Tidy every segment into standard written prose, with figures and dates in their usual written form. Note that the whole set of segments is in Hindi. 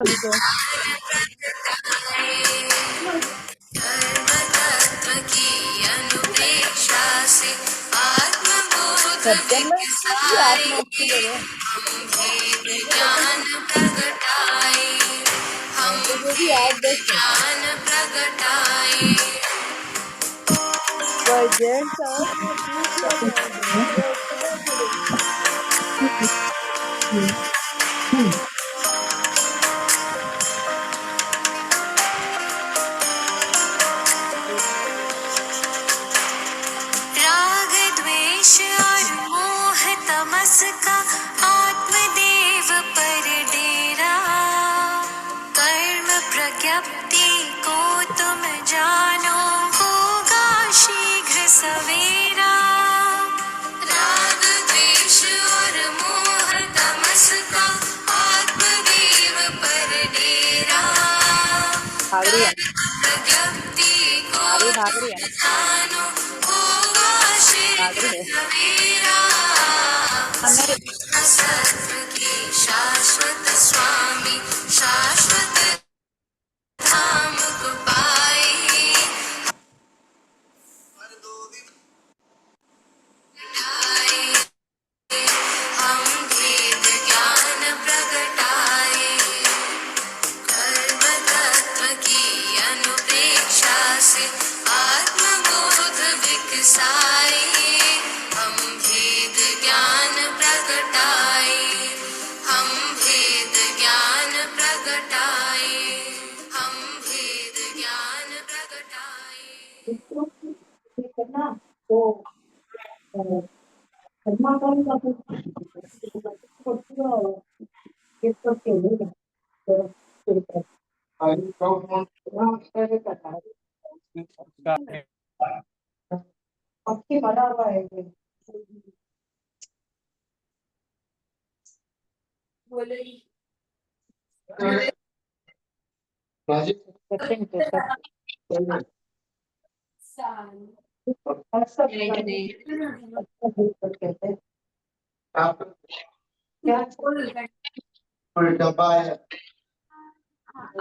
तो सत्यम में ये 8 मार्क्स की जगह तो जो भी 8-10 बजट राग द्वेष और मोह तमस का आत्मदेव पर डेरा, कर्म प्रज्ञप्ति को तुम जानो, होगा शीघ्र सवेरा। राग द्वेष और मोह तमस का आत्मदेव पर डेरा, प्रज्ञप्ति को तुम जानो, होगा शीघ्र सवेरा। सत्व के शाश्वत स्वामी शाश्वत धाम को पाए, हम भेद ज्ञान प्रगटाए, कर्म तत्व की अनुप्रेक्षा से आत्मबोध विकसाए, हम भेद ज्ञान प्रगटाए, हम भेद ज्ञान प्रगटाए, हम भेद ज्ञान प्रगटाए।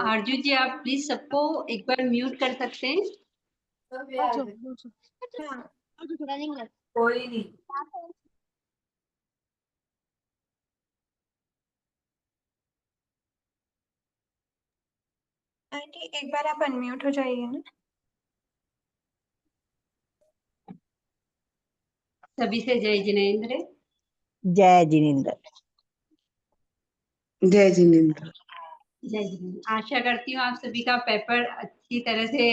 आरजू जी, आप प्लीज सबको एक बार म्यूट कर सकते हैं? कोई नहीं। आंटी एक बार आप अनम्यूट हो जाइए ना। सभी से जय जिनेंद्र। जय जिनेंद्र। जय जिनेंद्र। जय जिनेंद्र। आशा करती हूँ आप सभी का पेपर अच्छी तरह से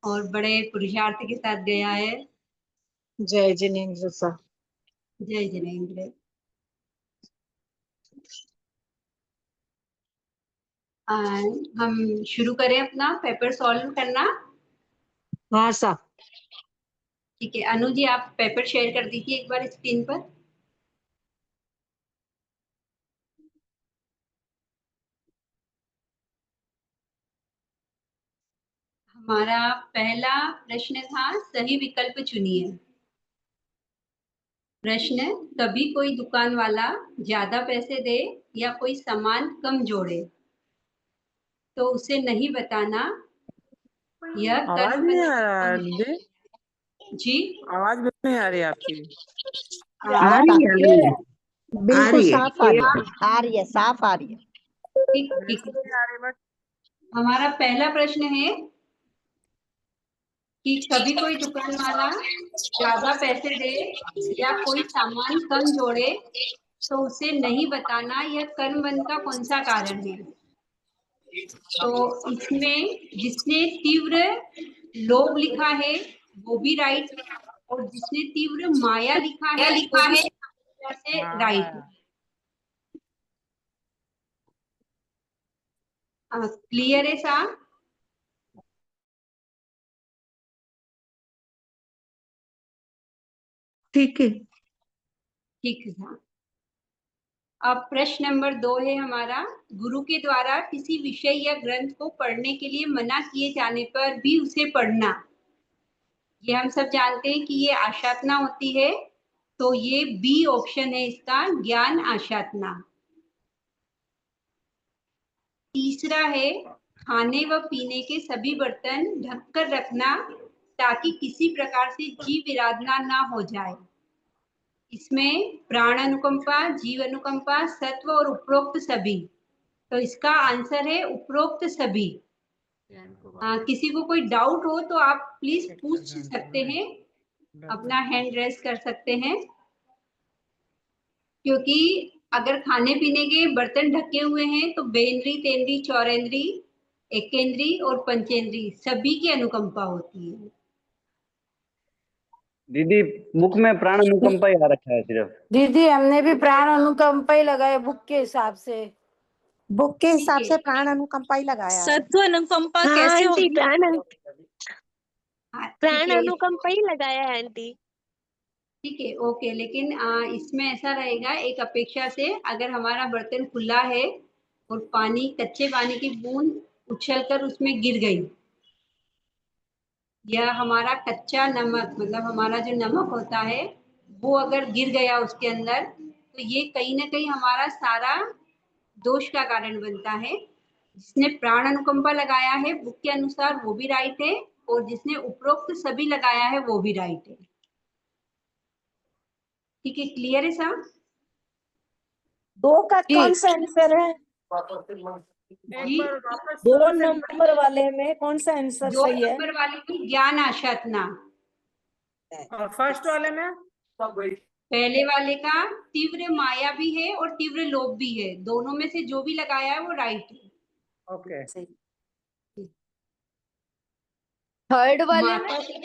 और बड़े पुरुषार्थ के साथ गया है। जय जिनेंद्र सर। जय जिनेंद्र। हम शुरू करें अपना पेपर सॉल्व करना। हाँ सर। ठीक है, अनु जी आप पेपर शेयर कर दीजिए एक बार स्क्रीन पर। हमारा पहला प्रश्न था, सही विकल्प चुनिए। प्रश्न, कभी कोई दुकान वाला ज्यादा पैसे दे या कोई सामान कम जोड़े तो उसे नहीं बताना, यह आवाज कर्म नहीं बंधन आ रहा है। है जी आवाज भी नहीं आ रही आपकी। आ रही है, बिल्कुल रही है। साफ आ रही है, आ रही है, साफ आ रही है। ठीक ठीक। नहीं आ रही बट हमारा पहला प्रश्न है कि कभी कोई दुकान वाला ज्यादा पैसे दे या कोई सामान कम जोड़े तो उसे नहीं बताना, यह कर्म बंध का कौन सा कारण है। तो इसमें जिसने तीव्र लोभ लिखा है वो भी राइट, और जिसने तीव्र माया लिखा है वो भी से राइट है। क्लियर है साहब? ठीक है। ठीक है साहब। अब प्रश्न नंबर 2 है हमारा, गुरु के द्वारा किसी विषय या ग्रंथ को पढ़ने के लिए मना किए जाने पर भी उसे पढ़ना। ये हम सब जानते हैं कि ये आशातना होती है, तो ये बी ऑप्शन है इसका, ज्ञान आशातना। तीसरा है खाने व पीने के सभी बर्तन ढककर रखना ताकि किसी प्रकार से जीव विराधना ना हो जाए। इसमें प्राण अनुकंपा, जीव अनुकंपा, सत्व और उपरोक्त सभी। तो इसका आंसर है उपरोक्त सभी। किसी को कोई डाउट हो तो आप प्लीज पूछ सकते हैं, अपना हैंड रेस कर सकते हैं, क्योंकि अगर खाने पीने के बर्तन ढके हुए हैं तो बेंद्री, तेंद्री, चौरेंद्री, एकेंद्री और पंचेंद्री सभी की अनुकंपा होती है। दीदी बुक में प्राण अनुकंपा ही आ रखा है सिर्फ। दीदी हमने भी प्राण अनुकंपा ही लगाए बुक के हिसाब से। बुक के हिसाब से प्राण अनुकंपा ही लगाया है। सत्व अनुकंपा हाँ कैसे आंटी, होगी? प्राण अनुकंपा ही लगाया है आंटी। ठीक है, ओके। लेकिन इसमें ऐसा रहेगा, एक अपेक्षा से अगर हमारा बर्तन खुला है और पानी, कच्चे पानी की बूंद उछलकर उसमें गिर गई, या हमारा कच्चा नमक, मतलब हमारा जो नमक होता है वो अगर गिर गया उसके अंदर, तो ये कहीं ना कहीं हमारा सारा दोष का कारण बनता है। जिसने प्राण अनुकंपा लगाया है बुक के अनुसार वो भी राइट है, और जिसने उपरोक्त सभी लगाया है वो भी राइट है। ठीक है, क्लियर है साहब? 2 का कौन सा आंसर है? जी, 2 नंबर वाले में कौन सा आंसर 2 सही है? नंबर वाले में ज्ञान आशातना, और फर्स्ट वाले में पहले वाले का तीव्र माया भी है और तीव्र लोभ भी है, दोनों में से जो भी लगाया है वो राइट है। ओके। थर्ड वाले में?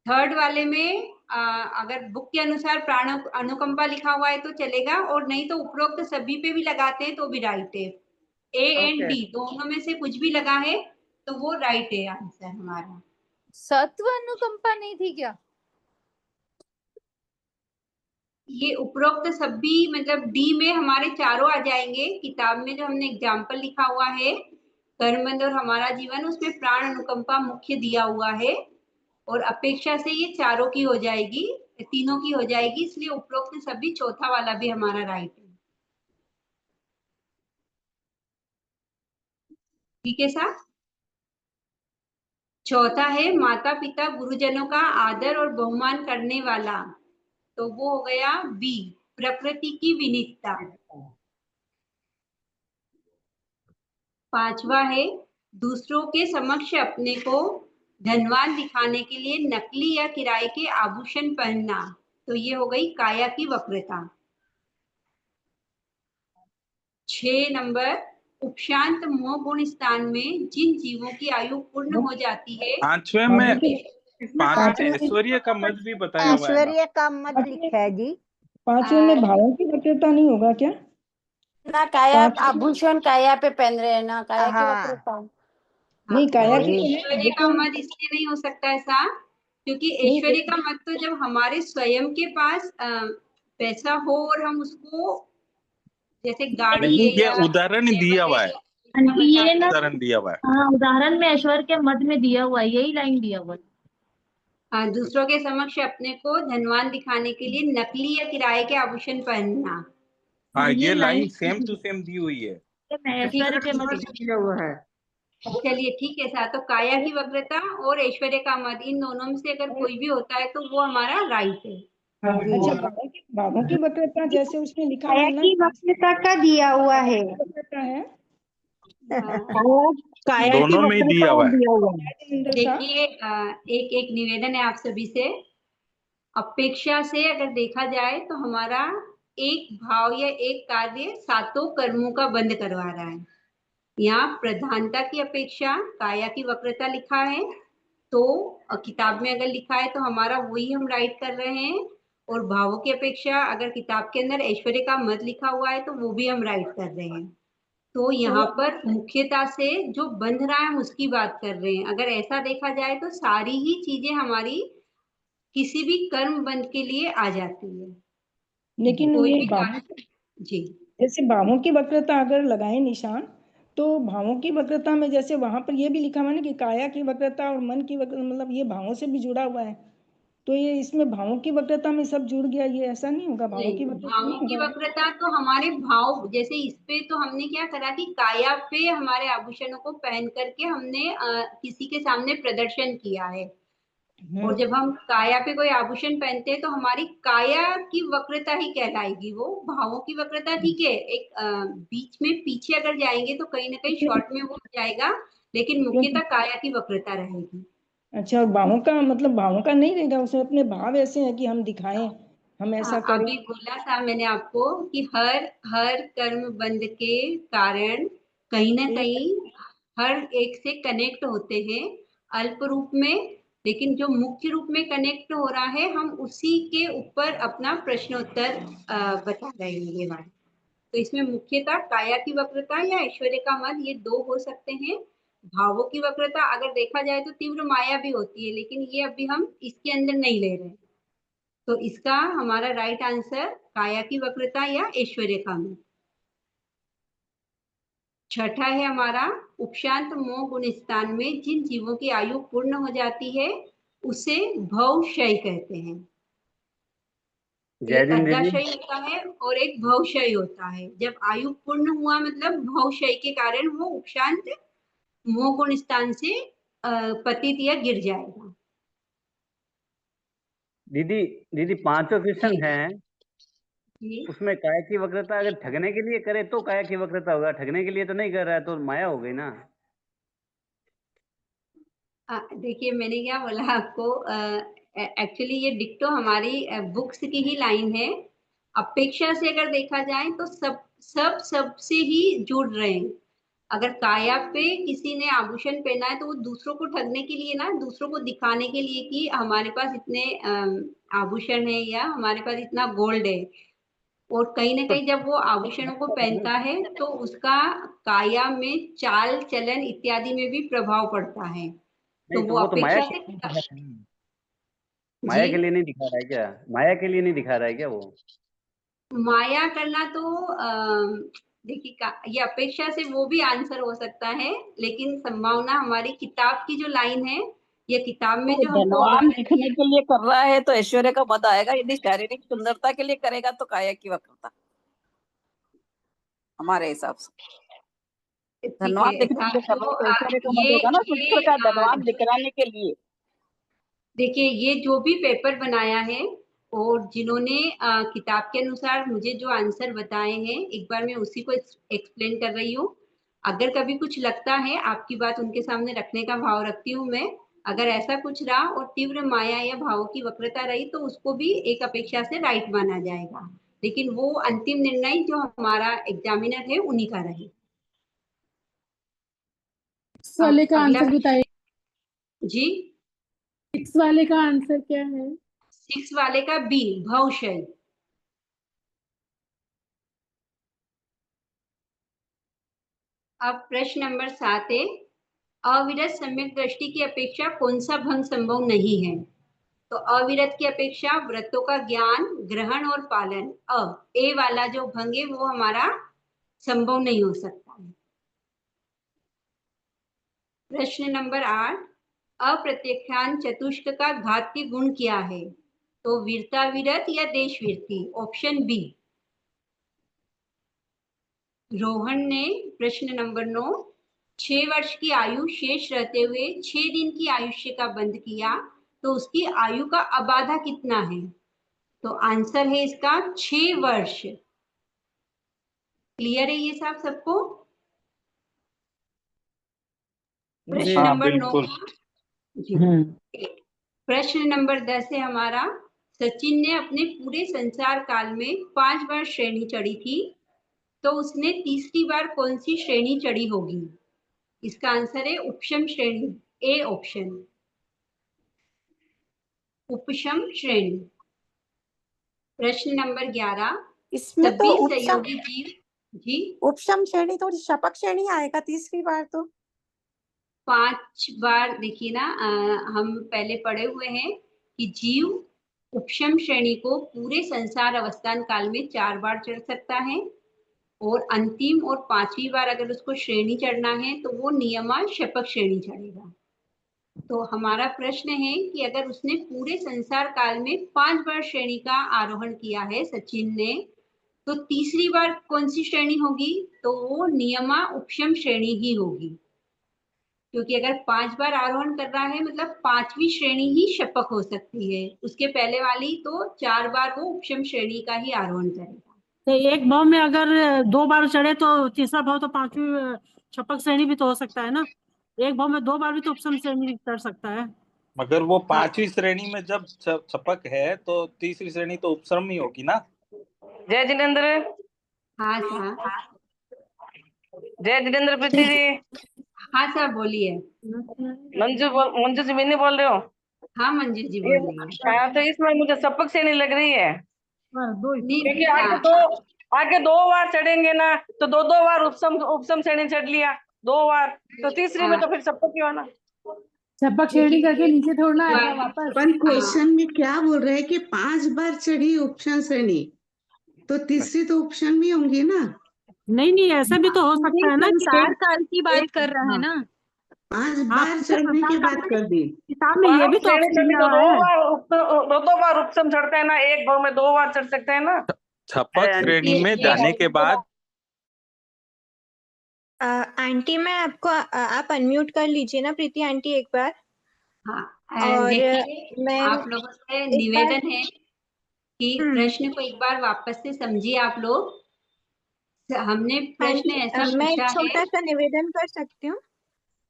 थर्ड वाले में अगर बुक के अनुसार प्राण अनुकंपा लिखा हुआ है तो चलेगा, और नहीं तो उपरोक्त सभी पे भी लगाते हैं तो भी राइट है। ए एंड डी दोनों में से कुछ भी लगा है तो वो राइट है आंसर हमारा। सत्व अनुकंपा नहीं थी क्या? ये उपरोक्त सभी मतलब डी में हमारे चारों आ जाएंगे। किताब में जो हमने एग्जाम्पल लिखा हुआ है कर्मबंध और हमारा जीवन, उसमें प्राण अनुकंपा मुख्य दिया हुआ है, और अपेक्षा से ये चारों की हो जाएगी, तीनों की हो जाएगी, इसलिए उपरोक्त सभी चौथा वाला भी हमारा राइट है। ठीक है साहब? चौथा है माता पिता गुरुजनों का आदर और बहुमान करने वाला, तो वो हो गया बी, प्रकृति की विनीतता। पांचवा है दूसरों के समक्ष अपने को धनवान दिखाने के लिए नकली या किराए के आभूषण पहनना, तो ये हो गई काया की वक्रता। 6 नंबर उपशांत मोह गुण स्थान में जिन जीवों की आयु पूर्ण हो जाती है। पांचवे में ऐश्वर्य का मत भी बताया हुआ है ना? ऐश्वर्य का मत लिखा है जी। पांचवें में भावों की वक्रता नहीं होगा क्या? ना काया आभूषण काया पे पहन रहे हैं ना, काया की हाँ। वक्रता। नहीं, काया की ऐश्वर्य का मत इसलिए नहीं हो सकता ऐसा, क्योंकि ऐश्वर्य का मत तो जब हमारे स्वयं के पास पैसा हो और हम उसको जैसे गाड़ी नहीं, ये या उदाहरण दिया हुआ है, ये ना, उदाहरण दिया हुआ है। हाँ उदाहरण में ऐश्वर्य के मद में दिया हुआ है, यही लाइन दिया हुआ है। दूसरों के समक्ष अपने को धनवान दिखाने के लिए नकली या किराए के आभूषण पहनना। हाँ, ये लाइन सेम टू सेम दी हुई है। ऐश्वर्य के मद दिया हुआ है। चलिए ठीक है साहब, तो काया की वक्रता और ऐश्वर्य का मद, इन दोनों में से अगर कोई भी होता है तो वो हमारा राइट है। अच्छा, भावों की वक्रता जैसे उसमें लिखा हुआ है ना, वक्रता का दिया हुआ है। वक्रता है काया दोनों में ही दिया हुआ है। देखिए एक एक निवेदन है आप सभी से, अपेक्षा से अगर देखा जाए तो हमारा एक भाव या एक कार्य सातों कर्मों का बंद करवा रहा है। यहाँ प्रधानता की अपेक्षा काया की वक्रता लिखा है, तो किताब में अगर लिखा है तो हमारा वही हम राइट कर रहे हैं, और भावों की अपेक्षा अगर किताब के अंदर ऐश्वर्य का मत लिखा हुआ है तो वो भी हम राइट कर रहे हैं। तो यहाँ पर मुख्यता से जो बंध रहा है हम उसकी बात कर रहे हैं। अगर ऐसा देखा जाए तो सारी ही चीजें हमारी किसी भी कर्म बंध के लिए आ जाती है। लेकिन कोई ये भी भावों जी, जैसे भावों की वक्रता अगर लगाए निशान, तो भावों की वक्रता में जैसे वहां पर ये भी लिखा हुआ है ना कि काया की वक्रता और मन की वक्रता, मतलब ये भावों से भी जुड़ा हुआ है। तो ये इसमें भावों की वक्रता में सब जुड़ गया, ये ऐसा नहीं होगा? भावों की नहीं, वक्रता भावों नहीं की होगा? वक्रता तो हमारे भाव, जैसे इस पे तो हमने क्या करा कि काया पे हमारे आभूषणों को पहन करके हमने किसी के सामने प्रदर्शन किया है। और जब हम काया पे कोई आभूषण पहनते हैं तो हमारी काया की वक्रता ही कहलाएगी वो। भावों की वक्रता ठीक है, एक बीच में पीछे अगर जाएंगे तो कहीं ना कहीं शॉर्ट में वो हो जाएगा, लेकिन मुख्यतः काया की वक्रता रहेगी। अच्छा, और भावों का मतलब भावों का नहीं रहेगा उसमें? अपने भाव ऐसे हैं कि हम दिखाएं, हम ऐसा करें। अभी बोला था मैंने आपको कि हर हर कर्म बंध के कारण कहीं ना कहीं हर एक से कनेक्ट होते हैं अल्प रूप में, लेकिन जो मुख्य रूप में कनेक्ट हो रहा है हम उसी के ऊपर अपना प्रश्नोत्तर बता रहे हैं ये बात। तो इसमें मुख्यतः काया की वक्रता या ऐश्वर्य का मद, ये दो हो सकते हैं। भावों की वक्रता अगर देखा जाए तो तीव्र माया भी होती है, लेकिन ये अभी हम इसके अंदर नहीं ले रहे हैं। तो इसका हमारा राइट आंसर काया की वक्रता या ऐश्वर्य का मद। छठा है हमारा उपशांत मोह गुण स्थान में जिन जीवों की आयु पूर्ण हो जाती है उसे भवक्षय कहते हैं। जय एक दिन दीदी। अद्धाशय होता है और एक भवक्षय होता है। जब आयु पूर्ण हुआ मतलब भवक्षय के कारण वो उपशांत मोह गुण स्थान से पतित या गिर जाएगा। दीदी दीदी पांचों क्वेश्चन जी हैं, जी। उसमें काय की वक्रता अगर ठगने के लिए करे तो काय की वक्रता होगा, ठगने के लिए तो नहीं कर रहा है तो माया हो गई ना। देखिए मैंने क्या बोला आपको, एक्चुअली ये डिक्टो हमारी बुक्स की ही लाइन है। अपेक्षा से अगर देखा जाए तो सब से ही जुड़ रहे हैं। अगर काया पे किसी ने आभूषण पहना है तो वो दूसरों को ठगने के लिए ना, दूसरों को दिखाने के लिए कि हमारे पास इतने आभूषण है या हमारे पास इतना गोल्ड है। और कहीं ना तो कहीं जब वो आभूषणों को पहनता है तो उसका काया में चाल चलन इत्यादि में भी प्रभाव पड़ता है। तो नहीं, तो वो वो तो माया अपेक्षा के से लिए नहीं दिखा रहा है। जी। माया के लिए नहीं दिखा रहा है क्या? माया के लिए नहीं दिखा रहा है क्या वो? माया करना तो देखिए ये अपेक्षा से वो भी आंसर हो सकता है, लेकिन संभावना हमारी किताब की जो लाइन है या किताब में तो जो हमको धनवान वर्णन दिखने किया। के लिए कर रहा है तो ऐश्वर्य का मद आएगा, यदि शारीरिक सुंदरता के लिए करेगा तो काया की वक्रता, हमारे हिसाब से। ठीक धनवान है, दिखने के लिए कर रहा तो है तो ऐश्वर्य का मद ये होगा ना, ये दूसरे का धनवान दिखलाने के लिए। देखिए ये जो भी पेपर बनाया है और जिन्होंने किताब के अनुसार मुझे जो आंसर बताए हैं, एक बार मैं उसी को एक्सप्लेन कर रही हूँ। अगर कभी कुछ लगता है, आपकी बात उनके सामने रखने का भाव रखती हूँ मैं। अगर ऐसा कुछ रहा और तीव्र माया या भावों की वक्रता रही तो उसको भी एक अपेक्षा से राइट माना जाएगा, लेकिन वो अंतिम निर्णय जो हमारा एग्जामिनर है उन्हीं का रहे। सिक्स वाले का अगला आंसर बताइए। जी। सिक्स वाले का आंसर क्या है? 6 वाले का बी, भवक्षय। अब प्रश्न नंबर 7 है, अविरत सम्यक दृष्टि की अपेक्षा कौन सा भंग संभव नहीं है? तो अविरत की अपेक्षा व्रतों का ज्ञान, ग्रहण और पालन। अब ए वाला जो भंग है वो हमारा संभव नहीं हो सकता है। प्रश्न नंबर 8, अप्रत्यक्षान चतुष्क का घाती गुण क्या है? तो वीरता विरत या देश वीरती। Option B. रोहन ने प्रश्न नंबर 9, 6 वर्ष की आयु शेष रहते हुए 6 दिन की आयुष्य का बंध किया तो उसकी आयु का अबाधा कितना है? तो आंसर है इसका 6 वर्ष। क्लियर है ये सब सबको? प्रश्न हाँ नंबर 9 बिल्कुल। जी। प्रश्न नंबर 10 है हमारा, सचिन ने अपने पूरे संसार काल में 5 बार श्रेणी चढ़ी थी, तो उसने तीसरी बार कौन सी श्रेणी चढ़ी होगी? इसका आंसर है उपशम श्रेणी, ए ऑप्शन, उपशम श्रेणी। प्रश्न नंबर 11, इसमें तो सभी उपशम सहयोगी जीव जी। उपशम श्रेणी तो शपक श्रेणी आएगा तीसरी बार तो। 5 बार देखिए ना, हम पहले पढ़े हुए हैं कि जीव उपशम श्रेणी को पूरे संसार अवस्थान काल में 4 बार चढ़ सकता है, और अंतिम और 5वीं बार अगर उसको श्रेणी चढ़ना है तो वो नियमा शपक श्रेणी चढ़ेगा। तो हमारा प्रश्न है कि अगर उसने पूरे संसार काल में 5 बार श्रेणी का आरोहण किया है सचिन ने, तो तीसरी बार कौन सी श्रेणी होगी? तो वो नियमा उपशम श्रेणी ही होगी, क्योंकि अगर 5 बार आरोहण कर रहा है मतलब 5वीं श्रेणी ही शपक हो सकती है। उसके पहले वाली तो 4 बार वो उपशम श्रेणी का ही आरोहण करेगा। तो एक भाव में अगर 2 बार चढ़े तो तीसरा भाव तो 5वीं छपक श्रेणी भी तो हो सकता है ना। एक भाव में 2 बार भी तो उपशम श्रेणी कर सकता है। मगर वो 5वीं श्रेणी में जब छपक है तो तीसरी श्रेणी तो उपश्रम ही होगी ना। जय जिनेन्द्र। हाँ सर। जय जिनेन्द्र प्रीति जी। हाँ सर बोलिए। मंजू जी मैंने बोल रहे हो? हाँ मंजू जी बोलिए। हाँ, तो इसमें मुझे सबक श्रेणी लग रही है, क्योंकि नहीं, आगे 2 बार चढ़ेंगे ना तो 2 बार उपसम श्रेणी चढ़ लिया 2 बार, तो तीसरी में तो फिर सबक ही होना। छपक श्रेणी करके नीचे थोड़ा आएगा वापस। पर क्वेश्चन में क्या बोल रहे हैं कि 5 बार चढ़ी उपशन श्रेणी, तो तीसरी तो उपशन भी होंगी ना। नहीं ऐसा भी तो हो सकता है ना कि संसार काल की बात कर रहा है ना। 5 बार चढ़ने की बात कर दी। किताब में ये भी तो श्रेणी चढ़ी तो है। 2 बार उपसम चढ़ता है ना, एक भाव में 2 बार चढ़ सकते हैं ना। छपक श्रेणी में जाने के बाद आंटी मैं आपको आप अनम्यूट कर लीजिए ना प्रीति आंटी एक बार। हाँ और देखिए मैं आप लोगों से एक बार निवेदन है कि प्रश्न को एक बार वापस से समझिए आप लोग। हमने प्रश्न ऐसा मैं एक पूछा है। छोटा सा निवेदन कर सकती हूँ?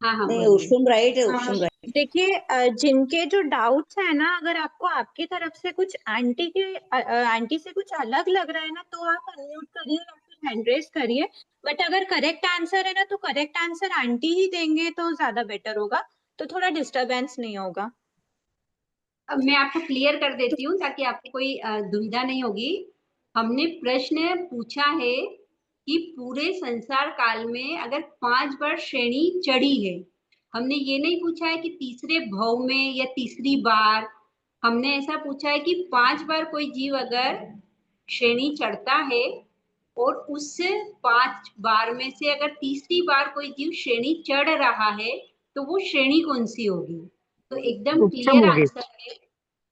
हाँ हाँ नहीं बोलिए। उपशम राइट है, उपशम राइट। देखिए जिनके जो डाउट्स है ना, अगर आपको आपकी तरफ से कुछ आंटी से कुछ अलग लग रहा है ना, तो आप अनम्यूट करिए या फिर हैंड रेज करिए। बट अगर करेक्ट आंसर है ना, तो करेक्ट आंसर आंटी ही देंगे तो ज्यादा बेटर होगा, तो थोड़ा डिस्टरबेंस नहीं होगा। अब मैं आपको क्लियर कर देती हूँ ताकि आपको कोई दुविधा नहीं होगी। हमने प्रश्न पूछा है कि पूरे संसार काल में अगर 5 बार श्रेणी चढ़ी है, हमने ये नहीं पूछा है कि तीसरे भव में या तीसरी बार। हमने ऐसा पूछा है कि 5 बार कोई जीव अगर श्रेणी चढ़ता है और उस 5 बार में से अगर तीसरी बार कोई जीव श्रेणी चढ़ रहा है, तो वो श्रेणी कौन सी होगी? तो एकदम क्लियर आंसर है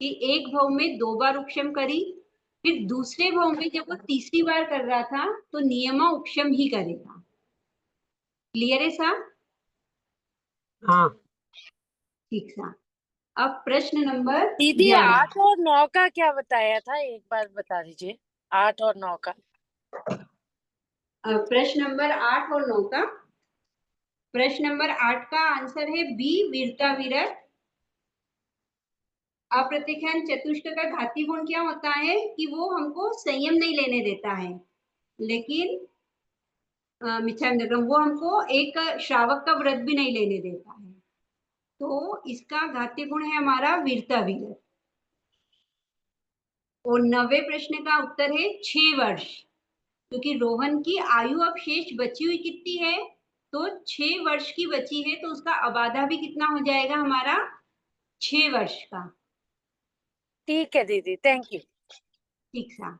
कि एक भव में 2 बार उपशम करी, फिर दूसरे भव में जब वो तीसरी बार कर रहा था तो नियमा उपशम ही करेगा। क्लियर है साहब? हाँ ठीक साहब। अब प्रश्न नंबर दीदी 11। 8 और 9 का क्या बताया था, एक बार बता दीजिए 8 और 9 का। प्रश्न नंबर 8 और 9 का। प्रश्न नंबर 8 का आंसर है बी, वीरता वीरत। अप्रतिख्यान चतुष्ट का घाती गुण क्या होता है कि वो हमको संयम नहीं लेने देता है, लेकिन वो हमको एक श्रावक का व्रत भी नहीं लेने देता है। तो इसका घाती गुण है हमारा वीरता वीरत। और 9वें प्रश्न का उत्तर है 6 वर्ष, क्योंकि रोहन की आयु अब शेष बची हुई कितनी है? तो 6 वर्ष की बची है, तो उसका अबाधा भी कितना हो जाएगा हमारा? 6 वर्ष का। ठीक है दीदी, थैंक यू। ठीक सा।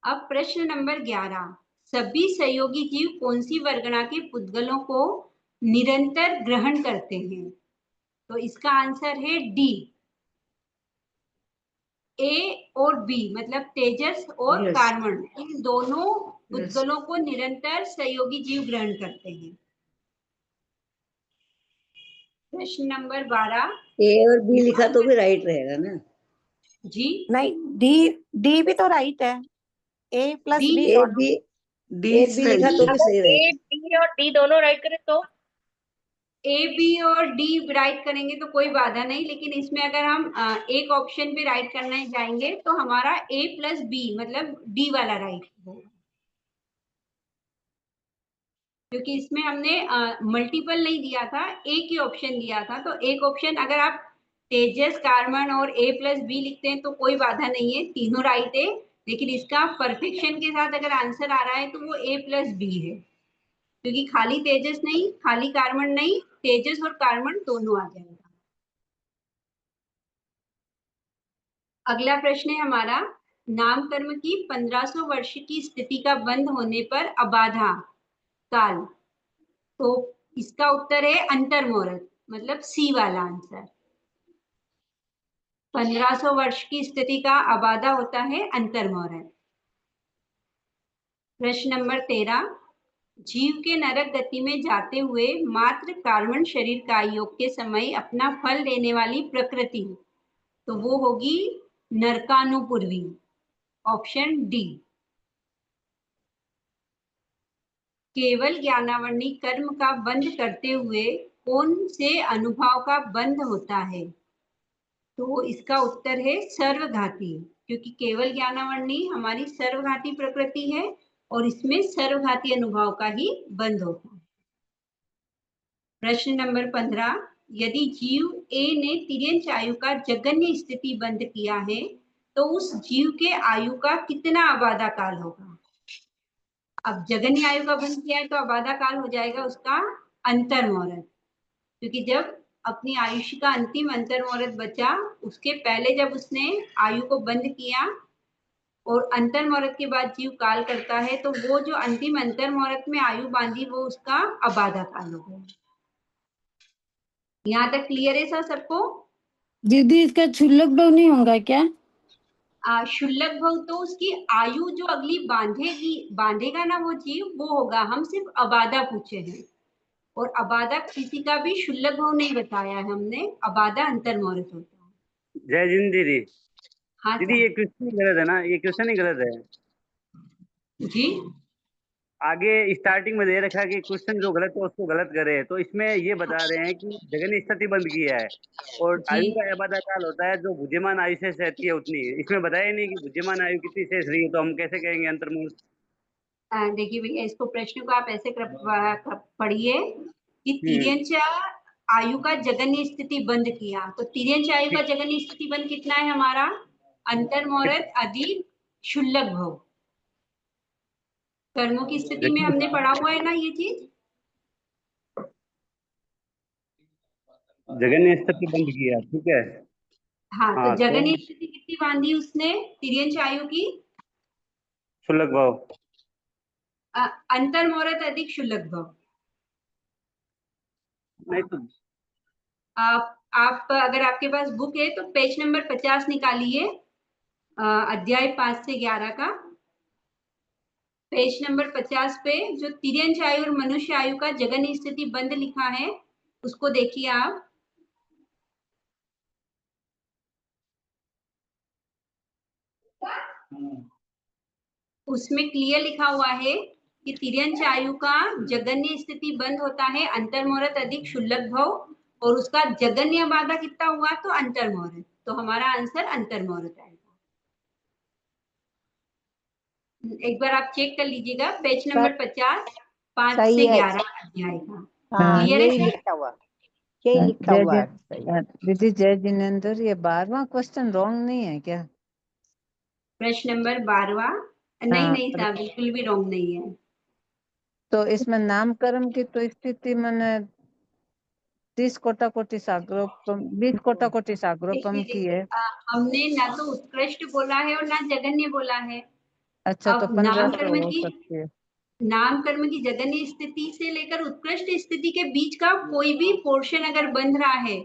अब प्रश्न नंबर 11। सभी सहयोगी जीव कौन सी वर्गणा के पुद्गलों को निरंतर ग्रहण करते हैं? तो इसका आंसर है डी, ए और बी, मतलब तेजस और कार्बन, इन दोनों पुद्गलों को निरंतर सहयोगी जीव ग्रहण करते हैं। प्रश्न नंबर 12। ए और बी लिखा तो भी राइट रहेगा ना जी? नहीं, डी भी तो राइट है। A plus D, B A B लिखा तो भी सही रहेगा। ए बी और डी दोनों राइट करें तो ए बी और डी राइट करेंगे तो कोई बाधा नहीं, लेकिन इसमें अगर हम एक ऑप्शन पे राइट करने जाएंगे तो हमारा ए प्लस बी मतलब डी वाला राइट होगा, क्योंकि इसमें हमने मल्टीपल नहीं दिया था, एक ही ऑप्शन दिया था। तो एक ऑप्शन अगर आप तेजस, कार्बन और ए प्लस बी लिखते हैं तो कोई बाधा नहीं है, तीनों राइट है। लेकिन इसका परफेक्शन के साथ अगर आंसर आ रहा है तो वो ए प्लस बी है, क्योंकि खाली तेजस नहीं, खाली कार्बन नहीं, तेजस और कार्बन दोनों आ जाएगा। अगला प्रश्न है हमारा, नामकर्म की 1500 वर्ष की स्थिति का बंद होने पर अबाधा काल। तो इसका उत्तर है अंतर्मुहूर्त, मतलब सी वाला आंसर। 1500 वर्ष की स्थिति का आबादा होता है अंतर्मुहूर्त। प्रश्न नंबर 13, जीव के नरक गति में जाते हुए मात्र कार्बन शरीर का योग के समय अपना फल देने वाली प्रकृति, तो वो होगी नरकानुपूर्वी, ऑप्शन डी। केवल ज्ञानावरणी कर्म का बंध करते हुए कौन से अनुभव का बंध होता है, तो इसका उत्तर है सर्वघाती, क्योंकि केवल ज्ञानावरणी हमारी सर्वघाती प्रकृति है और इसमें सर्वघाती अनुभव का ही बंध होता है। प्रश्न नंबर 15, यदि जीव ए ने तिर्यंच आयु का जगन्य स्थिति बंद किया है तो उस जीव के आयु का कितना आबादा काल होगा। अब जगन्य आयु का बंद किया है तो आबादा काल हो जाएगा उसका अंतर्मुहूर्त, क्योंकि जब अपनी आयुष्य का अंतिम अंतर्मुहूर्त बचा उसके पहले जब उसने आयु को बंद किया और अंतर्मुहूर्त के बाद जीव काल करता है तो वो जो अंतिम अंतर्मुहूर्त में आयु बांधी वो उसका आबादा काल हो गया। यहाँ तक क्लियर है सर सबको? दीदी इसका क्षुल्लक भाव नहीं होगा क्या? क्षुल्लक भाव तो उसकी आयु जो अगली बांधेगा ना वो जीव, वो होगा। हम सिर्फ आबादा पूछे हैं और आबादा किसी का भी क्षुल्लक भाव नहीं बताया है हमने, आबादा अंतर्मुहूर्त होता है। जय जिन दीदी। हाँ दीदी ये क्वेश्चन गलत है ना, ये क्वेश्चन ही गलत है जी। आगे स्टार्टिंग में दे रखा है कि क्वेश्चन जो गलत है उसको गलत करे, तो इसमें ये बता रहे हैं कि जगन्य स्थिति बंद किया है और आयु का आबादा काल होता है जो बुद्धिमान आयु से रहती है उतनी। इसमें बताया नहीं कि बुद्धिमान आयु कितनी शेष रही है, तो हम कैसे कहेंगे अंतर्मुहूर्त। देखिए भैया, इसको प्रश्न को आप ऐसे पढ़िए कि तिर्यंच आयु का जगन्य स्थिति बंद किया, तो तिर्यंच आयु का जगन्य स्थिति बंद कितना है हमारा? अंतर्मुहूर्त अधिक क्षुल्लक भाव। कर्मों की स्थिति में हमने पढ़ा हुआ है ना ये चीज। जगन्य स्थिति बंद किया, ठीक है। हाँ, तो जगन्य स्थिति कितनी बांधी उसने तिर्यंच आयु की? क्षुल्लक भाव। अंतर्मुहूर्त अधिक क्षुल्लक भाव। नहीं तो आप अगर आपके पास बुक है तो पेज नंबर 50 निकालिए, अध्याय 5 से 11 का पेज नंबर 50 पे जो तिर्यंच आयु और मनुष्य आयु का जगन्य स्थिति बंद लिखा है उसको देखिए आप। उसमें क्लियर लिखा हुआ है कि तिर्यंच आयु का जगन्य स्थिति बंद होता है अंतर्मुहूर्त अधिक क्षुल्लक भाव, और उसका जगन्य आबादा कितना हुआ तो अंतर्मुहूर्त, तो हमारा आंसर अंतर्मुहूर्त आएगा। एक बार आप चेक कर लीजिएगा पेज नंबर 50 5 से 11 अध्याय का। क्लियर है सर? यही लिखा हुआ है। दीदी जय जिनेंद्र, ये 12वां क्वेश्चन रॉन्ग नहीं है क्या? प्रश्न नंबर 12वां नहीं साहब, बिल्कुल भी रॉन्ग नहीं है। तो इसमें नामकरण की तो स्थिति मैंने 30 कोटि सागरोपम 20 कोटि सागरोपम की है। हमने ना तो उत्कृष्ट बोला है और ना जगन्य बोला है। अच्छा, तो 1500 हो की सकती है। नाम कर्म की जगन्य स्थिति से लेकर उत्कृष्ट स्थिति के बीच का कोई भी पोर्शन अगर बंध रहा है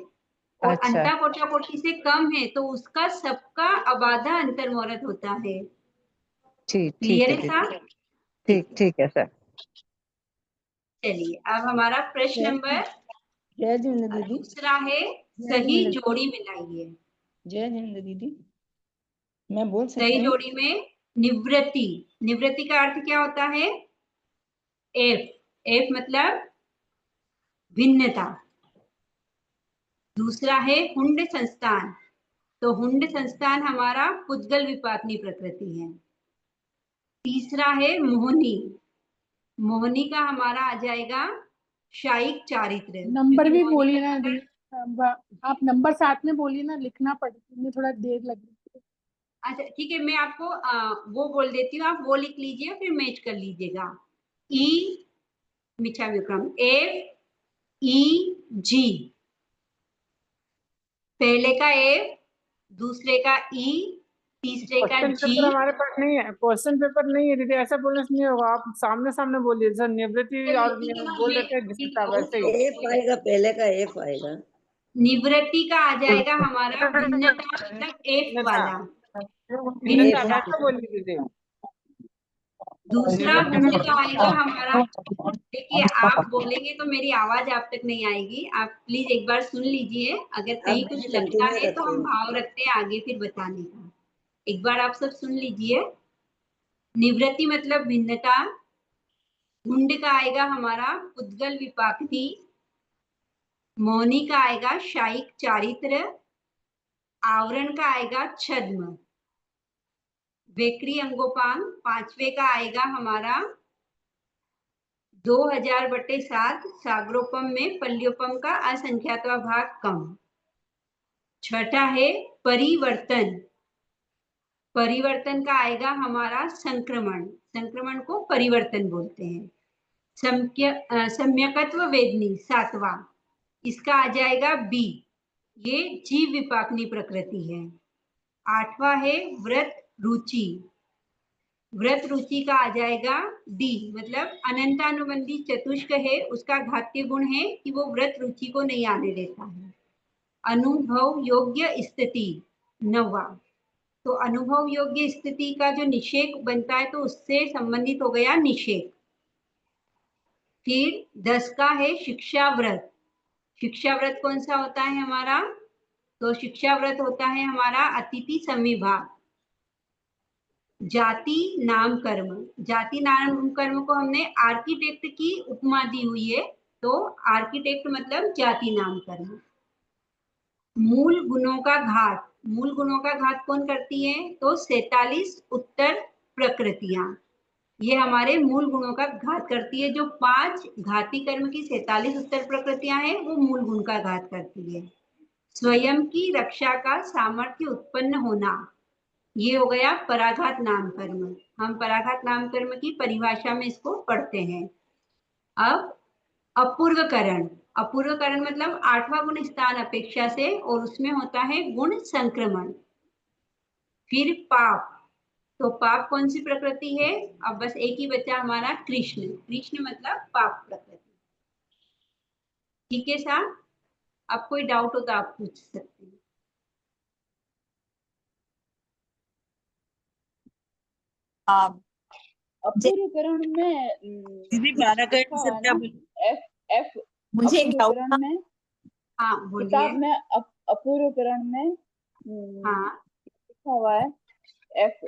और अंता कोटा कोटि से कम है तो उसका सबका आबादा अंतर्मुहूर्त होता है। ठीक है सर। चलिए अब हमारा प्रश्न नंबर दूसरा है, सही जोड़ी मिलाइए। जय हिंद दीदी, मैं बोल सकती सही हूँ? जोड़ी में निवृत्ति, निवृत्ति का अर्थ क्या होता है? एफ मतलब भिन्नता। दूसरा है हुंड संस्थान, तो हुंड संस्थान हमारा पुद्गल विपातनी प्रकृति है। तीसरा है मोहनी, मोहनी का हमारा आ जाएगा शायिक चारित्र। नंबर भी बोलिए ना दी, आप नंबर साथ में बोलिए ना, लिखना पड़ता है, थोड़ा देर लग रही है। अच्छा ठीक है, मैं आपको वो बोल देती हूँ, आप वो लिख लीजिए फिर मैच कर लीजिएगा। ई मिच्छा विक्रम एफ ई जी, पहले का एफ, दूसरे का ई, तीसरे का जी। हमारे पास नहीं है, क्वेश्चन पेपर नहीं है दीदी, ऐसा बोलने से नहीं होगा, आप सामने सामने बोलिए सर। निवृत्ति और बोल देते हैं वैसे ही। एफ आएगा, पहले का एफ आएगा। निवृत्ति का आ जाएगा हमारा भिन्नता, मतलब एक वाला भिन्नता भिन्नता। वैसा बोली दीदी। दूसरा गुण का आएगा हमारा, देखिए आप बोलेंगे तो मेरी आवाज आप तक नहीं आएगी, आप प्लीज एक बार सुन लीजिए, अगर कहीं कुछ लगता है तो हम भाव रखते हैं आगे फिर बताने का। एक बार आप सब सुन लीजिए। निवृत्ति मतलब भिन्नता, गुंड का आएगा हमारा पुद्गल विपाक्ति, मौनी का आएगा शायिक चारित्र, आवरण का आएगा छद्म, वेक्री अंगोपांग, पांचवे का आएगा हमारा 2000/7, सागरोपम में पल्योपम का असंख्यातवा भाग कम। छठा है परिवर्तन, परिवर्तन का आएगा हमारा संक्रमण, संक्रमण को परिवर्तन बोलते हैं। सम्यकत्व वेदनी 7वां, इसका आ जाएगा बी, ये जीव विपाकनी प्रकृति है। 8वां है व्रत रुचि, व्रत रुचि का आ जाएगा डी, मतलब अनंतानुबंधी चतुष्क है, उसका घात्य गुण है कि वो व्रत रुचि को नहीं आने देता है। अनुभव योग्य स्थिति 9वां, तो अनुभव योग्य स्थिति का जो निषेक बनता है तो उससे संबंधित हो गया निषेक। फिर 10 का है शिक्षा व्रत, शिक्षा व्रत कौन सा होता है हमारा, तो शिक्षा व्रत होता है हमारा अतिथि संविभाग। जाति नाम कर्म, जाति नाम कर्म को हमने आर्किटेक्ट की उपमा दी हुई है, तो आर्किटेक्ट मतलब जाति नाम कर्म। मूल गुणों का घात, मूल गुणों का घात कौन करती है, तो 47 उत्तर प्रकृतियां, ये हमारे मूल गुणों का घात करती है। जो 5 घाती कर्म की 47 उत्तर प्रकृतियां हैं वो मूल गुण का घात करती है। स्वयं की रक्षा का सामर्थ्य उत्पन्न होना, ये हो गया पराघात नाम कर्म। हम पराघात नाम कर्म की परिभाषा में इसको पढ़ते हैं। अब अपूर्वकरण, अपूर्वकरण मतलब 8वां गुण स्थान अपेक्षा से, और उसमें होता है गुण संक्रमण। फिर पाप, तो पाप कौन सी प्रकृति है, अब बस एक ही बचा हमारा कृष्ण, कृष्ण मतलब पाप प्रकृति। ठीक है साहब, अब कोई डाउट हो तो आप पूछ सकते हैं। अपूर्वकरण में दीदी 12 का आंसर क्या बोले? एफ एफ मुझे एक डाउट अपूर्वकरण में, हाँ बोलिए। किताब में अपूर्वकरण में हाँ लिखा हुआ है एफ,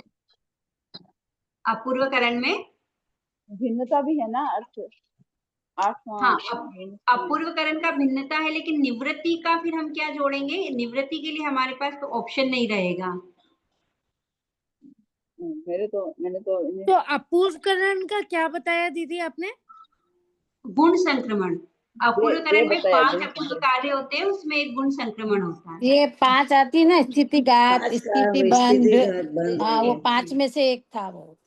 अपूर्वकरण में भिन्नता भी है ना अर्थ, 8वां। हाँ अपूर्वकरण का भिन्नता है, लेकिन निवृत्ति का फिर हम क्या जोड़ेंगे, निवृत्ति के लिए हमारे पास तो ऑप्शन नहीं रहेगा। मैंने तो अपूर्वकरण का क्या बताया दीदी आपने, गुण संक्रमण। अपूर्वकरण में बताया 5 अपूर्व कार्य होते हैं, उसमें एक गुण संक्रमण होता है। ये 5 आती है ना, स्थितिघात, स्थिति बंध, हाँ वो 5 में से एक था, वो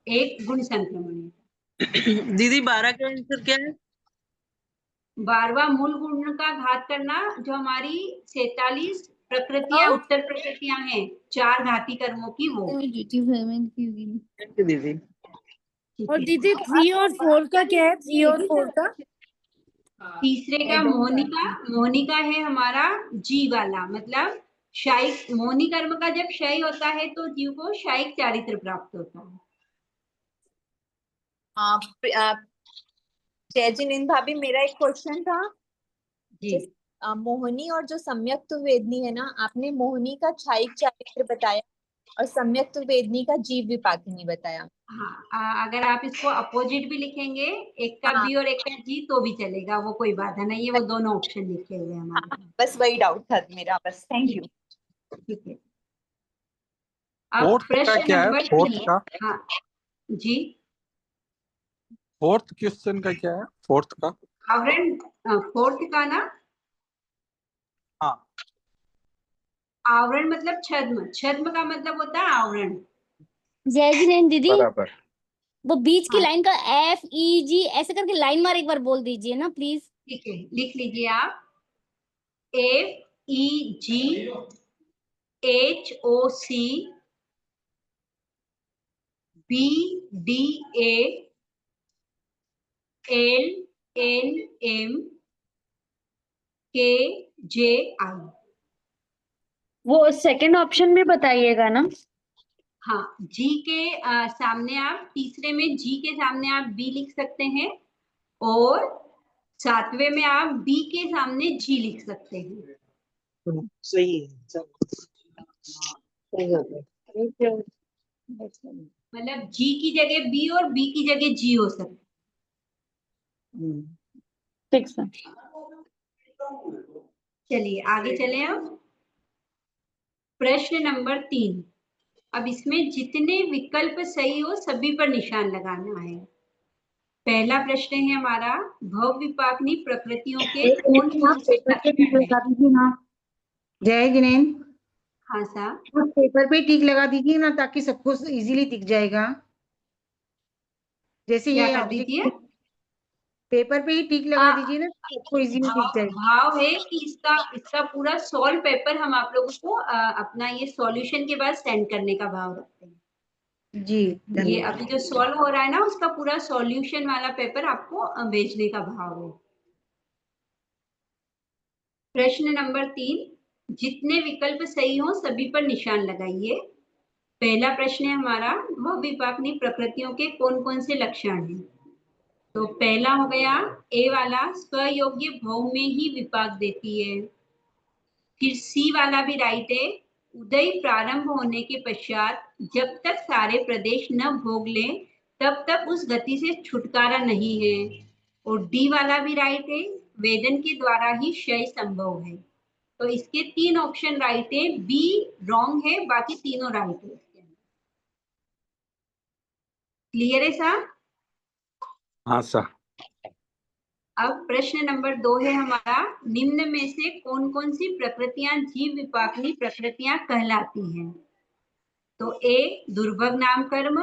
एक गुण संक्रमण है। दीदी 12 का आंसर क्या है? 12वां मूल गुण का घात करना, जो हमारी 47 प्रकृतियां उत्तर प्रकृतियां हैं 4 घाती कर्मों की, वो। दीदी और दीदी 3 और 4 का क्या है, 3 और 4 का? तीसरे का मोहनिका, मोहनिका है हमारा जी वाला, मतलब शायिक, मोहनी कर्म का जब क्षय होता है तो जीव को शायिक चारित्र प्राप्त होता है। जयजिन भाभी, मेरा एक क्वेश्चन था जी। मोहिनी और जो सम्यक्त वेदनी है ना, आपने मोहिनी का क्षायिक चारित्र बताया और सम्यक्त वेदनी का जीव विपाकिनी बताया। हाँ, अगर आप इसको अपोजिट भी लिखेंगे, एक का बी और एक का जी, तो भी चलेगा, वो कोई बाधा नहीं है, वो दोनों ऑप्शन लिखे हुए हमारे। बस वही डाउट था मेरा, बस। Thank you. ठीक है, अब फोर्थ का प्रश्न क्या है, नंबर फोर्थ 3। का? हाँ जी, फोर्थ क्वेश्चन का क्या है, फोर्थ का? आवरण, फोर्थ का ना, हाँ, आवरण मतलब छद्म, छद्म का मतलब होता है आवरण। जय जी दीदी, बराबर। वो बीच की लाइन का FEG ऐसे करके लाइन मार एक बार बोल दीजिए ना प्लीज। ठीक है, लिख लीजिए आप, FEG HOC BDA LNM के जे आई। वो सेकंड ऑप्शन में बताइएगा ना। हाँ, जी के सामने आप तीसरे में जी के सामने आप बी लिख सकते हैं और सातवें में आप बी के सामने जी लिख सकते हैं। सही है, सही हो गया। मतलब जी की जगह बी और बी की जगह जी हो सकता है। ठीक सर। चलिए आगे चले अब। प्रश्न नंबर 3। अब इसमें जितने विकल्प सही हो सभी पर निशान लगाना है। पहला प्रश्न है हमारा, भव विपाकनी प्रकृतियों के कौन कौन से लक्षण हैं? जय जिनेन, हाँ साहब, उस पेपर पे टिक लगा दीजिए ना, ताकि सबको इजीली दिख जाएगा। जैसे क्या ये कर ऑब्जेक्ट दीजिए? पेपर पे ही टिक लगा दीजिए ना, सबको इजीली दिख जाएगा। भाव है कि इसका पूरा सॉल्व पेपर हम आप लोगों को अपना ये सॉल्यूशन के बाद सेंड करने का भाव रखते हैं। जी ये धन्यवाद। अभी जो सॉल्व हो रहा है ना, उसका पूरा सॉल्यूशन वाला पेपर आपको भेजने का भाव है। प्रश्न नंबर 3, जितने विकल्प सही हो सभी पर निशान लगाइए। पहला प्रश्न है हमारा, भव विपाकनी प्रकृतियों के कौन कौन से लक्षण हैं? तो पहला हो गया ए वाला, स्वयोग्य भव में ही विपाक देती है। फिर सी वाला भी राइट है, उदय प्रारंभ होने के पश्चात जब तक सारे प्रदेश न भोग लें तब तक उस गति से छुटकारा नहीं है। और डी वाला भी राइट है, वेदन के द्वारा ही क्षय संभव है। तो इसके 3 ऑप्शन राइट है, बी रॉन्ग है, बाकी तीनों राइट है। क्लियर है साहब? हाँ सर। अब प्रश्न नंबर 2 है हमारा, निम्न में से कौन कौन सी प्रकृतियां जीव विपाकनी प्रकृतियां कहलाती हैं? तो ए दुर्भग नाम कर्म,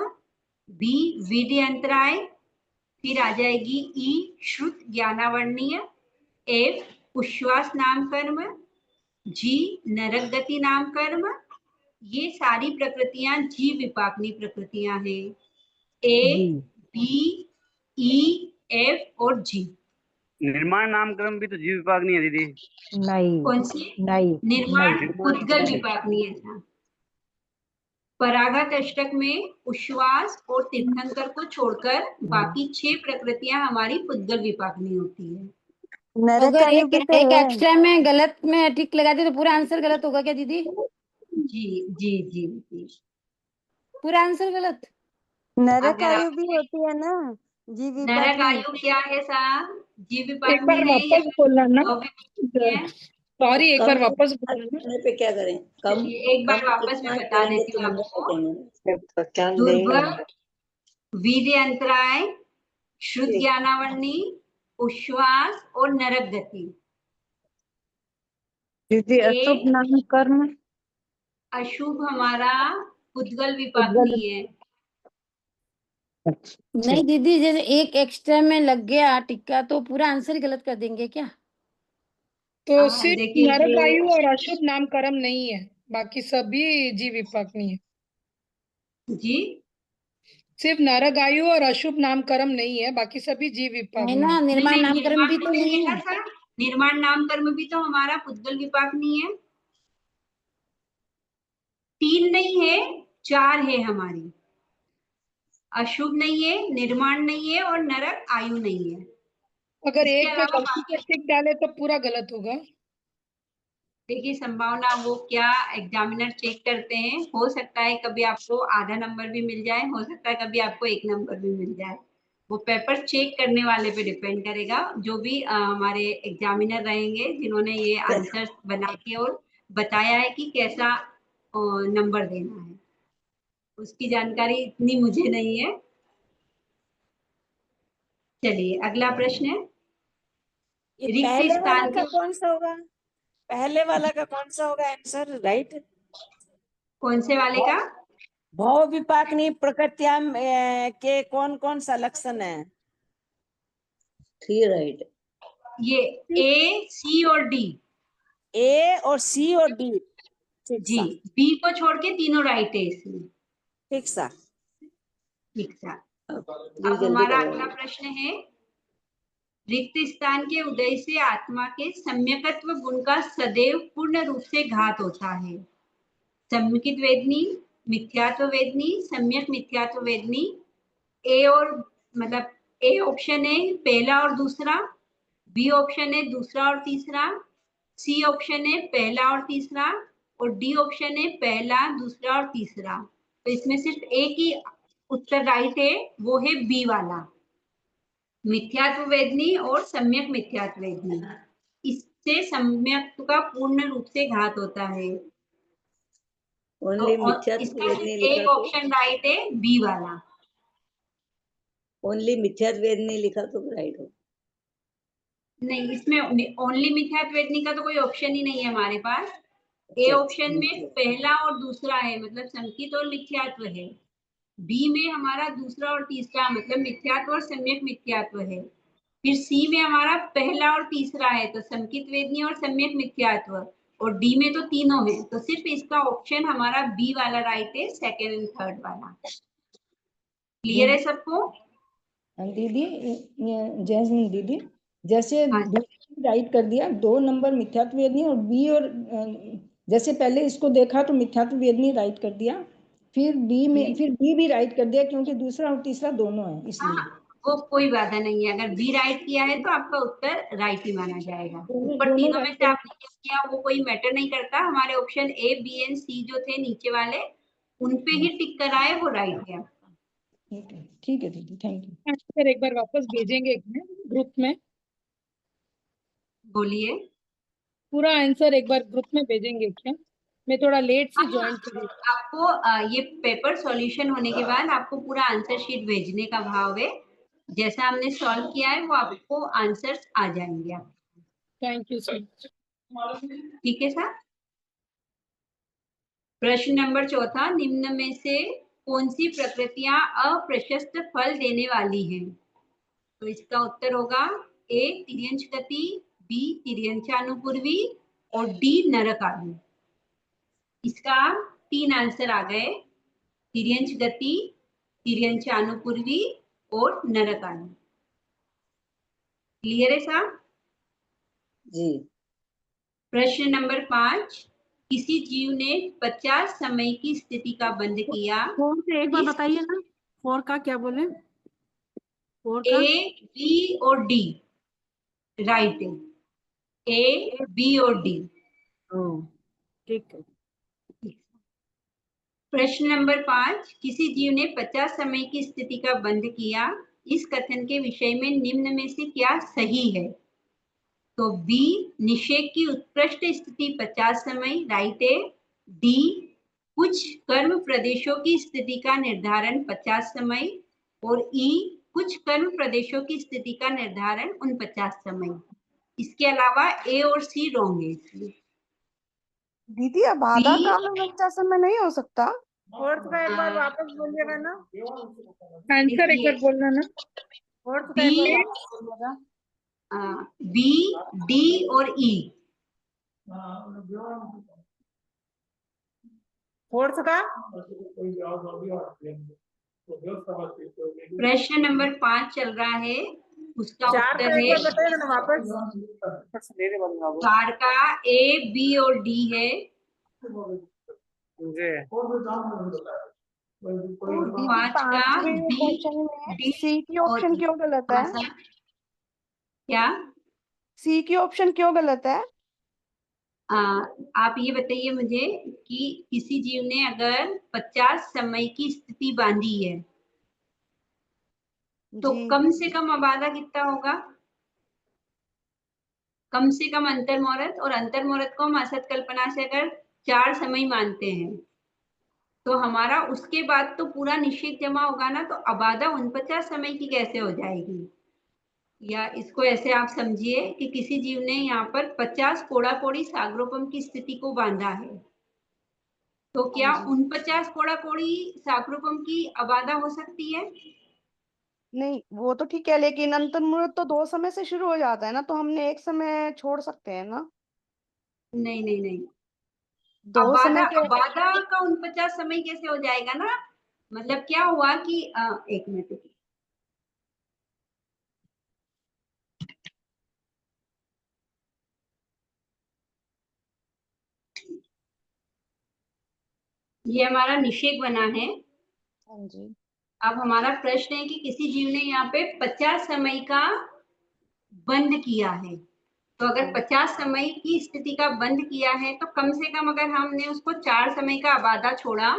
बी विधि अंतराय, फिर आ जाएगी ई श्रुत ज्ञानावर्णीय, एफ उश्वास नाम कर्म, जी नरक गति नाम कर्म। ये सारी प्रकृतियां जीव विपाकनी प्रकृतियां हैं। ए बी ई एफ और जी। निर्माण नामकरण भी तो जीव विभाग नहीं है दीदी। नहीं कौन सी? नहीं निर्माण नहीं। उद्गल विपाकनी है था। परागत अष्टक में उश्वास और तीर्थंकर को छोड़कर बाकी 6 प्रकृतियां हमारी पुद्गल विपाकनी होती है। नरक अगर आयु भी तो एक है। एक्स्ट्रा में गलत में टिक लगा दी तो पूरा आंसर गलत होगा क्या दीदी? जी जी जी जी, पूरा आंसर गलत। नरक अगर आयु आप भी होती है ना, जीव नरक विपाकनी। आयु क्या है साहब? जीव एक विपाकनी बार है या वापस बोलना ना, भव विपाकनी है? सॉरी, एक बार कम वापस बोलना। करने पे क्या करें? कम चलिए एक बार कम वापस मैं कितना बता करेंगे देती तो हूँ नंबर आपको। बचेंगे? दुर्भग, वीर्य अंतराय, श्रुत ज्ञानावर्णी, उश्वास और नरक गति। दीदी अशुभ ए नाम कर्म। अशुभ हमारा पुद्गल विपाकनी है। नहीं दीदी, जैसे एक एक्स्ट्रा में लग गया टिक्का तो पूरा आंसर गलत कर देंगे क्या? तो सिर्फ देखिए नरक ये आयु और अशुभ नाम कर्म नहीं है, बाकी सभी जीव विपाकनी है। जी सिर्फ नरक आयु और अशुभ नाम कर्म नहीं है, बाकी सभी जीव नहीं विपाकनी ना, है। निर्माण नहीं, नामकरण भी निर्माण तो में नहीं है है। ना सर, निर्माण नाम कर्म भी तो हमारा पुद्गल विपाकनी है। 3 नहीं है, 4 है हमारी। अशुभ नहीं है, निर्माण नहीं है और नरक आयु नहीं है। अगर इसके एक पे अलावा गलती से बाकी टिक डाले तो पूरा गलत होगा। देखिए संभावना वो क्या एग्जामिनर चेक करते हैं, हो सकता है कभी आपको आधा नंबर भी मिल जाए, हो सकता है कभी आपको 1 नंबर भी मिल जाए। वो पेपर चेक करने वाले पे डिपेंड करेगा, जो भी हमारे एग्जामिनर रहेंगे जिन्होंने ये आंसर बना के और बताया है कि कैसा नंबर देना है, उसकी जानकारी इतनी मुझे नहीं है। चलिए अगला प्रश्न है, ये रिक्त पहले वाला स्थान का के कौन सा होगा? पहले वाला का कौन सा होगा आंसर? राइट? कौन से वाले का? भव विपाकनी प्रकृतियां के कौन कौन सा लक्षण है? 3 राइट। ये ए सी और डी। ए और सी और डी। ठीक जी, सा, बी को छोड़ के तीनों राइट है इसमें। ठीक सा। ठीक सा। जी अब जल्दी हमारा करो। अगला प्रश्न है, रिक्त स्थान के उदय से आत्मा के सम्यकत्व गुण का सदैव पूर्ण रूप से घात होता है। सम्यकित वेदनी, मिथ्यात्व वेदनी, सम्यक मिथ्यात्व वेदनी। ए और मतलब ए ऑप्शन है पहला और दूसरा, बी ऑप्शन है दूसरा और तीसरा, सी ऑप्शन है पहला और तीसरा, और डी ऑप्शन है पहला, दूसरा और तीसरा। तो इसमें सिर्फ एक ही उत्तर राइट है, वो है बी वाला, मिथ्यात्व वेदनी और सम्यक मिथ्यात्व वेदनी। इससे सम्यक का पूर्ण रूप से घात होता है। ओनली तो मिथ्यात्व इसका वेदनी सिर्फ लिखा एक तो ऑप्शन राइट है, बी वाला। ओनली मिथ्यात्व वेदनी लिखा तो राइट हो। नहीं, इसमें ओनली मिथ्यात्व वेदनी का तो कोई ऑप्शन ही नहीं है हमारे पास। ए अच्छा, ऑप्शन में पहला और दूसरा है, मतलब संकित और मिथ्यात्व है। बी में हमारा दूसरा और तीसरा, मतलब मिथ्यात्व और सम्यक मिथ्यात्व है। फिर सी में हमारा पहला और तीसरा है, तो संकित वेदनी और सम्यक मिथ्यात्व। और डी में तो तीनों है, तो सिर्फ इसका ऑप्शन हमारा बी वाला राइट है, सेकेंड एंड थर्ड वाला। क्लियर है सबको? दीदी, जैस्मिन दीदी, जैसे राइट कर दिया 2 नंबर मिथ्यात्व वेदनी और बी, और जैसे पहले इसको देखा तो मिथ्यात्व वेदनी राइट कर दिया, फिर बी में फिर बी भी राइट कर दिया क्योंकि दूसरा और तीसरा दोनों है इसलिए। वो कोई बाधा नहीं है, अगर बी राइट किया है तो आपका उत्तर राइट ही माना जाएगा। ऊपर दोनों तीनों में right से आपने क्या किया वो कोई मैटर नहीं करता। हमारे ऑप्शन ए, बी एंड सी जो थे नीचे वाले, उन पे ही टिक कराए, वो राइट है। ठीक है दीदी, थैंक यू। आंसर एक बार वापस भेजेंगे ग्रुप में। बोलिए। पूरा आंसर एक बार ग्रुप में भेजेंगे क्या? मैं थोड़ा लेट से ज्वाइन करी। आपको ये पेपर सॉल्यूशन होने के बाद आपको पूरा आंसर शीट भेजने का भाव है। जैसा हमने सॉल्व किया है वो आपको आंसर्स आ जाएंगे। Thank you so much. ठीक है सर। प्रश्न नंबर 4, निम्न में से कौन सी प्रकृतियां अप्रशस्त फल देने वाली हैं? तो इसका उत्तर होगा ए तिर्यंच गति, बी तिर्यंचानुपूर्वी और डी नरक आदि। इसका 3 आंसर आ गए, तिर्यंच गति, तिर्यंचानुपूर्वी और नरक आदि। क्लियर है साहब? जी। प्रश्न नंबर 5, किसी जीव ने 50 समय की स्थिति का बंध किया। फोर से एक बार बताइए ना, 4 का क्या बोले? 4 का ए, बी और डी राइट है, ए, बी और डी। ठीक है। प्रश्न नंबर 5, किसी जीव ने 50 समय की स्थिति का बंध किया। इस कथन के विषय में निम्न में से क्या सही है? तो बी निषेक की उत्कृष्ट स्थिति 50 समय राइट है। डी कुछ कर्म प्रदेशों की स्थिति का निर्धारण 50 समय, और ई कुछ कर्म प्रदेशों की स्थिति का निर्धारण 49 समय। इसके अलावा ए और सी रॉन्ग है। दीदी अब आधा काम में 50 समय नहीं हो सकता। फोर्थ का एक बार वापस बोलिएगा ना, आंसर एक बार बोलना ना। फोर्थ का एक बार वापस बोलिएगा। बी, डी और ई। फोर्थ का प्रश्न नंबर 5 चल रहा है, उसका 4 उत्तर का एक है बार बताइएगा ना वापस। 4 का ए, बी और डी है। दीदी 5 का पांचवें बी, क्वेश्चन में डी सी की और ऑप्शन क्यों गलत है? क्या? सी की ऑप्शन क्यों गलत है? आप ये बताइए मुझे कि किसी जीव ने अगर 50 समय की स्थिति बांधी है तो कम से कम आबादा कितना होगा? कम से कम अंतर मुहूर्त, और अंतर मुहूर्त को हम असत कल्पना से अगर 4 समय मानते हैं तो हमारा उसके बाद तो पूरा निश्चित जमा होगा ना, तो आबादा 49 समय की कैसे हो जाएगी? या इसको ऐसे आप समझिए कि किसी जीव ने यहाँ पर 50 कोड़ा कोड़ी सागरोपम की स्थिति को बांधा है, तो क्या 49 कोड़ा कोड़ी सागरोपम की आबादा हो सकती है? नहीं, वो तो ठीक है, लेकिन अंतर मुहूर्त तो 2 समय से शुरू हो जाता है ना, तो हमने एक समय छोड़ सकते हैं ना। नहीं नहीं नहीं, 2 आबादा समय के आबादा का 49 समय कैसे हो जाएगा ना? मतलब क्या हुआ कि एक मिनट, ये हमारा निषेक बना है। हाँ जी। अब हमारा प्रश्न है कि किसी जीव ने यहाँ पे 50 समय का बंद किया है। तो अगर 50 समय की स्थिति का बंद किया है तो कम से कम अगर हमने उसको 4 समय का आबादा छोड़ा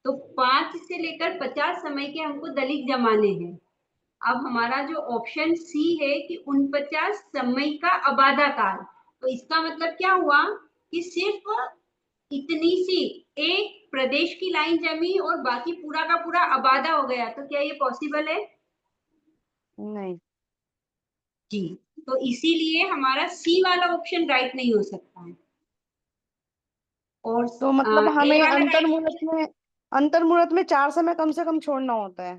तो 5 से लेकर 50 समय के हमको दलिक जमाने हैं। अब हमारा जो ऑप्शन सी है कि 49 समय का आबादा काल, तो इसका मतलब क्या हुआ कि सिर्फ इतनी सी एक प्रदेश की लाइन जमी और बाकी पूरा का पूरा आबादा हो गया, तो क्या ये पॉसिबल है? नहीं जी, तो इसीलिए हमारा सी वाला ऑप्शन राइट नहीं हो सकता है। और तो मतलब ए हमें वाला अंतर्मुहूर्त में 4 समय कम से कम छोड़ना होता है।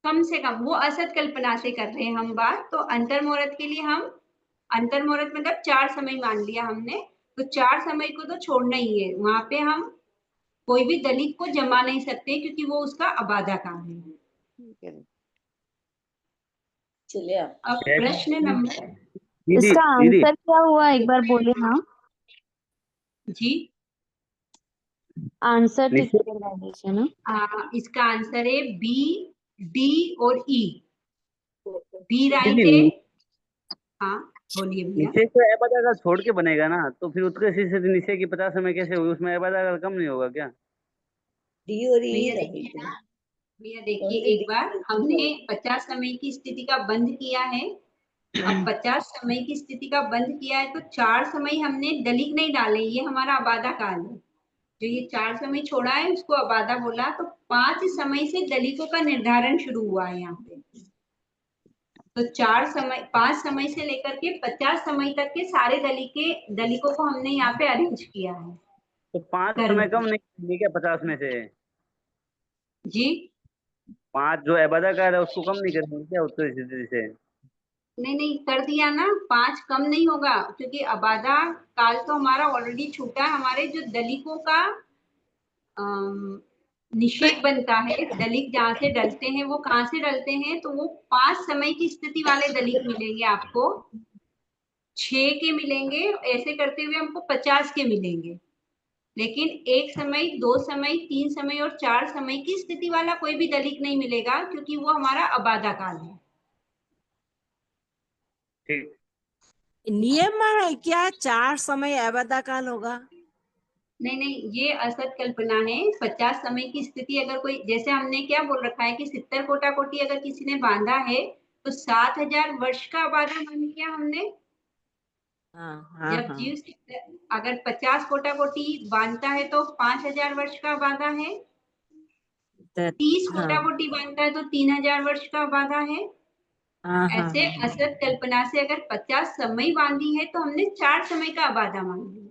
कम से कम वो असत कल्पना से कर रहे हैं हम बात। तो अंतर्मुहूर्त के लिए हम अंतर्मुहूर्त मतलब 4 समय मान लिया हमने, तो 4 समय को तो छोड़ना ही है। वहां पे हम कोई भी दलित को जमा नहीं सकते क्योंकि वो उसका आबादा काल है। ठीक है। चलिए आप अब प्रश्न नंबर दीदी इसका दीदी आंसर क्या हुआ, एक बार बोले ना। जी, आंसर ठीक निश्चित से बता दीजिए ना। इसका आंसर है बी, डी और ई। बी राइट है। दीदी हाँ बोलिए भैया। निश्चय तो एबादा का छोड़ के बनेगा ना, तो फिर उत्कृष्ट से निश्चय की 50 समय कैसे हुई? उसमें एबादा का कम नहीं होगा क्या? डी और ई भैया राइट देखिए है। ना, भैया देखिए ओनली एक डी बार हमने 50 समय की स्थिति का बंद किया है। अब 50 समय की स्थिति का बंद किया है तो 4 समय हमने दलिक नहीं डाले, ये हमारा आबादा काल है। जो ये 4 समय छोड़ा है उसको आबादा बोला। तो 5 समय से दलिकों का निर्धारण शुरू हुआ है यहाँ पे। तो 5 समय से लेकर के 50 समय तक के सारे दलिकों को हमने यहाँ पे अरेंज किया है। तो 5 कर्म समय कम नहीं करेंगे क्या 50 में से? जी 5 जो एबादा का है उसको कम नहीं करेंगे क्या उत्कृष्ट से? नहीं नहीं कर दिया ना, 5 कम नहीं होगा क्योंकि आबादा काल तो हमारा ऑलरेडी छूटा है। हमारे जो दलिकों का निषेक बनता है, दलित जहाँ से डलते हैं वो कहाँ से डलते हैं, तो वो 5 समय की स्थिति वाले दलित मिलेंगे आपको, 6 के मिलेंगे, ऐसे करते हुए हमको 50 के मिलेंगे। लेकिन 1 समय, 2 समय, 3 समय और 4 समय की स्थिति वाला कोई भी दलित नहीं मिलेगा क्योंकि वो हमारा आबादा काल है। ठीक। नियम है क्या 4 समय आबादा काल होगा? नहीं नहीं, ये असत कल्पना है। 50 समय की स्थिति अगर कोई, जैसे हमने क्या बोल रखा है कि 70 कोटा कोटी अगर किसी ने बांधा है तो 7000 वर्ष का आबादा मान लिया हमने। जब जीव अगर 50 कोटा कोटी बांधता है तो 5000 वर्ष का आबादा है। 30 कोटा कोटी बांधता है तो 3000 वर्ष का आबादा है। ऐसे असत कल्पना से अगर 50 समय बांधी है तो हमने 4 समय का आबादा मान लिया।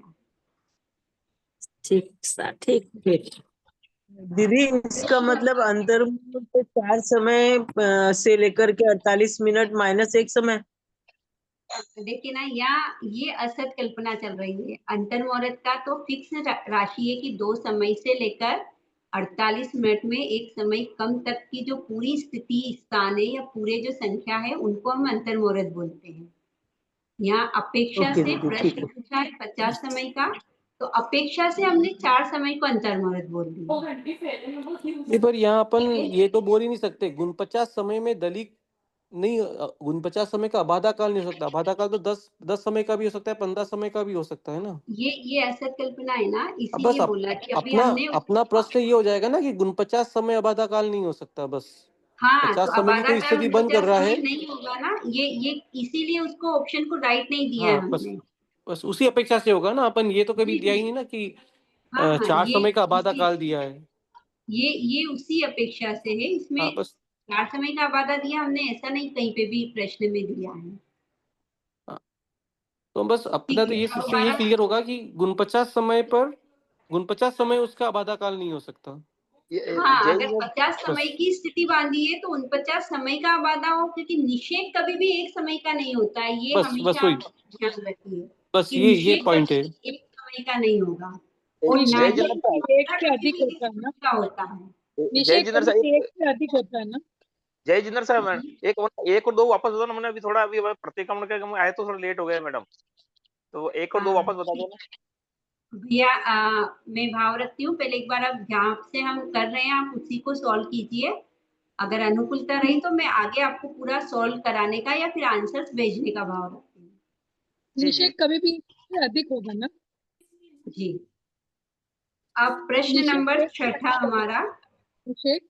ठीक ठीक। दीदी इसका मतलब अंतर्मुहूर्त 4 समय से लेकर के 48 मिनट माइनस 1 समय। देखिए ना, यहाँ ये असत कल्पना चल रही है। अंतर्मुहूर्त का तो फिक्स राशि है कि 2 समय से लेकर 48 मिनट में एक समय कम तक की जो पूरी स्थिति स्थान है या पूरे जो संख्या है उनको हम अंतर्मुहूर्त बोलते हैं। यहाँ अपेक्षा ओके से दीदी, ठीक प्रश्न है। पूछा है 50 समय का, तो अपेक्षा से हमने 4 समय को अंतर्मुहूर्त बोल दिया। नहीं, पर यहाँ अपन ये तो बोल ही नहीं सकते 49 समय में दलित नहीं, 49 समय का आबादा काल नहीं हो सकता। आबादा काल तो 10 समय का भी हो सकता है, 15 समय का भी हो सकता है ना। ये असत कल्पना है ना, अब इसीलिए बोला कि अभी अपना हमने अपना प्रश्न ये हो जाएगा ना कि 49 समय आबादा काल नहीं हो सकता। बस हाँ, तो 50 समय की आबादा कोई काल स्थिति बंद कर 49 रहा समय है। नहीं होगा ना, ये इसीलिए उसको ऑप्शन को राइट नहीं दिया है हाँ, बस हमने। बस उसी अपेक्षा से होगा ना। अपन ये तो कभी जी दिया ही जी, नहीं ना कि हाँ हाँ, 4 समय का आबादा काल दिया है। ये उसी अपेक्षा से है। हाँ इसमें बस 4 समय का आबादा दिया हमने, ऐसा नहीं कहीं पे भी प्रश्न में दिया है। तो बस अपना ठीक तो है, ये अब इससे ये हमारा क्लियर होगा कि 49 समय उसका आबादा काल नहीं हो सकता। हाँ, जय अगर 50 बस समय की स्थिति बांधी है तो 49 समय का आबादा हो, क्योंकि निषेक कभी भी एक समय का नहीं होता है। ये बस बस हमेशा वही, आप ध्यान रखिए बस कि ये निषेक पॉइंट कभी है। भी एक समय का नहीं होगा और ना निषेक ही कभी एक आबादा से कभी अधिक भी एक होता है ना। समय का होता है। जय निषेक जिंदर कभी एक साहब, से अधिक होता है ना। जय जिंदर साहब, एक और दो वापस बता ना। मैंने अभी थोड़ा अभी प्रतिक्रमण का आए तो थोड़ा लेट हो गया मैडम, तो 1 और 2 वापस बता दो ना। भैया मैं भाव रखती हूँ, पहले एक बार आप जहाँ से हम कर रहे हैं आप उसी को सॉल्व कीजिए। अगर अनुकूलता रही तो मैं आगे आपको पूरा सॉल्व कराने का या फिर आंसर्स भेजने का भाव रखती हूँ। निषेध कभी भी अधिक होगा ना? जी। अब प्रश्न नंबर 6 हमारा, निषेध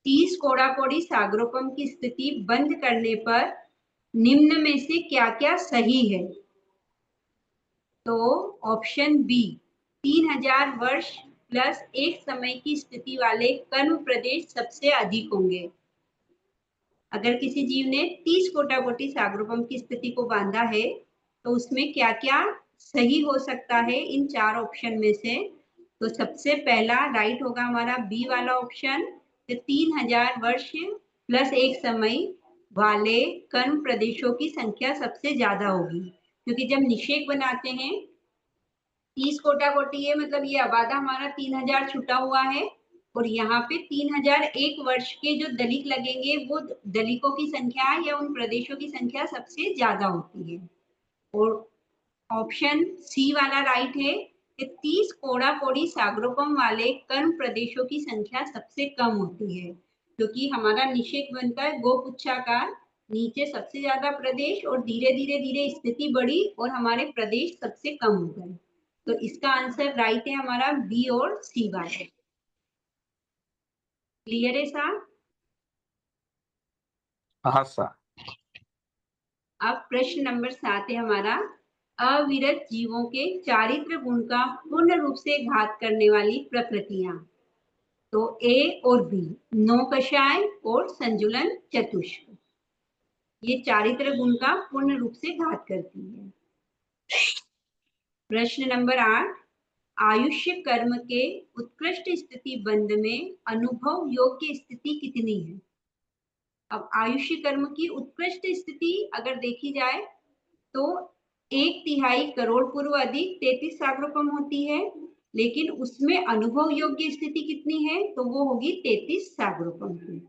30 कोड़ाकोड़ी सागरोपम की स्थिति बंद करने पर निम्न में से क्या क्या सही है? तो ऑप्शन बी 3000 वर्ष प्लस एक समय की स्थिति वाले कर्म प्रदेश सबसे अधिक होंगे। अगर किसी जीव ने 30 कोटाकोटी सागरोपम की स्थिति को बांधा है तो उसमें क्या क्या सही हो सकता है इन 4 ऑप्शन में से? तो सबसे पहला राइट होगा हमारा बी वाला ऑप्शन, 3000 वर्ष प्लस एक समय वाले कर्म प्रदेशों की संख्या सबसे ज्यादा होगी, क्योंकि जब निषेक बनाते हैं 30 कोटाकोटी है, मतलब ये आबादा हमारा 3000 छुटा हुआ है और यहाँ पे 3001 वर्ष के जो दलिक लगेंगे वो दलिकों की संख्या या उन प्रदेशों की संख्या सबसे ज्यादा होती है। और ऑप्शन सी वाला राइट है कि 30 कोड़ाकोड़ी सागरोपम वाले कर्म प्रदेशों की संख्या सबसे कम होती है, क्योंकि हमारा निषेक बनता है गोपुच्छाकार, नीचे सबसे ज्यादा प्रदेश और धीरे धीरे धीरे स्थिति बढ़ी और हमारे प्रदेश सबसे कम हो गए। तो इसका आंसर राइट है हमारा बी और सी वाला। क्लियर है साहब? हाँ सर। अब प्रश्न नंबर 7 है हमारा, अविरत जीवों के चारित्र गुण का पूर्ण रूप से घात करने वाली प्रकृतियां। तो ए और बी, नौकषाय और संजुलन चतुष्क, ये चारित्र गुण का पूर्ण रूप से घात करती है। प्रश्न नंबर 8, आयुष्य कर्म के उत्कृष्ट स्थिति बंध में अनुभव योग्य स्थिति कितनी है? अब आयुष्य कर्म की उत्कृष्ट स्थिति अगर देखी जाए तो 1/3 करोड़ पूर्व अधिक 33 सागरोपम होती है, लेकिन उसमें अनुभव योग्य स्थिति कितनी है? तो वो होगी 33 सागरोपम की,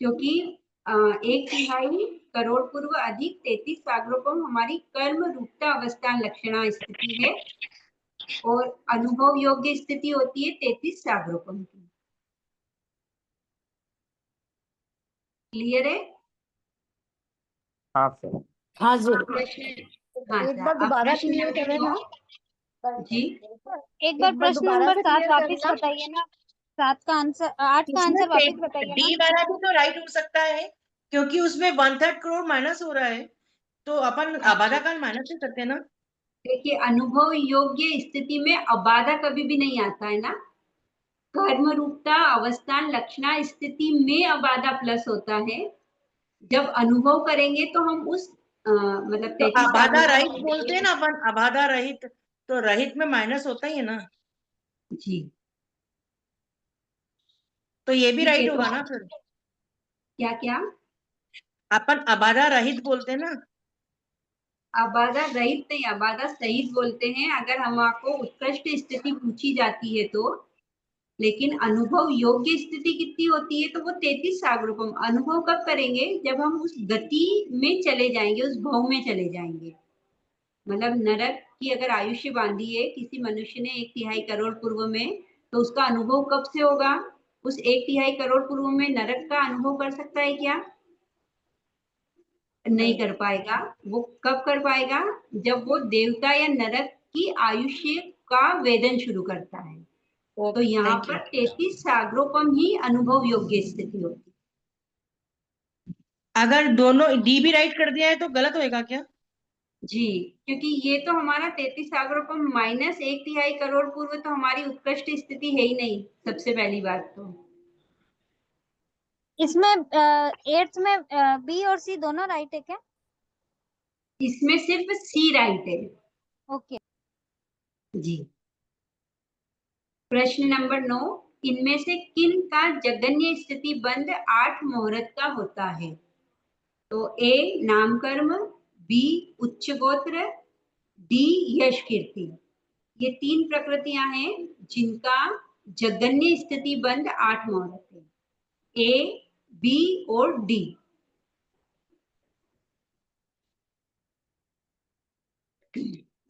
क्योंकि 1/3 करोड़ पूर्व अधिक 33 सागरोपम हमारी कर्म रूपता अवस्था लक्षणा स्थिति है और अनुभव योग्य स्थिति होती है 33 सागरोपम की। क्लियर है? हाँ सर। हाँ जी। हाँ एक बार दोबारा क्लियर करें ना। जी, एक बार प्रश्न दोबारा नंबर से 7 क्लियर वापस करना। बताइए ना। 7 का आंसर, 8 का आंसर वापस बताइए डी ना। वाला भी तो राइट हो सकता है, क्योंकि उसमें 1/3 करोड़ माइनस हो रहा है, तो अपन आबादा काल माइनस नहीं करते ना। देखिए अनुभव योग्य स्थिति में अबाधा कभी भी नहीं आता है ना, कर्म रूपता अवस्थान लक्षणा स्थिति में अबाधा प्लस होता है। जब अनुभव करेंगे तो हम उस मतलब तो 33 आबादा रहित बोलते हैं ना अपन, आबादा रहित, तो रहित में माइनस होता ही है ना। जी, तो ये भी ठीक है, राइट तो होगा ना फिर। क्या क्या अपन आबादा रहित बोलते हैं ना। आबादा रहित नहीं, आबादा सहित बोलते हैं अगर हम आपको उत्कृष्ट स्थिति पूछी जाती है तो। लेकिन अनुभव योग्य स्थिति कितनी होती है? तो वो 33 सागरोपम। अनुभव कब करेंगे? जब हम उस गति में चले जाएंगे, उस भाव में चले जाएंगे। मतलब नरक की अगर आयुष्य बांधी है किसी मनुष्य ने 1/3 करोड़ पूर्व में, तो उसका अनुभव कब से होगा? उस 1/3 करोड़ पूर्व में नरक का अनुभव कर सकता है क्या? नहीं कर पाएगा। वो कब कर पाएगा? जब वो देवता या नरक की आयुष्य का वेदन शुरू करता है। तो यहाँ पर 33 सागरोपम ही अनुभव योग्य स्थिति होती है। अगर दोनों डी भी राइट कर दिया है तो गलत होएगा क्या? जी, क्योंकि ये तो हमारा 33 सागरोपम माइनस 1/3 करोड़ पूर्व तो हमारी उत्कृष्ट स्थिति है ही नहीं, सबसे पहली बात तो। इसमें 8th में बी और सी दोनों राइट है क्या? इसमें सिर्फ सी राइट है। ओके जी। प्रश्न नंबर 9, इनमें से किन का जगन्य स्थिति बंध 8 मुहूर्त का होता है? तो ए नामकर्म, बी उच्च गोत्र, डी यश कीर्ति। ये 3 प्रकृतियां हैं जिनका जगन्य स्थिति बंध 8 मुहूर्त है, ए, बी और डी।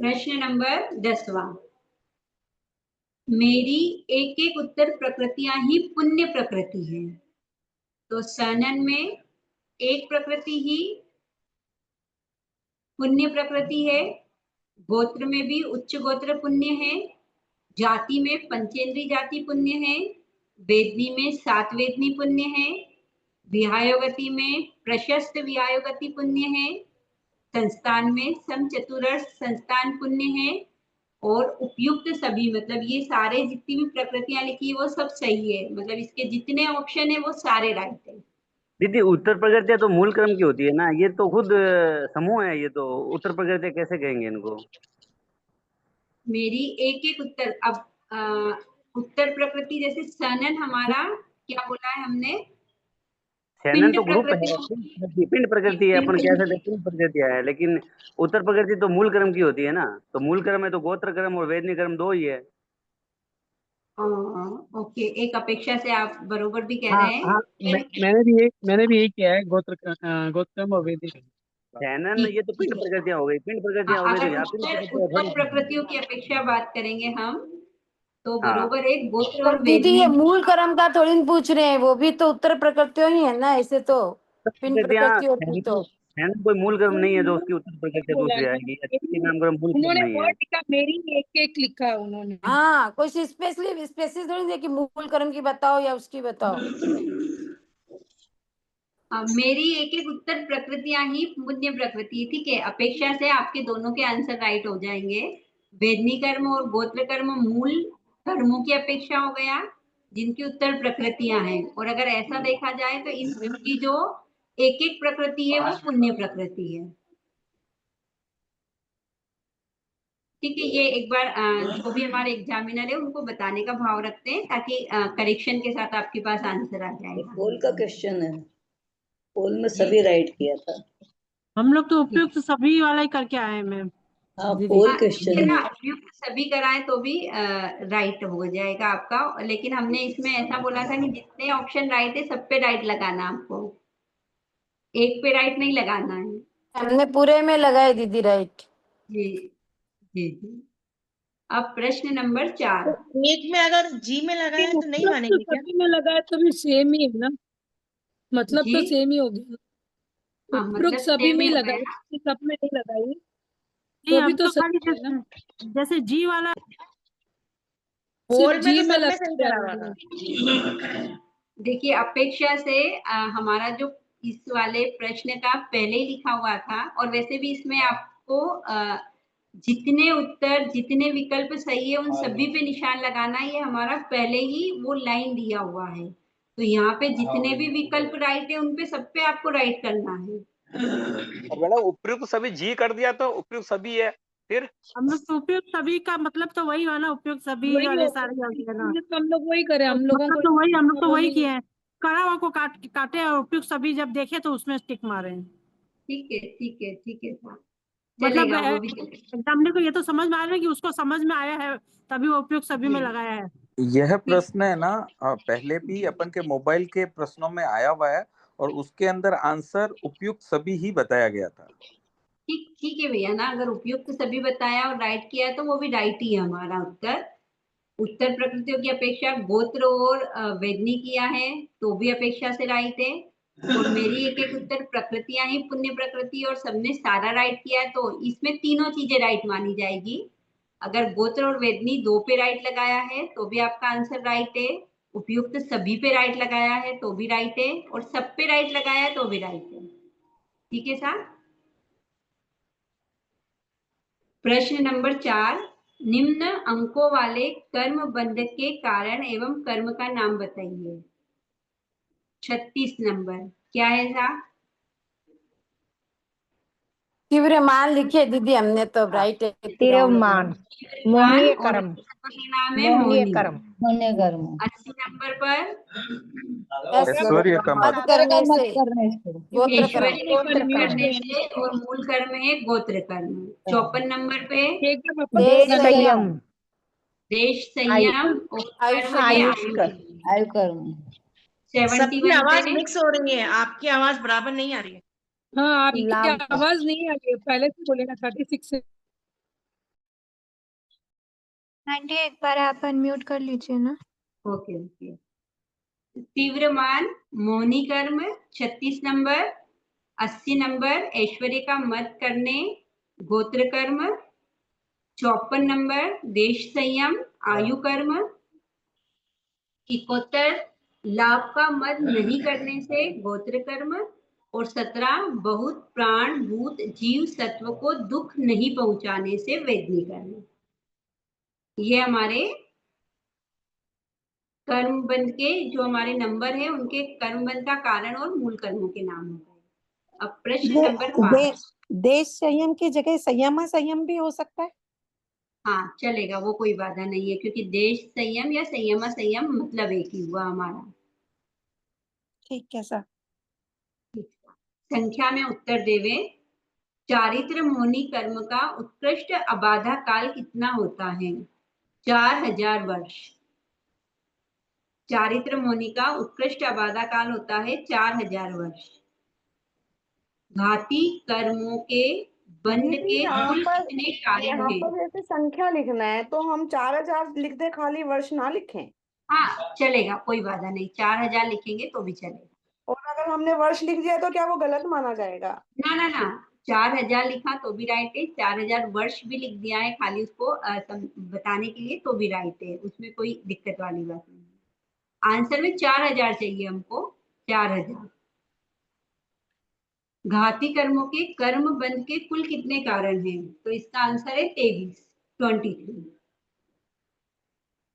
प्रश्न नंबर 10वां। मेरी एक एक उत्तर प्रकृतियां ही पुण्य प्रकृति है। तो सनन में एक प्रकृति ही पुण्य प्रकृति है, गोत्र में भी उच्च गोत्र पुण्य है, जाति में पंचेंद्री जाति पुण्य है, वेदनी में 7 वेदनी पुण्य है, विहायोगति में प्रशस्त विहायोगति पुण्य है, संस्थान में समचतुरर्ष संस्थान पुण्य है, और उपयुक्त सभी मतलब ये सारे जितनी भी प्रकृतियां लिखी है वो सब सही है, मतलब इसके जितने ऑप्शन है वो सारे राइट है। दीदी उत्तर प्रकृतियां तो मूल क्रम की होती है ना, ये तो खुद समूह है, ये तो उत्तर प्रकृतियां कैसे कहेंगे इनको? मेरी एक एक उत्तर, अब उत्तर प्रकृति जैसे सनन हमारा क्या बोला है हमने, सैनन पिंड तो ग्रुप है, प्रकृति पिंड प्रकृति है, अपन कह सकते हैं पिंड प्रकृतियां है, लेकिन उत्तर प्रकृति तो मूल क्रम की होती है ना, तो मूल क्रम है तो गोत्र क्रम और वेदनी क्रम 2 ही है। ओके, एक अपेक्षा से आप बरोबर भी कह हाँ रहे हैं। हाँ, मैंने भी यही किया है, गोत्रम और वेदी। सैनन ये तो पिंड प्रकृतियां हो गई, पिंड प्रकृतियां हो गई, तो अगर यहाँ पिंड प्रकृतियां उत्तर थोड़ी। प्रकृतियों की अपेक्षा बात करेंगे हम तो हाँ। बरोबर एक गोत्र तो और दीदी वेदनी। ये मूल कर्म का थोड़ी न पूछ रहे हैं, वो भी तो उत्तर प्रकृतियों ही है ना, ऐसे तो पिंड प्रकृति होती तो। सैनन कोई मूल क्रम नहीं है जो उसकी उत्तर प्रकृति बोला दूसरी ना, आएगी, अच्छी नाम क्रम मूल क्रम उन्होंने नहीं है। वर्ड लिखा, मेरी एक एक लिखा है उन्होंने। हाँ, कुछ स्पेशली थोड़ी है कि मूल कर्म की बताओ या उसकी बताओ। मेरी एक एक उत्तर प्रकृतियां ही पुण्य प्रकृति, ठीक है, अपेक्षा से आपके दोनों के आंसर राइट हो जाएंगे। वेदनी कर्म और गोत्र कर्म मूल कर्मों की अपेक्षा हो गया जिनकी उत्तर प्रकृतियां हैं, और अगर ऐसा देखा जाए तो इनकी जो एक एक प्रकृति है वो पुण्य प्रकृति है। ठीक है, ये एक बार जो भी हमारे एग्जामिनर है उनको बताने का भाव रखते हैं ताकि करेक्शन के साथ आपके पास आंसर आ जाएगा। पोल का क्वेश्चन है, पोल में सभी राइट किया था। हम लोग तो उपयुक्त सभी वाला ही करके आए हैं मैम। हाँ, पोल क्वेश्चन है। उपयुक्त सभी कराए तो भी राइट हो जाएगा आपका, लेकिन हमने इसमें ऐसा बोला था कि जितने ऑप्शन राइट है सब पे राइट लगाना, आपको एक पे राइट नहीं लगाना है। हमने पूरे में लगाए दीदी राइट। जी जी जी। अब प्रश्न नंबर 4। एक में अगर जी में लगाया तो नहीं मानेंगे क्या? सभी में लगाया तो भी सेम ही है ना, मतलब तो जी? सेम ही हो गया। हाँ, उपरोक्त मतलब सभी सेम में ही ही हो लगाई, गया। सब में नहीं लगाई नहीं, तो भी हम तो तो खाली सही है ना। जैसे जी वाला पोल में जी तो में सब में सही करा हुआ लगा था। देखिए अपेक्षा से हमारा जो इस वाले प्रश्न का पहले ही लिखा हुआ था, और वैसे भी इसमें आपको जितने उत्तर जितने विकल्प सही है उन सभी पे निशान लगाना, ये हमारा पहले ही वो लाइन दिया हुआ है। तो यहाँ पे जितने भी विकल्प राइट है उन पे सब पे आपको राइट करना है। मैडम उपयुक्त सभी जी कर दिया तो उपयुक्त सभी है, फिर हम लोग तो उपयुक्त सभी का मतलब तो वही हुआ ना, उपयुक्त सभी वही वाले हो सारे होते हैं ना, तो हम लोग वही करे, हम लोगों मतलब को तो वही हम लोग तो वो वही नहीं किए हैं, करा हुआ को काटे और उपयुक्त सभी जब देखे तो उसमें टिक मारे हैं। ठीक है ठीक है ठीक है सर, मतलब चलेगा वो भी चलेगा। एग्जामिनर को ये तो समझ में आ रहा है कि उसको समझ में आया है तभी वो उपयुक्त सभी में लगाया है। यह प्रश्न है ना पहले भी अपन के मोबाइल के प्रश्नों में आया हुआ है और उसके अंदर आंसर उपयुक्त सभी ही बताया गया था। ठीक है भैया ना, अगर उपयुक्त सभी बताया और राइट किया है तो वो भी राइट ही है हमारा उत्तर। उत्तर प्रकृतियों की अपेक्षा गोत्र और वेदनी किया है तो भी अपेक्षा से राइट है, और मेरी एक एक उत्तर प्रकृतियां ही पुण्य प्रकृति और सबने सारा राइट किया है तो इसमें तीनों चीजें राइट मानी जाएगी। अगर गोत्र और वेदनी 2 पे राइट लगाया है तो भी आपका आंसर राइट है, उपयुक्त सभी पे राइट लगाया है तो भी राइट है, और सब पे राइट लगाया है तो भी राइट है। ठीक है सर। प्रश्न नंबर 4, निम्न अंकों वाले कर्म बंध के कारण एवं कर्म का नाम बताइए। 36 नंबर क्या है साहब? तीव्रमान लिखे दीदी हमने तो राइट है। तीव्रमान मोहनीय कर्म, नाम है मोहनीय मोहिनी। कर्म, होने कर्म 80 नंबर पर ऐश्वर्य का मत करने से करने से गोत्र कर्म। ऐश्वर्य कर्म करने से, और मूल कर्म है गोत्र कर्म। 54 नंबर पे देश संयम, देश संयम और कर्म है आयुष आयु। कर्म, आयु कर्म। सबकी 71 आवाज पे मिक्स हो रही है, आपकी आवाज बराबर नहीं आ रही है। हाँ आपकी लाभ आवाज नहीं आ रही है, पहले से बोलेगा 36 से। आंटी एक बार आप अनम्यूट कर लीजिए ना। Okay okay. तीव्रमान मोहनी कर्म 36 नंबर, 80 नंबर ऐश्वर्य का मत करने गोत्र कर्म, 54 नंबर देश संयम आयु कर्म, 71 लाभ का मत नहीं करने से गोत्र कर्म और 17 बहुत प्राण भूत जीव सत्व को दुख नहीं पहुंचाने से वेदनी कर्म। ये हमारे कर्म बंध के जो हमारे नंबर है उनके कर्म बंध का कारण और मूल कर्मों के नाम हो गए। अब प्रश्न नंबर 5। देश संयम की जगह संयम भी हो सकता है। हाँ चलेगा, वो कोई बाधा नहीं है क्योंकि देश संयम या संयम मतलब एक ही हुआ हमारा। ठीक है सर। संख्या में उत्तर देवे। चारित्र मोहनी कर्म का उत्कृष्ट अबाधा काल कितना होता है? 4000 वर्ष। चारित्र मोहनी का उत्कृष्ट अबाधा काल होता है 4000 वर्ष। घाती कर्मों के बंध दीदी के यहाँ कुल पर कितने कारण हैं? जैसे संख्या लिखना है तो हम 4000 लिख दे, खाली वर्ष ना लिखें। हाँ चलेगा, कोई बाधा नहीं, 4000 लिखेंगे तो भी चलेगा। और अगर हमने वर्ष लिख दिया तो क्या वो गलत माना जाएगा? ना ना ना, 4000 लिखा तो भी राइट है, 4000 वर्ष भी लिख दिया है खाली उसको बताने के लिए तो भी राइट है, उसमें कोई दिक्कत वाली बात नहीं है। आंसर में 4000 चाहिए हमको, 4000। घाती कर्मों के कर्म बंध के कुल कितने कारण हैं? तो इसका आंसर है 23।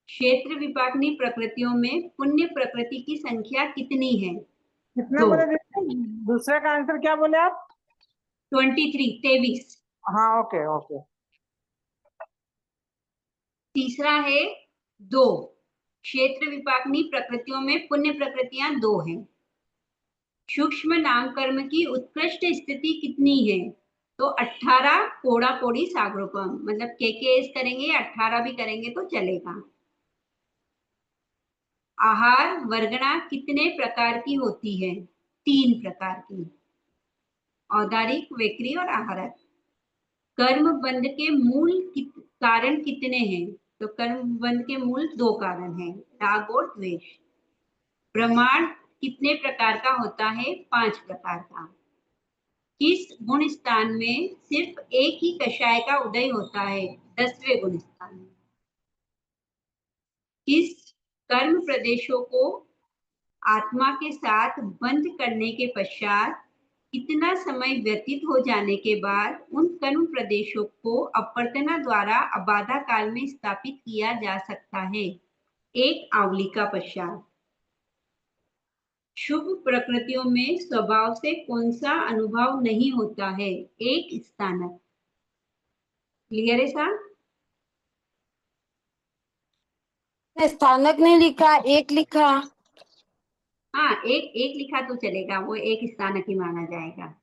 क्षेत्र विपाकनी प्रकृतियों में पुण्य प्रकृति की संख्या कितनी है? कितना 2। बोले दीदी? दूसरे का आंसर क्या बोले आप? 23। हाँ ओके ओके। तीसरा है 2। क्षेत्र विपाकनी प्रकृतियों में पुण्य प्रकृतियां 2 हैं। सूक्ष्म नाम कर्म की उत्कृष्ट स्थिति कितनी है? तो 18 कोड़ा कोड़ी सागरोपम, मतलब के करेंगे 18 भी करेंगे तो चलेगा। आहार वर्गणा कितने प्रकार की होती है? 3 प्रकार की, औदारिक वैक्री और आहारक। कर्म बंध के मूल कारण कितने हैं? तो कर्म बंध के मूल 2 कारण हैं, राग और द्वेष। प्रमाण कितने प्रकार का होता है? 5 प्रकार का। किस गुण स्थान में सिर्फ एक ही कषाय का उदय होता है? 10वें गुण स्थान में। किस कर्म प्रदेशों को आत्मा के साथ बंद करने के पश्चात कितना समय व्यतीत हो जाने के बाद उन कर्म प्रदेशों को अपर्तना द्वारा अबाधा काल में स्थापित किया जा सकता है? 1 आवलिका पश्चात। शुभ प्रकृतियों में स्वभाव से कौन सा अनुभव नहीं होता है? 1 स्थानक। क्लियर है साहब? स्थानक नहीं लिखा, एक लिखा। हाँ एक लिखा तो चलेगा, वो 1 स्थानक ही माना जाएगा।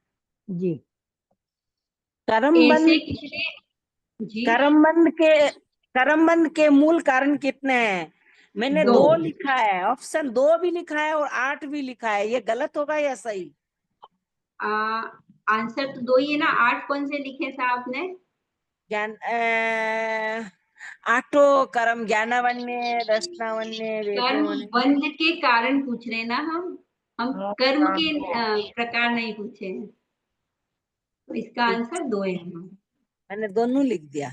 जी। ऐसे कितने जी? कर्मबंध के मूल कारण कितने हैं? मैंने 2 2 लिखा है, ऑप्शन 2 भी लिखा है और 8 भी लिखा है, ये गलत होगा या सही? आंसर तो 2 ही है ना, 8 कौन से लिखे साहब ने? आठो कर्म ज्ञानवन्य रसनावन्य कर्म वेदोवन्य। बंध के कारण पूछ रहे हैं ना हम कर्म के प्रकार नहीं पूछे हैं, तो इसका आंसर 2 है हमारा। मैंने दोनों लिख दिया।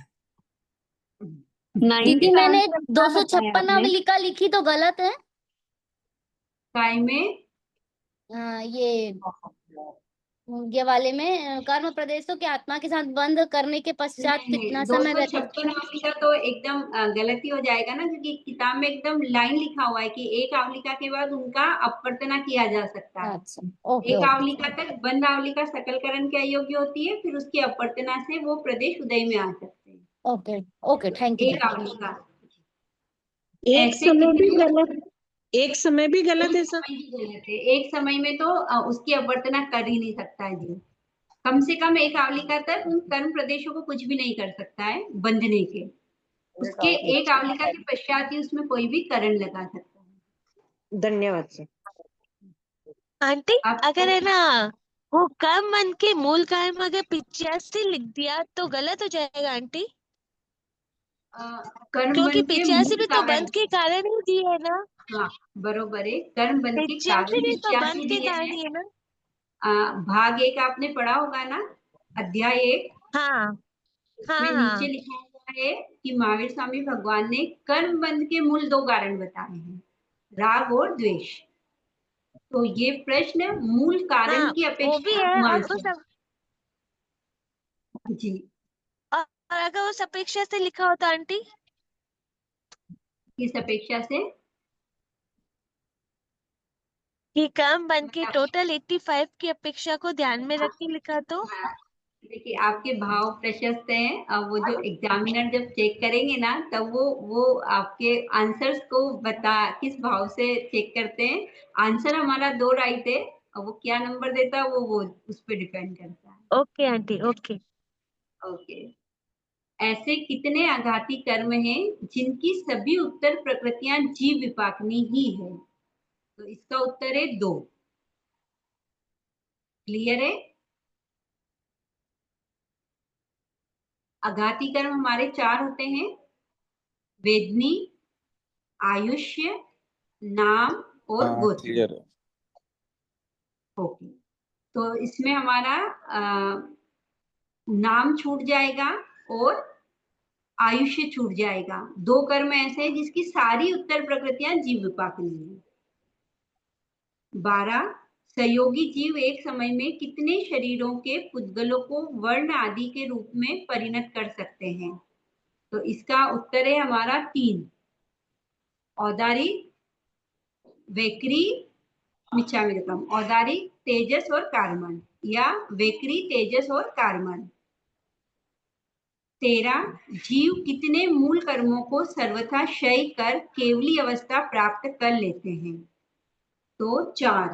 दीदी मैंने 256 आवलिका लिखी तो गलत है? काय में? ये वाले में कर्म प्रदेशों के आत्मा के साथ बंद करने के पश्चात कितना समय व्यतीत? 256 आवलिका तो एकदम गलती हो जाएगा ना, क्योंकि किताब में एकदम लाइन लिखा हुआ है कि 1 आवलिका के बाद उनका अपवर्तना किया जा सकता है। ओके 1 आवलिका तक बंद आवलिका सकलकरण के अयोग्य होती है, फिर उसकी अपवर्तना से वो प्रदेश उदय में आ सकते हैं। Okay okay, thank you. 1 आवलिका। एक समय भी गलत, एक समय भी गलत है सर। एक समय में तो उसकी अपवर्तना कर ही नहीं सकता है जी। कम से कम 1 आवलिका तक उन कर्म प्रदेशों को कुछ भी नहीं कर सकता है बंधने के। उसके 1 आवलिका के पश्चात ही उसमें कोई भी करण लगा सकता है। धन्यवाद सर। आंटी अगर है ना वो कर्म बंध के मूल कर्म अगर 85 लिख दिया तो गलत हो जाएगा आंटी? कर्म क्योंकि बंध के 85 मूल भी तो कारण, बंद के कारण ही दिए है ना। हाँ बरोबर है, कर्म बंध के 85 कारण भी तो 85 बंद के दिए कारण हैं। ही है ना। भाग 1 आपने पढ़ा होगा ना, अध्याय 1, हाँ उसमें हाँ नीचे हाँ। लिखा हुआ है कि महावीर स्वामी भगवान ने कर्म बंध के मूल 2 कारण बताए हैं, राग और द्वेष। तो ये प्रश्न मूल कारण हाँ की वो भी अपेक्षा है, और मानसिक, जी और अगर उस अपेक्षा से लिखा होता आंटी, किस अपेक्षा से, कि कर्म बंद के मतलब टोटल 85 की अपेक्षा को ध्यान में रख के लिखा तो। देखिए आपके भाव प्रशस्त हैं। अब वो जो एग्जामिनर जब चेक करेंगे ना, तब वो आपके आंसर्स को बता किस भाव से चेक करते हैं। आंसर हमारा 2 राइट है, और वो क्या नंबर देता है वो उस पर डिपेंड करता है। Okay aunty okay. ओके, ऐसे कितने आघाती कर्म हैं जिनकी सभी उत्तर प्रकृतियां जीव विपाकनी ही है? तो इसका उत्तर है 2। क्लियर है? आघाती कर्म हमारे 4 होते हैं, वेदनी, आयुष्य, नाम और हाँ गोत्र। क्लियर है। ओके, तो इसमें हमारा नाम छूट जाएगा और आयुष्य छूट जाएगा। 2 कर्म ऐसे हैं जिसकी सारी उत्तर प्रकृतियां जीव विपाकनी है। 12, सहयोगी जीव एक समय में कितने शरीरों के पुद्गलों को वर्ण आदि के रूप में परिणत कर सकते हैं? तो इसका उत्तर है हमारा 3, औदारी, वैकरी, मिच्छामिदकम। औदारी, तेजस और कार्मन, या वैकरी, तेजस और कार्मन। 13, जीव कितने मूल कर्मों को सर्वथा क्षय कर केवली अवस्था प्राप्त कर लेते हैं? तो 4,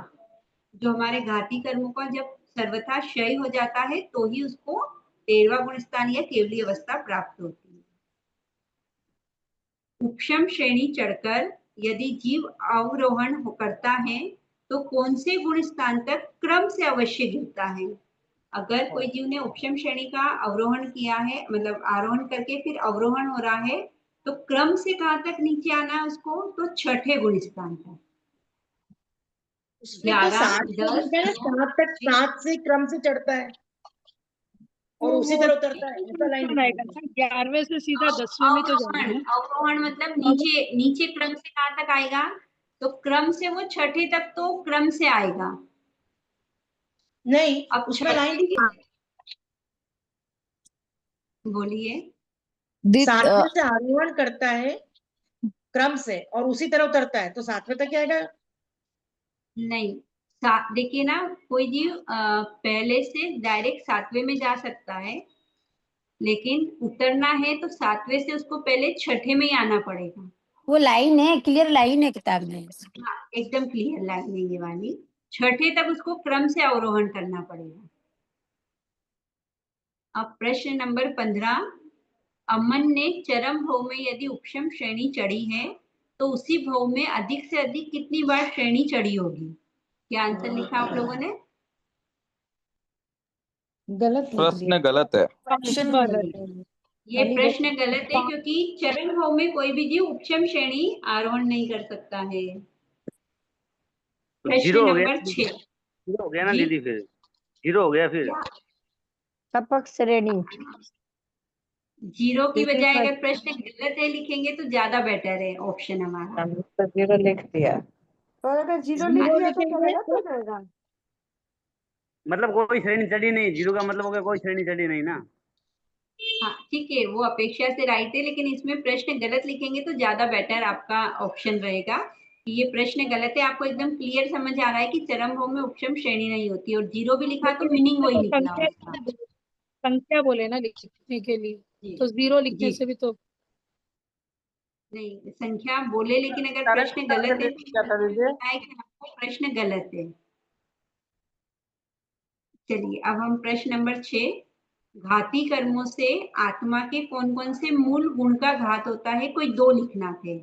जो हमारे घाती कर्मों का जब सर्वथा क्षय हो जाता है तो ही उसको 13वां गुण स्थान या केवली अवस्था प्राप्त होती है। उपशम श्रेणी चढ़कर यदि जीव अवरोहण करता है तो कौन से गुण स्थान तक क्रम से अवश्य गिरता है? अगर कोई जीव ने उपशम श्रेणी का अवरोहण किया है, मतलब आरोहण करके फिर अवरोहण हो रहा है, तो क्रम से कहाँ तक नीचे आना है उसको? तो 6ठे गुण स्थान तक। उसमें तो 7 से गिरता है, 7 तक 7 से क्रम से चढ़ता है और उसी तरह उतरता है, ऐसा लाइन लिखा आएगा है। ना, 11वें से सीधा 10वें में तो जाना अवरोहण, है। अवरोहण मतलब अब नीचे क्रम से कहाँ तक आएगा? तो क्रम से वो 6ठे तक तो क्रम से आएगा। नहीं, अब उसमें लाइन दी है, बोलिए। 7वें से आरोहण करता है क्रम से और उसी तरह उतरता है, तो 7वें तक क्या आएगा? नहीं, देखिए ना, कोई जीव पहले से डायरेक्ट 7वें में जा सकता है, लेकिन उतरना है तो 7वें से उसको पहले 6ठे में ही आना पड़ेगा। वो लाइन है, क्लियर लाइन है किताब में। हाँ, एकदम क्लियर लाइन है ये वाली। 6ठे तक उसको क्रम से अवरोहण करना पड़ेगा। अब प्रश्न नंबर 15, अमन ने चरम भव में यदि उपशम श्रेणी चढ़ी है तो उसी भव में अधिक से अधिक कितनी बार श्रेणी चढ़ी होगी? क्या आंसर लिखा आप लोगों ने? गलत लिख दिया। प्रश्न गलत है। ऑप्शन गलत है। ये प्रश्न गलत है, क्योंकि चरम भव में कोई भी जीव उपशम श्रेणी आरोहण नहीं कर सकता है। तो प्रश्न जीरो हो गया, नंबर 6, जीरो हो गया ना जी? दीदी, फिर जीरो हो गया फिर। टपक श्रेणी। 0 की बजाय अगर प्रश्न गलत है लिखेंगे तो ज्यादा बेटर है ऑप्शन हमारा। तो 0 लिख दिया। और अगर 0 लिख दिया तो क्या गलत हो जाएगा? मतलब कोई श्रेणी चढ़ी नहीं, जीरो का मतलब हो गया कोई श्रेणी चढ़ी नहीं ना। हाँ ठीक है, वो अपेक्षा से राइट है, लेकिन इसमें प्रश्न गलत लिखेंगे तो ज्यादा बेटर आपका ऑप्शन रहेगा कि ये प्रश्न गलत है। आपको एकदम क्लियर समझ आ रहा है कि चरम भव में उपशम श्रेणी नहीं होती, और 0 भी लिखा तो मीनिंग वही निकला उसका। संख्या बोले ना लिखने के लिए, तो 0 लिखने जी से भी तो नहीं, संख्या बोले, लेकिन अगर प्रश्न गलत है तो लिखा है कि आपको प्रश्न गलत है। चलिए, अब हम प्रश्न नंबर 6, घाती कर्मों से आत्मा के कौन कौन से मूल गुण का घात होता है? कोई 2 लिखना थे।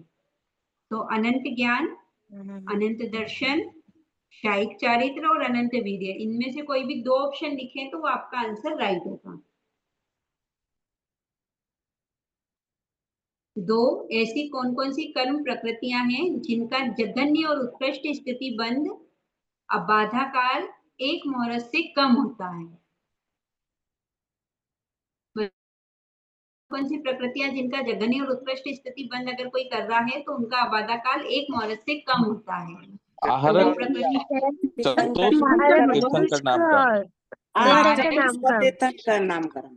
तो अनंत ज्ञान, अनंत दर्शन, शायिक चारित्र और अनंत वीर्य। इनमें से कोई भी 2 ऑप्शन लिखे तो वो आपका आंसर राइट होगा। 2 ऐसी कौन कौन सी कर्म प्रकृतियां हैं जिनका जघन्य और उत्कृष्ट स्थिति बंध अबाधा काल 1 मुहूर्त से कम होता है। कौन सी प्रकृतियां जिनका जघन्य और उत्कृष्ट स्थिति बंध अगर कोई कर रहा है तो उनका अबाधा काल 1 मुहूर्त से कम होता है। आहारक वो प्रकृति तीर्थंकर नामकरण।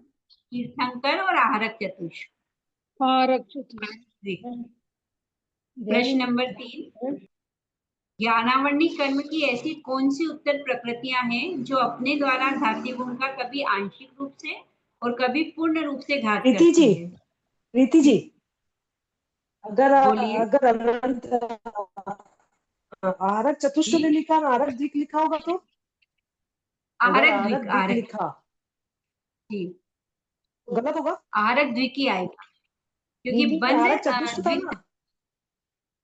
तीर्थंकर और आहारक चतुष्क। प्रश्न नंबर 3, ज्ञानावरणी कर्म की ऐसी कौन सी उत्तर प्रकृतियां हैं जो अपने द्वारा घाती गुण का कभी आंशिक रूप से और कभी पूर्ण रूप से घात करती है? रीति जी, अगर बोलिए। अगर आहारक चतुष्क ने लिखा, आहारक द्विक लिखा होगा तो आहारक आहारक द्विक, द्विक आहारक लिखा जी, गलत होगा। आहारक द्विक ही आएगा क्योंकि दीदी बंध आहारक चतुष्क था ना।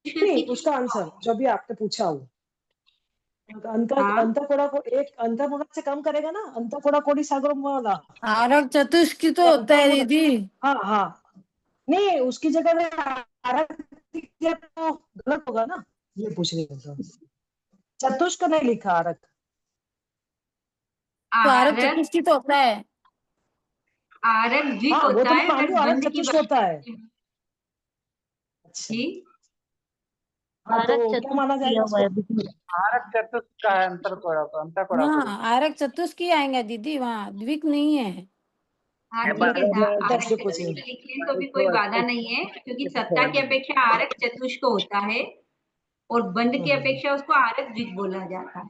नहीं, उसका आंसर जो भी आपने पूछा हो अंतःकोड़ा को एक अंतःकोड़ा से कम करेगा ना, अंतःकोड़ा कोड़ी सागरों वाला आरक चतुष्की तो होता है दीदी। हाँ हाँ, नहीं उसकी जगह में आहारक दिया तो गलत होगा ना, ये पूछ रही हूँ। चतुष्क ने लिखा आहारक, तो आरक चतुष्की तो होता है। आहारक द्विक हाँ, वो होता तो है मैं मानती अगर हूँ, बंध आहारक की चतुष्क बात होता है। जी, हाँ, तो क्या माना जाएगा उसको? आहारक चतुष्क का है, अंतःकोड़ा हाँ, आरक चतुष्की आएंगे दीदी, वहाँ द्विक नहीं है। हाँ ठीक है, आहारक चतुष्क लिखें तो भी कोई बाधा नहीं है क्योंकि सत्ता की अपेक्षा आहारक चतुष्क होता है और बंध की अपेक्षा उसको आहारक द्विक बोला जाता है।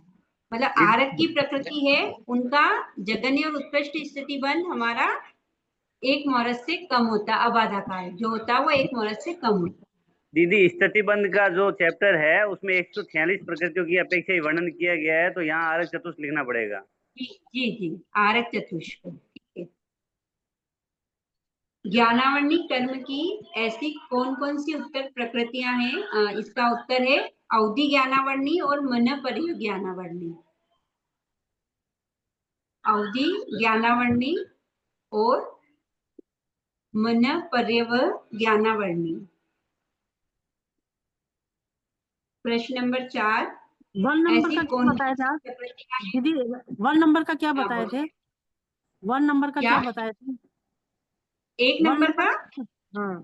मतलब आहारक की प्रकृति है उनका जघन्य और उत्कृष्ट स्थिति बंध हमारा 1 मुहूर्त से कम होता है, अबाधा काल जो होता है वो 1 मुहूर्त से कम होता है। दीदी स्थितिबंध का जो चैप्टर है उसमें 146 प्रकृतियों की अपेक्षा ही वर्णन किया गया है, तो यहाँ आहारक चतुष्क लिखना पड़ेगा। जी जी जी, आहारक चतुष्क। ठीक है, ज्ञानावरणी कर्म की ऐसी कौन कौन सी उत्तर प्रकृतियां हैं? इसका उत्तर है अवधि ज्ञानावरणी और मन पर्य ज्ञानावरणी। अवधि ज्ञानावरणी और मन पर्यव ज्ञानावरणी। प्रश्न नंबर 4, 1 नंबर ऐसी का क्या कौन बताया था प्रकृतियां हैं? दीदी? 1 नंबर का क्या बताए थे? 1 नंबर का क्या क्या? बताए थे? 1 1 नंबर का हाँ,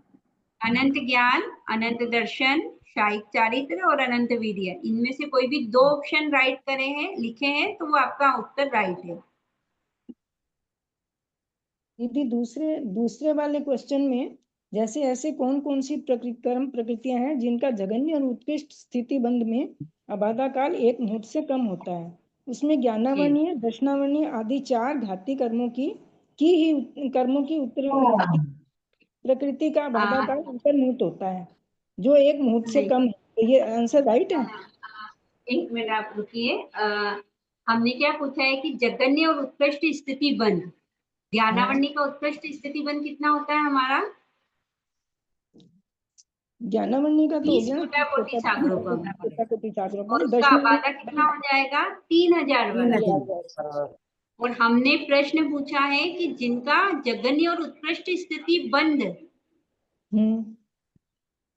अनंत ज्ञान, अनंत दर्शन, शायिक चारित्र और अनंत वीर्य। इनमें से कोई भी 2 ऑप्शन राइट करे हैं, लिखे हैं तो वो आपका उत्तर राइट है। दीदी दूसरे वाले क्वेश्चन में जैसे ऐसे कौन कौन सी कर्म प्रकृतियां हैं जिनका जघन्य और उत्कृष्ट स्थिति बंध में अबाधा काल 1 मुहूर्त से कम होता है, उसमें ज्ञानावरणीय, दर्शनावरणीय आदि 4 घाती कर्मों की उत्तर प्रकृति का अबाधा काल अंतर मुहूर्त होता है जो 1 मुहूर्त से कम है। तो ये आंसर राइट है। 1 मिनट आप रुकिए। हमने क्या पूछा है कि जघन्य और उत्कृष्ट स्थिति बंध, ज्ञानावरणी का उत्कृष्ट स्थिति बंध कितना होता है हमारा? ज्ञानावरणी का तो हो गया कोटि कोटि सागरोपम। और उसका अबाधा कितना हो जाएगा? 3000 वर्ष। और हमने प्रश्न पूछा है कि जिनका जघन्य और उत्कृष्ट स्थिति बंध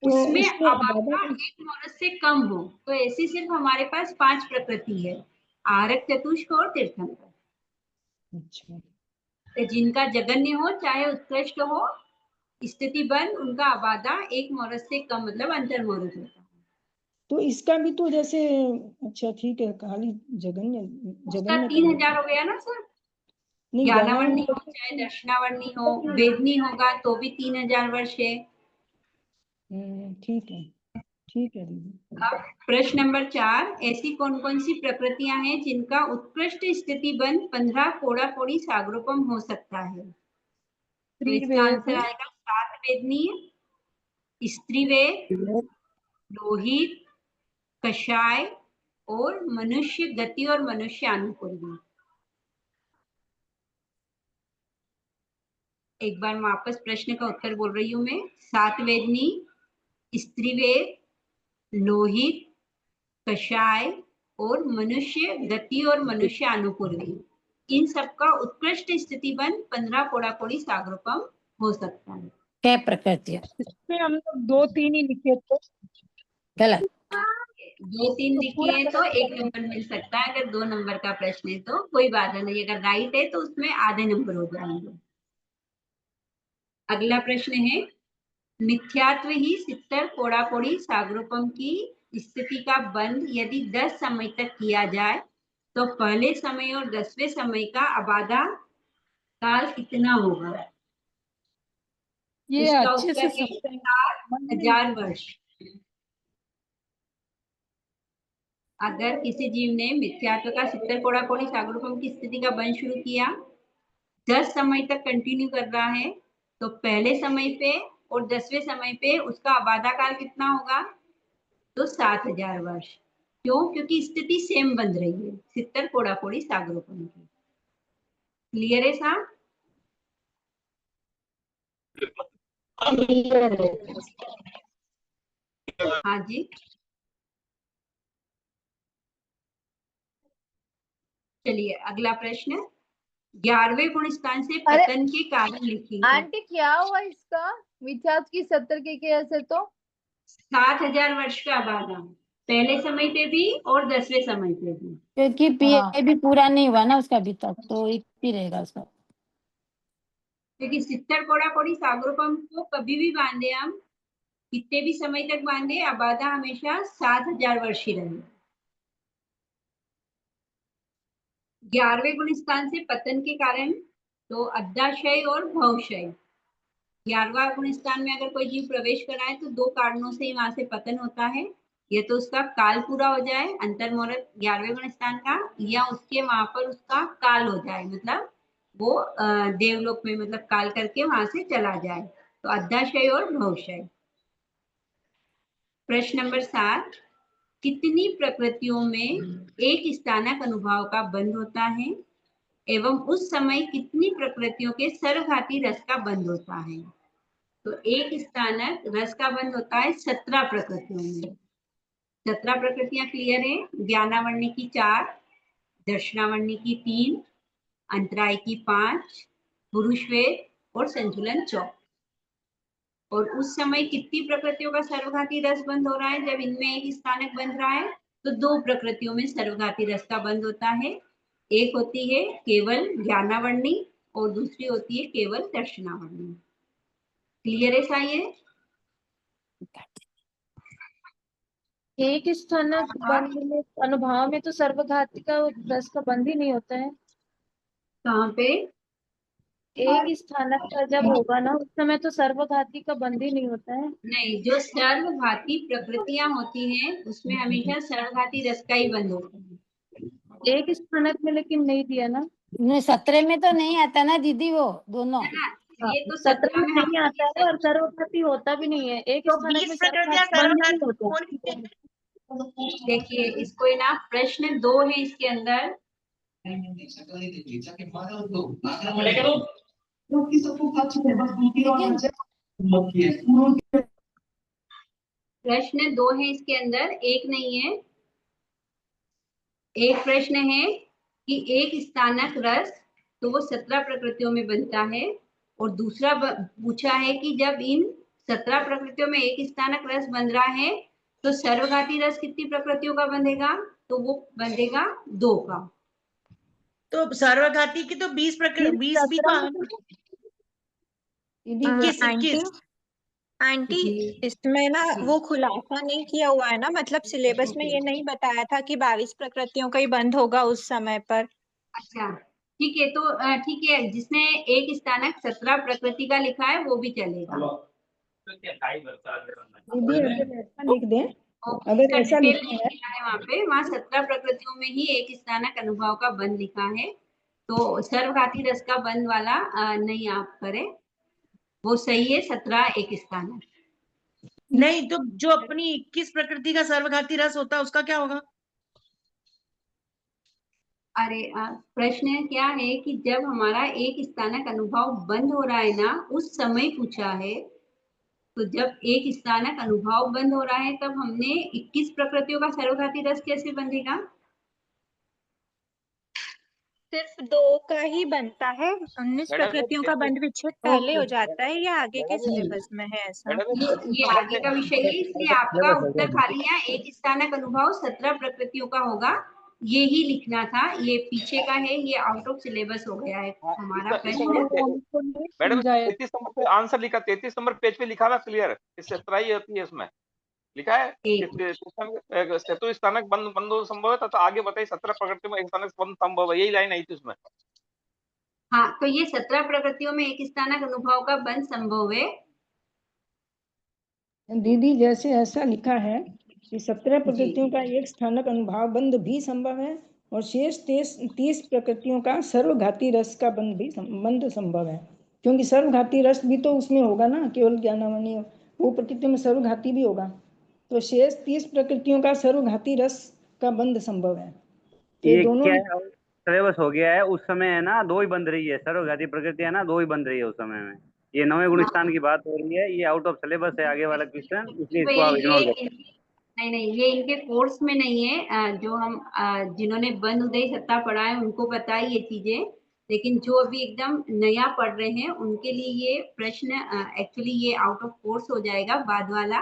उसमें अबाधा 1 मुहूर्त से कम हो, तो ऐसी सिर्फ हमारे पास 5 प्रकृति है, आहारक चतुष्क और तीर्थंकर। अच्छा, तो जिनका जघन्य हो चाहे उत्कृष्ट हो स्थिति बंध, उनका अबाधा 1 मुहूर्त से कम मतलब अंतर मुहूर्त होता है। तो इसका भी तो जैसे अच्छा ठीक है, खाली जघन्य उसका 3000 हो गया ना सर। ज्ञानावरणी हो चाहे दर्शनावरणी हो, वेदनी होगा तो भी 3000 वर्ष है। ठीक है दीदी। अब प्रश्न नंबर 4, ऐसी कौन कौन सी प्रकृतियां हैं जिनका उत्कृष्ट स्थिति बंध 15 कोड़ा कोड़ी सागरोपम हो सकता है? तो इसका आंसर आएगा 7 वेदनीय, स्त्रीवेद, लोहित, कषाय और मनुष्य गति और मनुष्य अनुकूल। एक बार वापस प्रश्न का उत्तर बोल रही हूँ मैं। 7 वेदनी, स्त्रीवेद, लोहित, कषाय और मनुष्य गति और मनुष्य अनुपूर्वी, इन सबका उत्कृष्ट स्थिति बंध 15 कोड़ा कोड़ी सागरोपम हो सकता है। क्या प्रकृति? इसमें हम लोग 2-3 ही लिखे थे। गलत। 2-3 लिखिए तो 1 नंबर मिल सकता है। अगर 2 नंबर का प्रश्न है तो कोई बात नहीं, अगर राइट है तो उसमें आधे नंबर हो जाएंगे। अगला प्रश्न है, मिथ्यात्व ही सित्तर कोड़ाकोड़ी सागरोपम की स्थिति का बंध यदि 10 समय तक किया जाए तो पहले समय और 10वें समय का आबादा काल कितना होगा? ये इसका अच्छे से उत्तर है 7,000 वर्ष। अगर किसी जीव ने मिथ्यात्व का सित्तर कोड़ाकोड़ी सागरोपम की स्थिति का बंध शुरू किया, 10 समय तक कंटिन्यू कर रहा है, तो पहले समय पे और 10वें समय पे उसका आबादा काल कितना होगा? तो 7,000 वर्ष। क्यों? क्योंकि स्थिति सेम बन रही है सित्तर कोड़ाकोड़ी सागरोपम की। क्लियर है साहब? हाँ जी, चलिए अगला प्रश्न, 11वें गुण स्थान से पतन के कारण लिखिए। आंटी क्या हुआ इसका? मिथ्यात्व की 70 के कैसे? तो 7,000 वर्ष का आबादा पहले समय पे भी और 10वें समय पे भी, क्योंकि पीए भी पूरा नहीं हुआ ना उसका अभी तक, तो एक ही रहेगा उसका। क्योंकि सित्तर कोड़ाकोड़ी सागरोपम को कभी भी बांधे हम, कितने भी समय तक बांधे, आबादा हमेशा 7,000 वर्ष ही रहे। 11वें गुण स्थान से पतन के कारण, तो अद्दाशय और भवशय। 11वां गुण स्थान में अगर कोई जीव प्रवेश कराए तो 2 कारणों से वहां से पतन होता है, या तो उसका काल पूरा हो जाए अंतर्मुहूर्त 11वें गुण स्थान का, या उसके वहां पर उसका काल हो जाए, मतलब वो देवलोक में मतलब काल करके वहां से चला जाए, तो अद्दाशय और भवशय। प्रश्न नंबर 7, कितनी प्रकृतियों में एक स्थानक अनुभाव का बंध होता है एवं उस समय कितनी प्रकृतियों के सर्वघाती रस का बंध होता है? तो एक स्थानक रस का बंध होता है 17 प्रकृतियों में। 17 प्रकृतियां क्लियर है? ज्ञानावरणी की 4, दर्शनावरणी की 3, अंतराय की 5, पुरुषवेद और संतुलन 4। और उस समय कितनी प्रकृतियों का सर्वघाती रस बंद हो रहा है? जब इनमें एक स्थानक बन रहा है तो 2 प्रकृतियों में सर्वघाती रस का बंद होता है। एक होती है केवल ज्ञानावरणी और दूसरी होती है केवल दर्शनावरणी। क्लियर है साइए? एक स्थानक बंध में अनुभाव में तो सर्वघाती का रस का बंध ही नहीं होता है। कहाँ पे? एक स्थानक का जब होगा ना उस समय तो सर्वघाती का बंध ही नहीं होता है। नहीं, जो सर्वघाती प्रकृतियां होती हैं उसमें हमेशा सर्वघाती रस का ही बंध होता है। एक स्थानक में लेकिन नहीं दिया ना। 17 में तो नहीं आता ना दीदी वो दोनों। ये तो 17 में नहीं हम आता है और सर्वघाती होता भी नहीं है। एक तो स्थानक 20 में प्रकृतियां सर्वघाती बंद सर्वघाती नहीं होता। देखिए इसको ना, प्रश्न 2 है इसके अंदर। प्रश्न 2 है इसके अंदर, एक नहीं है। एक प्रश्न है कि एक स्थानक रस तो वो 17 प्रकृतियों में बनता है, और दूसरा पूछा है कि जब इन 17 प्रकृतियों में एक स्थानक रस बन रहा है तो सर्वघाती रस कितनी प्रकृतियों का बनेगा? तो वो बनेगा 2 का। तो सर्वघाती की तो 20 भी तो आंटी इसमें ना वो खुलासा नहीं किया हुआ है ना, मतलब सिलेबस में ये नहीं बताया था कि 22 प्रकृतियों का ही बंद होगा उस समय पर। अच्छा ठीक है, तो ठीक है, जिसने एक स्थानक 17 प्रकृति का लिखा है वो भी चलेगा। दीदी अगर ऐसा लिख दें, अगर ऐसा लिखा है वहाँ पे, वहाँ 17 प्रकृतियों में ही एक स्थानक अनुभव का बंध लिखा है, तो सर्वघाती रस का बंध वाला नहीं आप करें, वो सही है 17 एक स्थानक। नहीं तो जो अपनी 21 प्रकृति का सर्वघाती रस होता है उसका क्या होगा? अरे प्रश्न क्या है कि जब हमारा एक स्थानक अनुभव बंद हो रहा है ना, उस समय पूछा है, तो जब एक स्थानक अनुभव बंद हो रहा है तब हमने 21 प्रकृतियों का सर्वघाती रस कैसे बंधेगा? सिर्फ 2 का ही बनता है, 19 प्रकृतियों का बंध विच्छेद पहले हो जाता है या आगे के सिलेबस में है ऐसा? ये आगे का विषय है, इसलिए आपका उत्तर खाली यहाँ एक स्थानक अनुभव 17 प्रकृतियों का होगा, ये ही लिखना था। ये पीछे का है, ये आउट ऑफ सिलेबस हो गया है हमारा प्रश्न। मैडम 33 नंबर पे आंसर लिखा, 33 नंबर पेज पे लिखा हुआ क्लियर, इससे 17 होती है, इसमें लिखा है चतुर स्थानक बंधो संभव है, तो आगे बताइए 17 प्रकृति में एक स्थानक बंध संभव है, यही लाइन आई थी उसमें। हाँ, तो ये 17 प्रकृतियों में एक स्थानक अनुभव का बंध संभव है। दीदी जैसे ऐसा लिखा है कि 17 प्रकृतियों का एक स्थानक अनुभाव बंध भी संभव है और शेष 30 प्रकृतियों का सर्वघाती रस का बंध संभव है, क्योंकि सर्वघाती रस भी तो उसमें होगा ना, केवल ज्ञानावनी वो प्रकृति में सर्वघाती भी होगा, तो शेष 30 प्रकृतियों का सर्वघाती रस का बंध संभव है। ये दोनों सिलेबस हो गया है, उस समय है ना 2 ही बंध रही है, सर्वघाती प्रकृति है ना 2 ही बंध रही है उस समय में। ये 9वें गुण स्थान की बात हो रही है, ये आउट ऑफ सिलेबस है आगे वाला क्वेश्चन, इसलिए इसको आप इग्नोर करें। नहीं, ये इनके कोर्स में नहीं है। जो हम जिन्होंने बंध उदय सत्ता पढ़ा है उनको पता है ये चीजें, लेकिन जो अभी एकदम नया पढ़ रहे हैं उनके लिए ये प्रश्न एक्चुअली ये आउट ऑफ कोर्स हो जाएगा बाद वाला।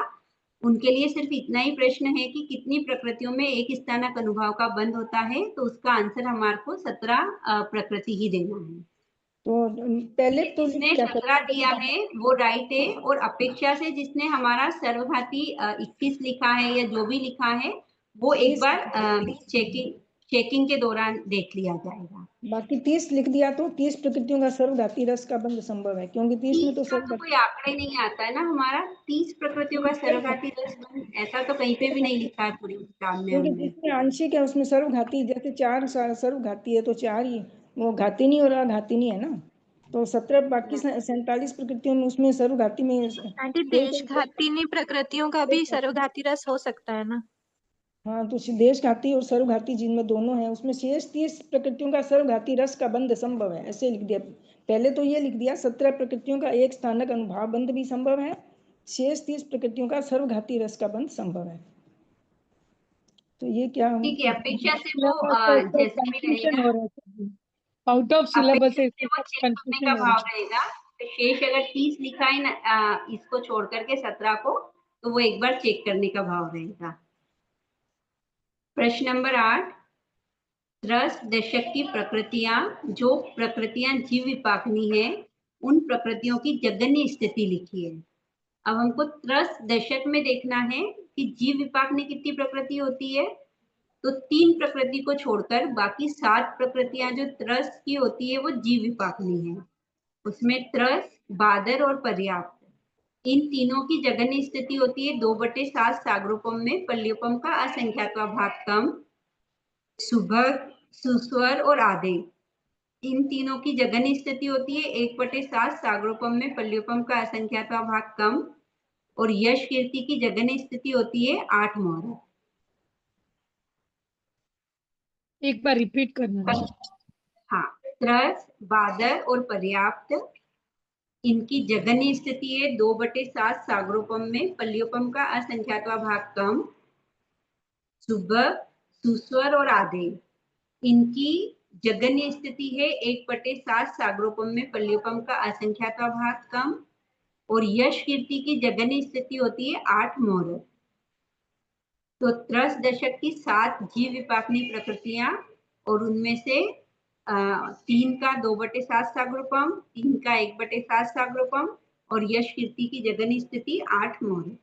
उनके लिए सिर्फ इतना ही प्रश्न है कि कितनी प्रकृतियों में एक स्थानक अनुभव का बंध होता है, तो उसका आंसर हमारे को 17 प्रकृति ही देना है। तो पहले तो जिसने 17 दिया है वो राइट है, और अपेक्षा से जिसने हमारा सर्वघाती 21 लिखा है या जो भी लिखा है वो एक बार चेकिंग के दौरान देख लिया जाएगा। बाकी 30 लिख दिया तो 30 प्रकृतियों का सर्वघाती रस का बंध संभव है, क्योंकि 30 में तो कोई आंकड़ा नहीं आता है ना हमारा। 30 प्रकृतियों का सर्वघाती रस बंध ऐसा तो कहीं पे भी नहीं लिखा है पूरी किताब में। क्योंकि जिसमें आंशिक है उसमें सर्वघाती, जैसे 4 सर्वघाती है तो 4 ही वो घाती नहीं और अघाती नहीं है ना, तो 17 बाकी 47 प्रकृतियों में उसमें सर्वघाती में आंटी देशघाती प्रकृतियों का भी सर्वघाती रस हो सकता है ना? हाँ, तो देशघाती और सर्वघाती जिनमें दोनों है उसमें शेष 30 प्रकृतियों का सर्वघाती रस का बंध संभव है, ऐसे लिख दिया। पहले तो ये लिख दिया 17 प्रकृतियों का एक स्थानक अनुभाव बंध भी संभव है, शेष 30 प्रकृतियों का सर्वघाती रस का बंध संभव है। तो ये क्या ठीक है, अपेक्षा से वो जैसा भी रहेगा आउट ऑफ सिलेबस है, कंफ्यूजन का भाव रहेगा। तो शेष अगर 30 लिखा है ना इसको छोड़ करके 17 को, तो वो एक बार चेक करने का भाव रहेगा। प्रश्न नंबर 8, रस दशक की प्रकृतियां, जो प्रकृतियां जीव विपाकनी है उन प्रकृतियों की जगन्य स्थिति लिखी है। अब हमको त्रस दशक में देखना है कि जीव विपाकनी कितनी प्रकृति होती है, तो 3 प्रकृति को छोड़कर बाकी 7 प्रकृतियां जो त्रस की होती है वो जीव विपाकनी है। उसमें त्रस, बादर और पर्याप्त, इन तीनों की जगन्य स्थिति होती है 2/7 सागरोपम में पल्योपम का असंख्यात्वा भाग कम, सुभग, सुस्वर और आधे। इन तीनों की जगन्य स्थिति होती है 1/7 सागरोपम में पल्योपम का असंख्यात्वा भाग कम, और यश कीर्ति की जगन्य स्थिति होती है 8 मोहर। एक बार रिपीट करना। हाँ, त्रस, बादर और पर्याप्त, इनकी जगन्य स्थिति है 2/7 सागरोपम में पल्योपम का असंख्यात्वा भाग कम, सुबह, सुस्वर और आधे, इनकी जगन्य स्थिति है 1/7 सागरोपम में पल्योपम का असंख्यात्वा भाग कम, और यश कीर्ति की जगन्य स्थिति होती है 8 मोहर। तो त्रस दशक की 7 जीव विपाकनी प्रकृतियां, और उनमें से 3 का 2/7 सागरोपम, 3 का 1/7 सागरोपम, और यश कीर्ति की जगन्य स्थिति 8 मोहर।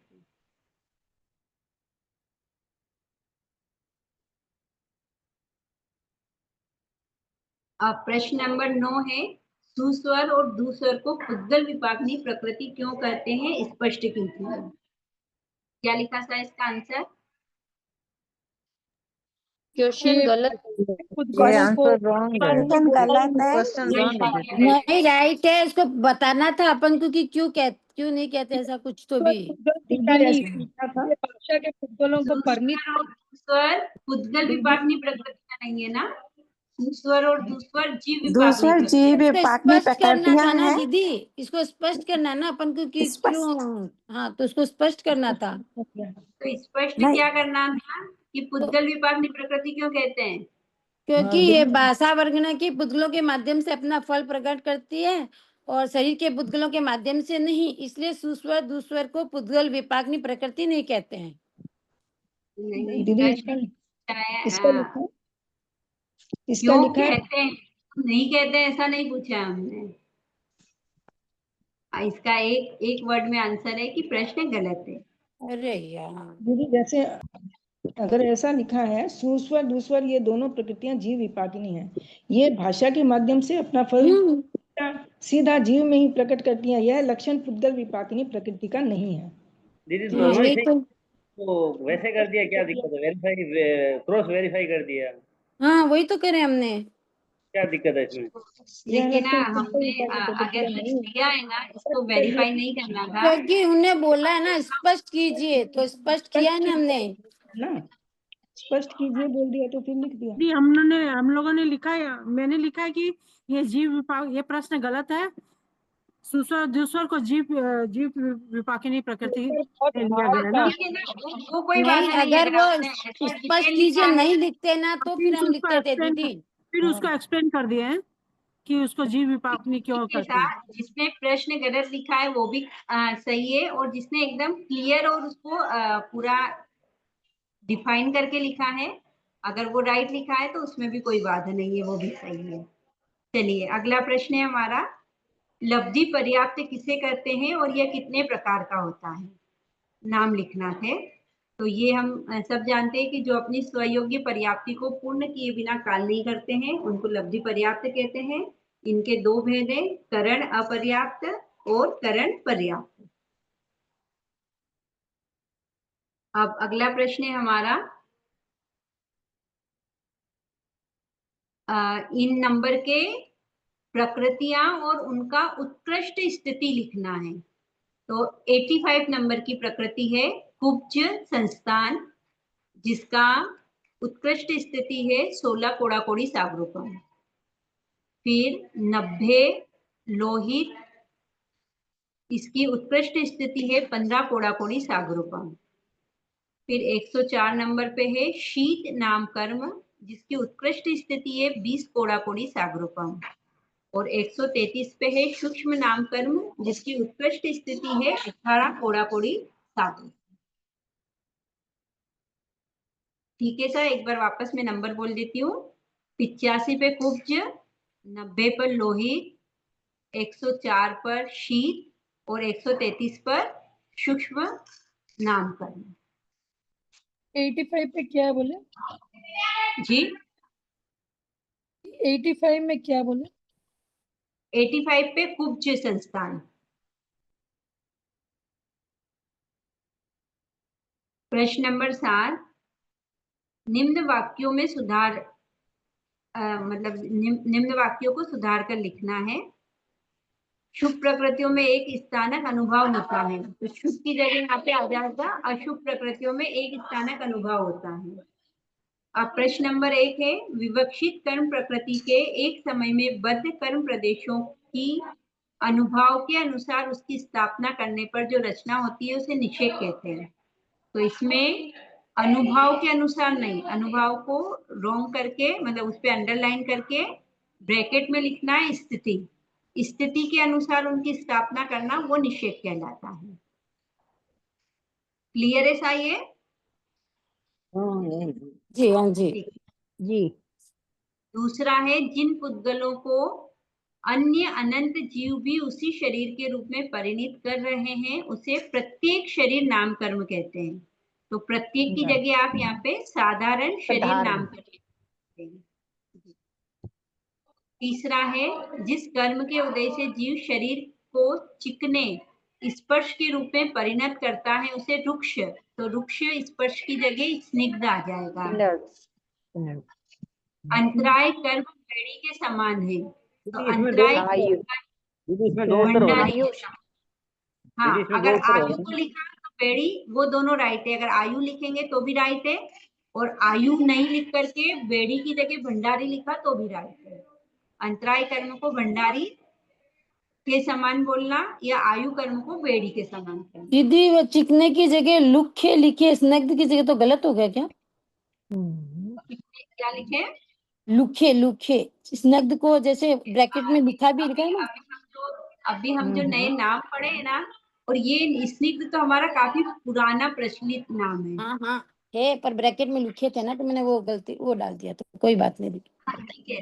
अब प्रश्न नंबर 9 है, सुस्वर और दुस्वर को पुद्गल विपाकनी प्रकृति क्यों कहते हैं, स्पष्ट कीजिए। क्या लिखा था इसका आंसर? क्वेश्चन गलत ये आंसर रॉन्ग है, क्वेश्चन गलत है, क्वेश्चन रॉन्ग है। नहीं राइट है, इसको बताना था अपन को कि क्यों नहीं कहते ऐसा कुछ तो भी। भाषा के पुद्गलों को स्वर पुद्गल विपाकनी प्रकृतियां नहीं है ना, सुस्वर और दुस्वर जीव दूसर जीव विपाकनी प्रकृतियां हैं दीदी, इसको स्पष्ट करना ना अपन को कि क्यों। हाँ, तो उसको स्पष्ट करना था। तो स्पष्ट क्या करना था कि पुद्गल विपाकनी प्रकृति क्यों कहते हैं? क्योंकि हाँ, ये दीदी भाषा वर्गना की पुतलों के माध्यम से अपना फल प्रकट करती है और शरीर के पुतलों के माध्यम से नहीं, इसलिए सुस्वर दुस्वर को पुद्गल विपाकनी प्रकृति नहीं कहते हैं। नहीं दीदी प्रश्न इसका लिखा इसका क्यों लिखा है कहते हैं, नहीं कहते ऐसा नहीं पूछा हमने। इसका एक वर्ड में आंसर है कि प्रश्न गलत है। अरे यार दीदी, जैसे अगर ऐसा लिखा है सुस्वर दुस्वर ये दोनों प्रकृतियां जीव विपाकिनी हैं, ये भाषा के माध्यम से अपना फल सीधा जीव में ही प्रकट करती हैं, यह लक्षण पुद्गल विपाकिनी प्रकृति का नहीं है। दीदी दोनों ही सही, तो वैसे कर दिया, क्या दिक्कत है? वेरीफाई, क्रॉस वेरीफाई कर दिया। हाँ वही तो करें हमने। क्या दिक्कत है इसमें? लेकिन हमने अगर दिया है ना, इसको वेरीफाई नहीं करना था। क्योंकि उन्हें बोला है ना स्पष्ट कीजिए, तो स्पष्ट किया है ना हमने ना, स्पष्ट कीजिए बोल दिया तो फिर लिख दिया। हम लोगों ने लिखा है, मैंने लिखा है कि ये जीव विपाक, ये प्रश्न गलत है। सुस्वर दुस्वर को जीव विपाकिनी प्रकृति से लिया गया है ना। वो कोई बात नहीं, नहीं, अगर वो स्पष्ट कीजिए नहीं लिखते ना तो फिर हम लिखते थे दीदी। फिर उसको एक्सप्लेन कर दिए हैं कि उसको जीव विपाकनी क्यों करते हैं। जिसने प्रश्न गलत लिखा है वो भी सही है, और जिसने एकदम क्लियर और उसको पूरा डिफाइन करके लिखा है, अगर वो राइट लिखा है तो उसमें भी कोई बाधा नहीं है, वो भी सही है। चलिए अगला प्रश्न है हमारा, लब्धि पर्याप्त किसे कहते हैं और यह कितने प्रकार का होता है? नाम लिखना है। तो ये हम सब जानते हैं कि जो अपनी स्वयोग्य पर्याप्ति को पूर्ण किए बिना काल नहीं करते हैं उनको लब्धि पर्याप्त कहते हैं। इनके दो भेद हैं, करण अपर्याप्त और करण पर्याप्त। अब अगला प्रश्न है हमारा, इन नंबर के प्रकृतियां और उनका उत्कृष्ट स्थिति लिखना है। तो 85 नंबर की प्रकृति है कुब्ज संस्थान, जिसका उत्कृष्ट स्थिति है 16 कोड़ाकोड़ी सागरोपम। फिर 90 लोहित, इसकी उत्कृष्ट स्थिति है 15 कोड़ाकोड़ी सागरोपम। फिर 104 नंबर पे है शीत नाम कर्म, जिसकी उत्कृष्ट स्थिति है 20 कोड़ाकोड़ी सागरोपम। और 133 पे है सूक्ष्म नाम कर्म, जिसकी उत्कृष्ट स्थिति है 18 कोड़ाकोड़ी सागरोपम। ठीक है सर, एक बार वापस मैं नंबर बोल देती हूँ। 85 पे कुब्ज, 90 पर लोहित, 104 पर शीत और 133 पर सूक्ष्म नामकरण। 85 पे क्या बोले जी? 85 में क्या बोले? 85 पे कुब्ज संस्थान। प्रश्न नंबर 7, निम्न वाक्यों में सुधार, मतलब निम्न वाक्यों को सुधार कर लिखना है। शुभ प्रकृतियों में एक स्थानक अनुभव होता है, तो शुभ की जगह यहाँ पे आ जाएगा अशुभ प्रकृतियों में एक स्थानक अनुभव होता है। अब प्रश्न नंबर 1 है, विवक्षित कर्म प्रकृति के एक समय में बद्ध कर्म प्रदेशों की अनुभव के अनुसार उसकी स्थापना करने पर जो रचना होती है उसे निषेध कहते हैं। तो इसमें अनुभव के अनुसार नहीं, अनुभव को रॉन्ग करके मतलब उस पर अंडरलाइन करके ब्रैकेट में लिखना है स्थिति, स्थिति के अनुसार उनकी स्थापना करना वो निषेध कहलाता है। क्लियर है सा ये? जी हाँ जी जी। दूसरा है, जिन पुद्गलों को अन्य अनंत जीव भी उसी शरीर के रूप में परिणित कर रहे हैं उसे प्रत्येक शरीर नाम कर्म कहते हैं। तो प्रत्येक की जगह आप यहाँ पे साधारण शरीर नाम कर्म। तीसरा है, जिस कर्म के उदय से जीव शरीर को चिकने स्पर्श के रूप में परिणत करता है उसे रुक्ष, तो रुक्ष स्पर्श की जगह स्निग्ध आ जाएगा। अंतराय कर्म बेड़ी के समान है, तो अंतराय भंडारी। हाँ, अगर आयु को लिखा तो बेड़ी, वो दोनों राइट है। अगर आयु लिखेंगे तो भी राइट है, और आयु नहीं लिख करके बेड़ी की जगह भंडारी लिखा तो भी राइट है। अंतराय कर्म को भंडारी के समान बोलना या आयु कर्म को बेड़ी के समान करना। दीदी वो चिकने की जगह लुखे लिखे, स्निग्ध की जगह तो गलत हो गया क्या? क्या लिखे? लुखे लुखे स्निग्ध को जैसे ब्रैकेट में लिखा भी लिखा है ना। अभी हम जो नए नाम पढ़े हैं ना, और ये स्निग्ध तो हमारा काफी पुराना प्रचलित नाम है। हाँ हाँ है, पर ब्रैकेट में लिखे थे ना तो मैंने वो गलती वो डाल दिया, तो कोई बात नहीं। ठीक है,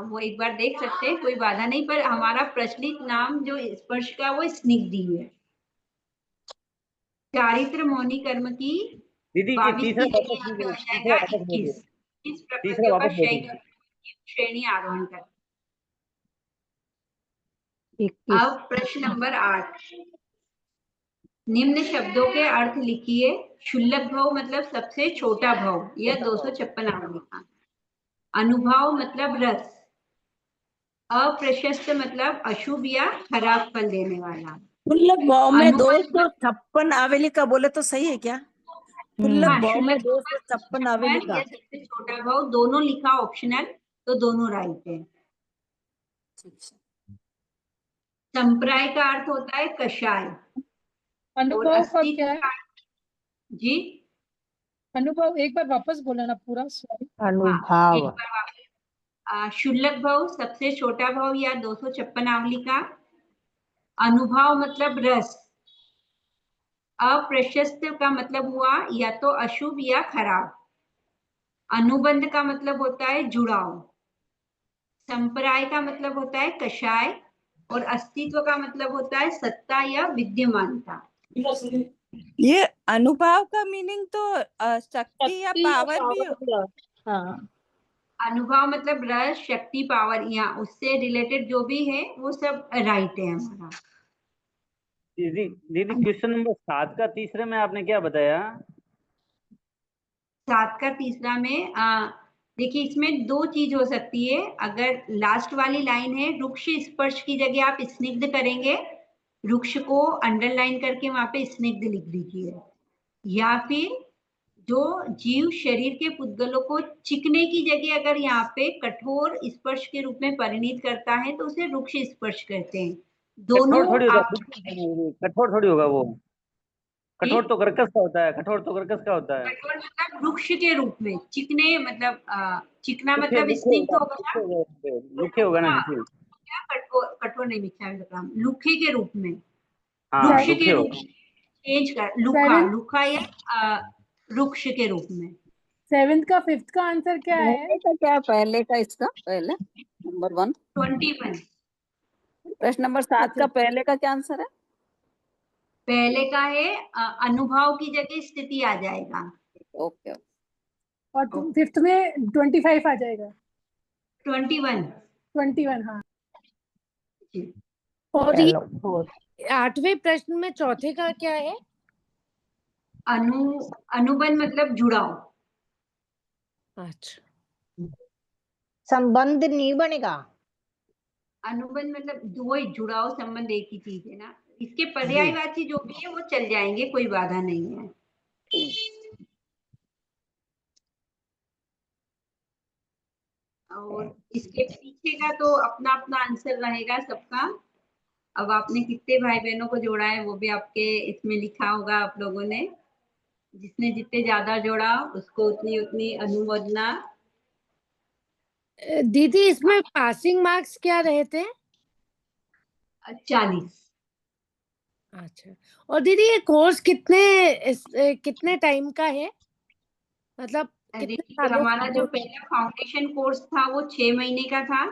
वो एक बार देख सकते हैं, कोई बाधा नहीं, पर हमारा प्रचलित नाम जो स्पर्श का वो स्निग्ध ही है। चारित्र मौनी कर्म की दीदी ये 22 तीसरा की जगह वापस यहाँ पे बोलिए, हो तीसरा जाएगा वापस बोलिए, 21। इस तीसरा प्रकृतियों का वापस बोलिए। श्रेणी आरोहण कर। 21। अब प्रश्न नंबर 8, निम्न शब्दों के अर्थ लिखिए। क्षुल्लक भव मतलब सबसे छोटा भव, यह 256 आंवली का। अनुभाव मतलब रस। अप्रशस्त मतलब अशुभ या खराब फल देने वाला। क्षुल्लक भाव में अनुबंध 256 आवेली का बोले तो सही है क्या? क्षुल्लक भाव में 256 आवेली का। या सबसे छोटा भाव दोनों लिखा ऑप्शनल, तो दोनों राइट है। संप्राय का अर्थ होता है कषाय। अनुभव का क्या है? जी अनुभव एक बार वापस बोला ना पूरा, सॉरी। अनुभाव। क्षुल्लक भाव सबसे छोटा भाव या 256 आंवली का। अनुभाव मतलब रस। अप्रशस्त का मतलब हुआ या तो अशुभ या खराब। अनुबंध का मतलब होता है जुड़ाव। संप्राय का मतलब होता है कषाय, और अस्तित्व का मतलब होता है सत्ता या विद्यमानता। ये अनुभाव का मीनिंग तो शक्ति या पावर भी हो। हाँ, अनुभव मतलब रस, शक्ति, पावर, या उससे रिलेटेड जो भी है वो सब राइट है हमारा। दीदी दीदी क्वेश्चन नंबर 7 का तीसरे में आपने क्या बताया? 7 का तीसरा में देखिए, इसमें दो चीज हो सकती है। अगर लास्ट वाली लाइन है वृक्ष स्पर्श की जगह आप स्निग्ध करेंगे, वृक्ष को अंडरलाइन करके वहां पे स्निग्ध लिख दीजिए। या फिर जो जीव शरीर के पुद्गलों को चिकने की जगह अगर यहाँ पे कठोर स्पर्श के रूप में परिणित करता है तो उसे वृक्ष स्पर्श कहते हैं। दोनों कठोर थोड़ी होगा, आप कठोर थोड़ी होगा वो। कठोर तो कर्कश का होता है, कठोर तो कर्कश का होता है। कठोर मतलब वृक्ष के रूप में, चिकने मतलब चिकना लिखे मतलब लिखे स्निग्ध होगा, हो गया। लिखे होगा ना हाँ, लिखे। क्या कठोर कठोर नहीं मिक्सा लुखे के रूप में, हाँ वृक्ष लिखे के रूप होगा। में चेंज कर, लुखा लुखा या वृक्ष के रूप में। 7th का 5th का आंसर क्या है? पहले का क्या है? पहले का इसका पहले नंबर 1 21। प्रश्न नंबर 7 का पहले का क्या आंसर है? पहले का है अनुभव की जगह स्थिति आ जाएगा। ओके। और 5th में 25 आ जाएगा। 21 हाँ। और ये 8वें प्रश्न में चौथे का क्या है? अनुबंध मतलब जुड़ाव। अच्छा, संबंध नहीं बनेगा। अनुबंध मतलब दो जुड़ाव, संबंध एक ही चीज है ना। इसके पर्यायवाची जो भी है वो चल जाएंगे, कोई बाधा नहीं है। और इसके पीछे का तो अपना अपना आंसर रहेगा सबका। अब आपने कितने भाई बहनों को जोड़ा है वो भी आपके इसमें लिखा होगा आप लोगों ने। जिसने जितने ज्यादा जोड़ा उसको उतनी उतनी अनुमोदना। दीदी इसमें पासिंग मार्क्स क्या रहते हैं? 40। अच्छा, और दीदी ये कोर्स कितने टाइम का है, मतलब कितने देखिए, सालों हमारा का जो कोर्स? पहला फाउंडेशन कोर्स था वो 6 महीने का था।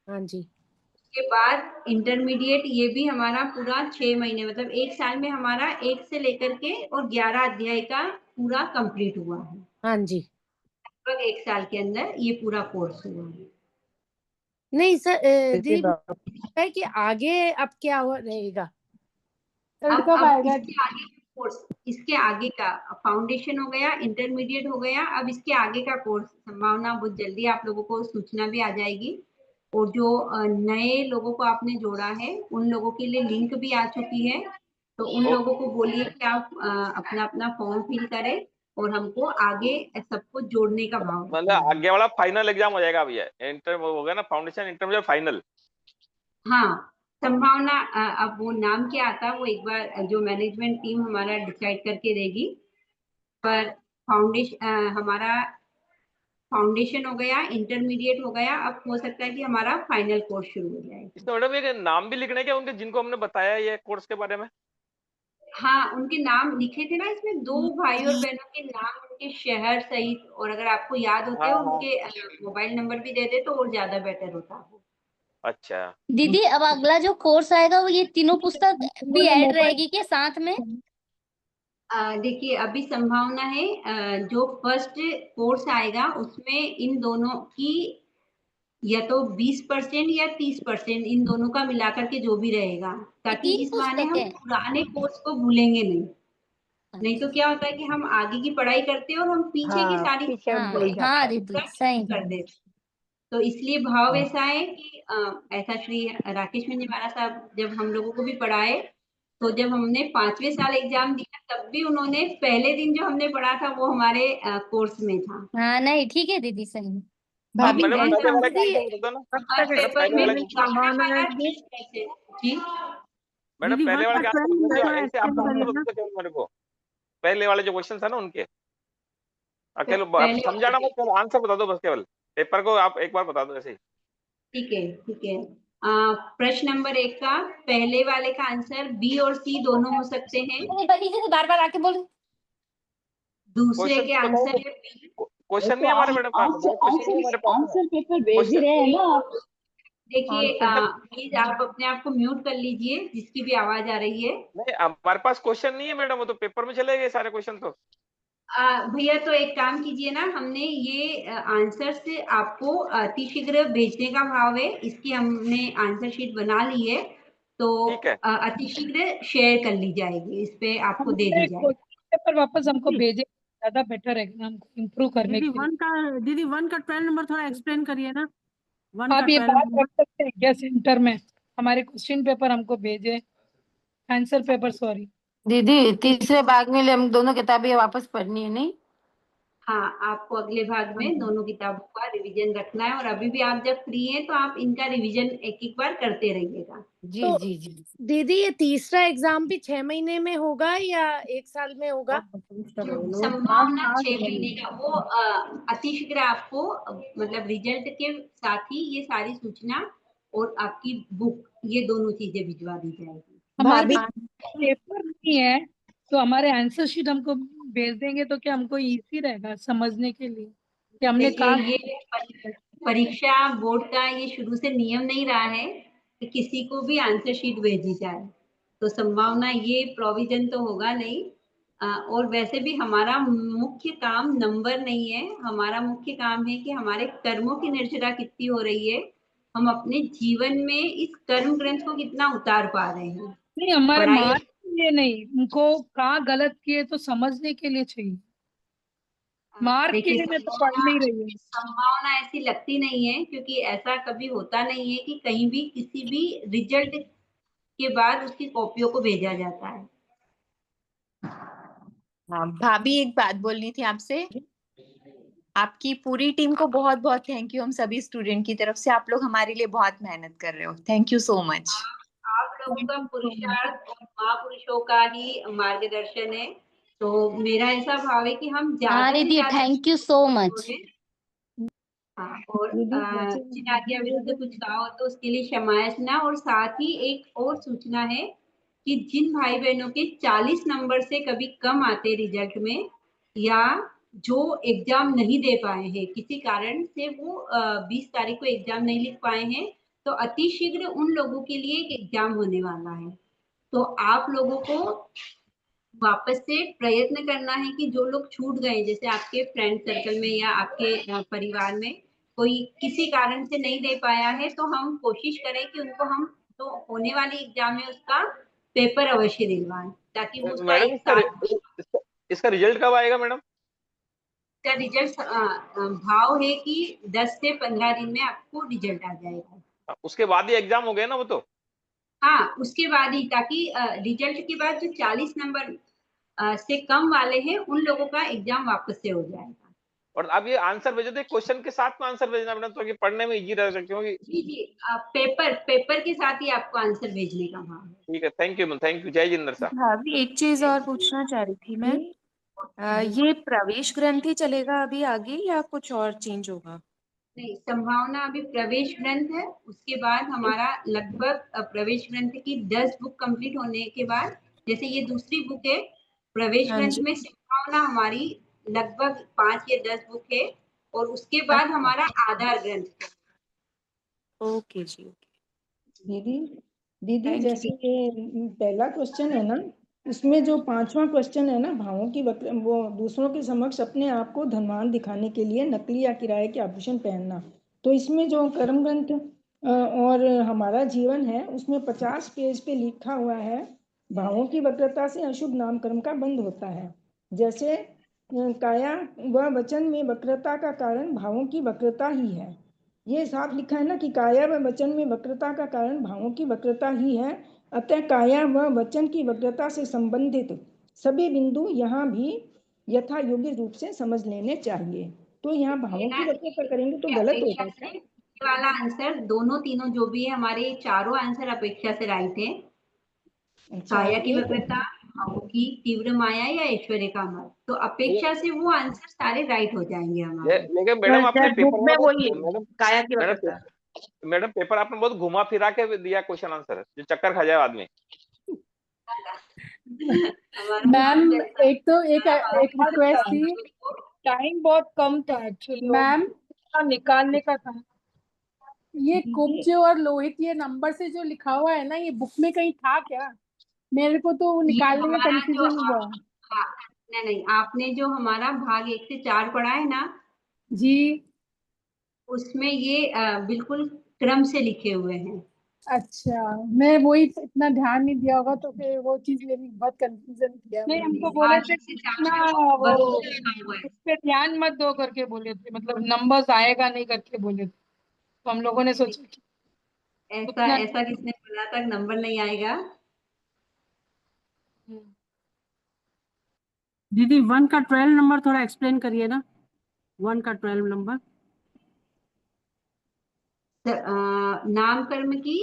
हाँ जी। उसके बाद इंटरमीडिएट ये भी हमारा पूरा 6 महीने, मतलब 1 साल में हमारा 1 से लेकर के और 11 अध्याय का पूरा कंप्लीट हुआ है। हाँ जी। लगभग 1 साल के अंदर ये पूरा कोर्स हुआ है। नहीं सर, दीदी है कि आगे अब क्या हो रहेगा? अब इसके आगे कोर्स, इसके आगे का फाउंडेशन हो गया, इंटरमीडिएट हो गया, अब इसके आगे का कोर्स संभावना बहुत जल्दी आप लोगों को सूचना भी आ जाएगी। और जो नए लोगों को आपने जोड़ा है उन लोगों के लिए लिंक भी आ चुकी है, तो उन लोगों को बोलिए कि आप अपना अपना फॉर्म फिल करें और हमको आगे सबको जोड़ने का भाव। मतलब आगे वाला फाइनल एग्जाम हो जाएगा अभी, इंटर हो गया ना, फाउंडेशन इंटरमीडिएट फाइनल। हाँ, संभावना अब वो नाम क्या आता है वो एक बार जो मैनेजमेंट टीम हमारा डिसाइड करके देगी। पर फाउंडेशन हमारा फाउंडेशन हो गया, इंटरमीडिएट हो गया, अब हो सकता है कि हमारा फाइनल कोर्स शुरू हो जाए। इसमें मैडम एक नाम भी लिखने के उनके जिनको हमने बताया ये कोर्स के बारे में? हाँ, उनके नाम लिखे थे ना इसमें, 2 भाई और बहनों के नाम, उनके शहर सहित, और अगर आपको याद होते हाँ, हैं हाँ। उनके मोबाइल नंबर भी दे दे तो और ज्यादा बेटर होता। अच्छा। दीदी अब अगला जो कोर्स आएगा वो ये तीनों पुस्तक भी ऐड रहेगी क्या साथ में? देखिए अभी संभावना है जो फर्स्ट कोर्स आएगा उसमें इन दोनों की या तो 20% या 30% इन दोनों का मिलाकर के जो भी रहेगा, ताकि इस बहाने हम पुराने कोर्स को भूलेंगे नहीं। नहीं तो क्या होता है कि हम आगे की पढ़ाई करते हैं और हम पीछे की सारी कर देते। तो इसलिए भाव ऐसा है कि ऐसा श्री राकेश मंजीवाला साहब जब हम लोगों को भी पढ़ाए, तो जब हमने 5वें साल एग्जाम दिया तब भी उन्होंने पहले दिन जो हमने पढ़ा था वो हमारे कोर्स में था। हाँ नहीं ठीक है दीदी, सही। भाभी मैडम जैसे पहले वाला हमसे क्या बता दो ना? हर पेपर पहले में वाला पुराना वाला चीज कैसे जी मैडम दीदी पहले वन वाले का क्या 12 जो थोड़ा ऐसे आप एक्सप्लेन करिए ना। बता दो मेरे को, पहले वाले जो क्वेश्चन था ना उनके अकेले पहले समझाना मत, केवल आंसर बता दो बस, केवल पेपर को आप एक बार बता दो ऐसे ही। ठीक है ठीक है। प्रश्न नंबर 1 का पहले वाले का आंसर बी और सी दोनों हो सकते हैं। बार बार आके बोल। दूसरे के आंसर है बी। क्वेश्चन नहीं है हमारे मैडम पास, क्वेश्चन नहीं हमारे पास। आंसर पेपर भेज ही रहे हैं ना आप। देखिए प्लीज आप अपने आप को म्यूट कर लीजिए जिसकी भी आवाज आ रही है। नहीं हमारे पास क्वेश्चन नहीं है मैडम, वो तो पेपर में चले गए सारे क्वेश्चन तो। भैया तो एक काम कीजिए ना, हमने ये आंसर से आपको अतिशीघ्र भेजने का भाव है, इसकी हमने आंसर शीट बना ली है, तो अतिशीघ्र शेयर कर ली जाएगी, इस पे आपको दे दी जाएगी। पेपर वापस हमको भेजे, ज्यादा बेटर है हमको इम्प्रूव करने के लिए। दीदी वन का 12 नंबर थोड़ा एक्सप्लेन करिए ना। वन आप का ये 12 बात नंबर। रख सकते हैं क्या सेंटर में हमारे क्वेश्चन पेपर हमको भेजे, आंसर पेपर सॉरी। दीदी तीसरे भाग में हम दोनों किताबें वापस पढ़नी है नहीं? हाँ, आपको अगले भाग में दोनों किताबों का रिवीजन रखना है, और अभी भी आप जब फ्री हैं तो आप इनका रिवीजन एक एक बार करते रहिएगा। जी जी जी। दीदी ये तीसरा एग्जाम भी 6 महीने में होगा या 1 साल में होगा? संभावना 6 महीने का, वो अतिशीघ्र आपको मतलब रिजल्ट के साथ ही ये सारी सूचना और आपकी बुक, ये दोनों चीजें भिजवा दी जाएगी। हमारे पेपर नहीं है तो हमारे आंसर शीट हमको भेज देंगे तो क्या हमको इजी रहेगा समझने के लिए कि हमने देखिए ये परीक्षा बोर्ड का ये शुरू से नियम नहीं रहा है कि किसी को भी आंसर शीट भेजी जाए, तो संभावना ये प्रोविजन तो होगा नहीं। और वैसे भी हमारा मुख्य काम नंबर नहीं है, हमारा मुख्य काम है कि हमारे कर्मों की निर्जरा कितनी हो रही है, हम अपने जीवन में इस कर्म ग्रंथ को कितना उतार पा रहे हैं। नहीं हमारे पढ़ाई मार्क्स ये नहीं, उनको कहाँ गलत किए तो समझने के लिए चाहिए, मार्क के लिए मैं तो पढ़ नहीं रही हूँ। संभावना ऐसी लगती नहीं है, क्योंकि ऐसा कभी होता नहीं है कि कहीं भी किसी भी रिजल्ट के बाद उसकी कॉपियों को भेजा जाता है। हाँ भाभी एक बात बोलनी थी आपसे। आपकी पूरी टीम को बहुत बहुत थैंक यू, हम सभी स्टूडेंट की तरफ से। आप लोग हमारे लिए बहुत मेहनत कर रहे हो, थैंक यू सो मच। आप लोगों का पुरुषार्थ और महापुरुषों का ही मार्गदर्शन है, तो मेरा ऐसा भाव है कि हम ज्यादा से दीदी ज्यादा थैंक यू सो मच। हाँ, और जिन आज्ञा विरुद्ध कुछ कहा हो तो उसके लिए क्षमा याचना। और साथ ही एक और सूचना है कि जिन भाई बहनों के 40 नंबर से कभी कम आते रिजल्ट में, या जो एग्जाम नहीं दे पाए हैं किसी कारण से, वो 20 तारीख को एग्जाम नहीं लिख पाए हैं, तो अतिशीघ्र उन लोगों के लिए एक एग्जाम होने वाला है। तो आप लोगों को वापस से प्रयत्न करना है कि जो लोग छूट गए, जैसे आपके फ्रेंड सर्कल में या आपके परिवार में कोई किसी कारण से नहीं दे पाया है, तो हम कोशिश करें कि उनको हम जो होने वाली एग्जाम है उसका पेपर अवश्य दिलवाएं, ताकि वो उसका मैडम एक साथ इसका रिजल्ट कब आएगा मैडम? का रिजल्ट भाव है कि 10 से 15 दिन में आपको रिजल्ट आ जाएगा। उसके बाद ही एग्जाम हो गया ना वो तो। हाँ, उसके बाद ही, ताकि रिजल्ट के बाद जो 40 नंबर से कम वाले हैं उन लोगों का एग्जाम वापस से हो जाएगा। और अब ये आंसर भेजो थे, क्वेश्चन के साथ में आंसर भेजना मैडम, तो पढ़ने में इजी रह सकती होगी। जी जी, पेपर के साथ ही आपको आंसर भेजने का भाव है। ठीक है, थैंक यू, जय जिंदर साहब। भाभी एक चीज और पूछना चाह रही थी मैं। ये प्रवेश ग्रंथि चलेगा अभी आगे या कुछ और चेंज होगा? नहीं, संभावना अभी प्रवेश ग्रंथ है। उसके बाद हमारा लगभग प्रवेश ग्रंथ की 10 बुक कंप्लीट होने के बाद, जैसे ये दूसरी बुक है प्रवेश हाँ ग्रंथ जी। में, संभावना हमारी लगभग 5 या 10 बुक है, और उसके बाद अच्छा। हमारा आधार ग्रंथ है। ओके जी, ओके। दीदी दीदी थैंक जैसे यू। ये पहला क्वेश्चन है ना, इसमें जो 5वां क्वेश्चन है ना, भावों की वो दूसरों के समक्ष अपने आप को धनवान दिखाने के लिए नकली या किराए के आभूषण पहनना। तो इसमें जो कर्म ग्रंथ और हमारा जीवन है, उसमें 50 पेज पे लिखा हुआ है, भावों की वक्रता से अशुभ नामकर्म का बंध होता है। जैसे काया व वचन में वक्रता का कारण भावों की वक्रता ही है। ये साफ लिखा है ना कि काया व वचन में वक्रता का कारण भावों की वक्रता ही है। अतः काया व वचन की वक्रता से संबंधित सभी बिंदु यहाँ भी यथा योग्य रूप से समझ लेने चाहिए। तो यहाँ भावों की वक्रता करेंगे तो गलत अपेक्षा होगा क्या? से ये वाला आंसर, दोनों तीनों जो भी है हमारे चारों आंसर अपेक्षा से राइट है। काया की वक्रता, भावों की तीव्र माया या ऐश्वर्य का मत, तो अपेक्षा से वो आंसर सारे राइट हो जाएंगे हमारे। लेकिन मैडम आपने पेपर में वही है, मैडम काया की वक्रता। मैडम पेपर आपने बहुत घुमा फिरा के दिया क्वेश्चन आंसर, जो चक्कर खा जाए आदमी। मैम एक रिक्वेस्ट थी, टाइम बहुत कम था एक्चुअली मैम, निकालने का था। ये कुब्ज और लोहित, ये नंबर से जो लिखा हुआ है ना, ये बुक में कहीं था क्या? मेरे को तो ये निकालने में हमारा जो कंफ्यूजन हुआ। नहीं, आपने जो हमारा भाग 1 से 4 पढ़ा है ना जी, उसमें ये बिल्कुल क्रम से लिखे हुए हैं। अच्छा, मैं वही इतना ध्यान नहीं दिया होगा, तो फिर वो चीज मेरी बहुत कंफ्यूजन किया। नहीं, हमको बोले थे ना वो उस पे ध्यान मत दो करके बोले थे, मतलब नंबर्स आएगा नहीं करके बोले थे, तो हम लोगों ने सोचा कि ऐसा किसने बोला था नंबर नहीं आएगा? दीदी 1 का 12 नंबर थोड़ा एक्सप्लेन करिए ना, 1 का 12 नंबर। नाम कर्म की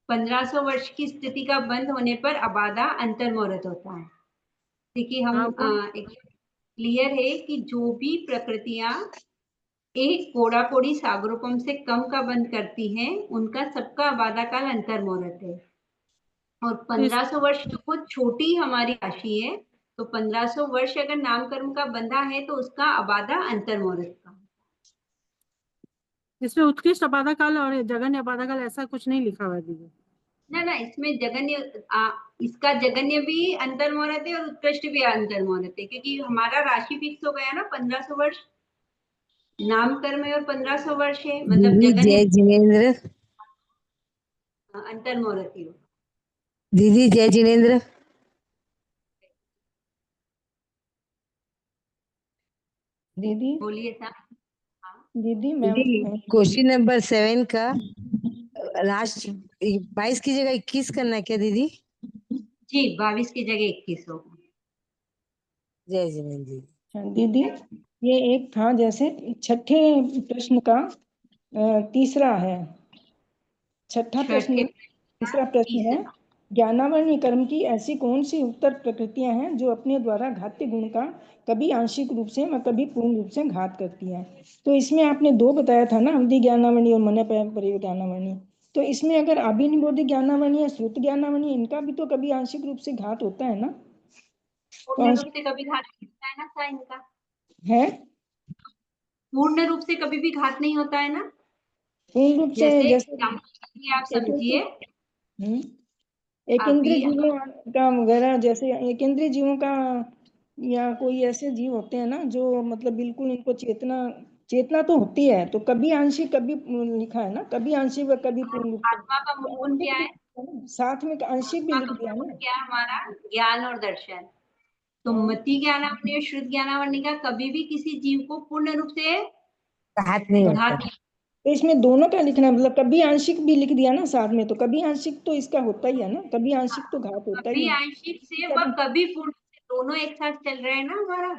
1500 वर्ष की स्थिति का बंद होने पर अबाधा अंतर्मुहूर्त होता है। देखिए हम एक क्लियर है कि जो भी प्रकृतियां एक कोड़ा कोड़ी सागरोपम से कम का बंद करती हैं, उनका सबका अबाधा काल अंतर्मुहूर्त है। और 1500 वर्ष तो बहुत छोटी हमारी राशि है, तो 1500 वर्ष अगर नाम कर्म का बंधा है तो उसका अबाधा अंतर्मुहूर्त का। इसमें उत्कृष्ट अबाधा काल और जघन्य अबाधा काल ऐसा कुछ नहीं लिखा हुआ है दीदी। ना, इसमें जगन्य इसका जगन्य भी अंतर्मुहूर्त है और उत्कृष्ट भी अंतर्मुहूर्त है, क्योंकि हमारा राशि फिक्स हो गया ना 1500 वर्ष नाम कर्म है और 1500 वर्ष है, मतलब दीदी जगन्य जय जिनेन्द्र। अंतर्मुहूर्त ही हो। दीदी जय जिनेन्द्र। दीदी बोलिए था। दीदी मैं क्वेश्चन नंबर 7 का लास्ट 22 की जगह 21 करना है क्या दीदी? जी, 22 की जगह 21 होगा। जय जिनेन्द्र जी। दीदी ये एक था, जैसे छठे प्रश्न का तीसरा है, छठा प्रश्न तीसरा प्रश्न है, ज्ञानावर्ण कर्म की ऐसी कौन सी उत्तर प्रकृतियां हैं जो अपने द्वारा घात्य गुण का कभी आंशिक रूप से व कभी पूर्ण रूप से घात करती है। तो इसमें आपने 2 बताया था ना, अवधि ज्ञानावणी और मन प्रयोग ज्ञानावणी। तो इसमें अगर अभिनिबोधि ज्ञानावणी या श्रुत ज्ञानावणी, इनका भी तो कभी आंशिक रूप से घात होता है ना? पूर्ण रूप से कभी घात नहीं होता है ना इनका है, पूर्ण रूप से कभी भी घात नहीं होता है ना। पूर्ण रूप से जैसे आप समझिए, एक इंद्रिय जीवों का वगैरह, जैसे एक इंद्रिय जीवों का, या कोई ऐसे जीव होते हैं ना जो मतलब बिल्कुल इनको चेतना तो होती है, तो कभी आंशिक कभी लिखा है ना, कभी आंशिक व कभी पूर्ण रूप से। आत्मा का मूल गुण क्या है? साथ में आंशिक भी लिख दिया ना। क्या हमारा ज्ञान और दर्शन। तो मति ज्ञानावणी और श्रुत ज्ञानावणी का कभी भी किसी जीव को पूर्ण रूप से घात नहीं होता। तो इसमें दोनों का लिखना, मतलब कभी आंशिक भी लिख दिया ना साथ में, तो कभी आंशिक तो इसका होता ही है ना, कभी आंशिक तो घात होता ही कभी है। आंशिक से व कभी पूर्ण से, दोनों एक साथ चल रहे हैं ना हमारा।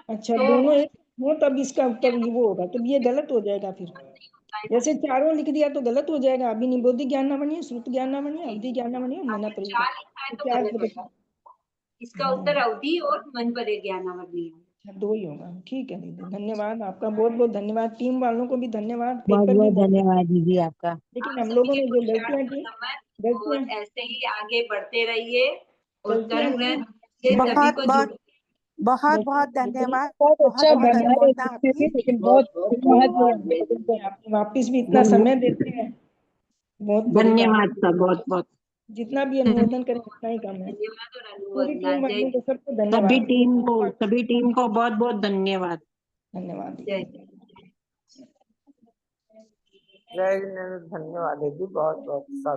अच्छा, दोनों एक हो तब इसका उत्तर वो होगा, तो ये गलत हो जाएगा फिर। जैसे चारों लिख दिया तो गलत हो जाएगा, अभिनिबोधि ज्ञानावणी, श्रुत ज्ञानावणी, अवधि ज्ञानावणी और मना प्रयोग। इसका उत्तर अवधि और मन परे ज्ञानावर्णीय। दो ही होगा। ठीक है दीदी, धन्यवाद आपका, बहुत बहुत धन्यवाद। टीम वालों को भी धन्यवाद। बहुत पेपर भी बहुत बहुत धन्यवाद दीदी आपका। लेकिन हम लोगों ने जो गलतियां की, और ऐसे ही आगे बढ़ते रहिए और गलतियां कर्म की, से सभी को जुड़ बहुत बहुत धन्यवाद। बहुत बहुत अच्छा बहुत बना है अनुमोदना देखने आपकी। में, लेकिन बहुत आप वापिस भी इतना समय देते हैं, बहुत बड़ी बात। धन्यवाद सर, बहुत बहुत। जितना भी अनुमोदन करें उतना ही कम है। पूरी टीम वालों को सबको धन्यवाद। सभी टीम को बहुत बहुत धन्यवाद। धन्यवाद। जय हिंद, धन्यवाद दीदी, बहुत बहुत।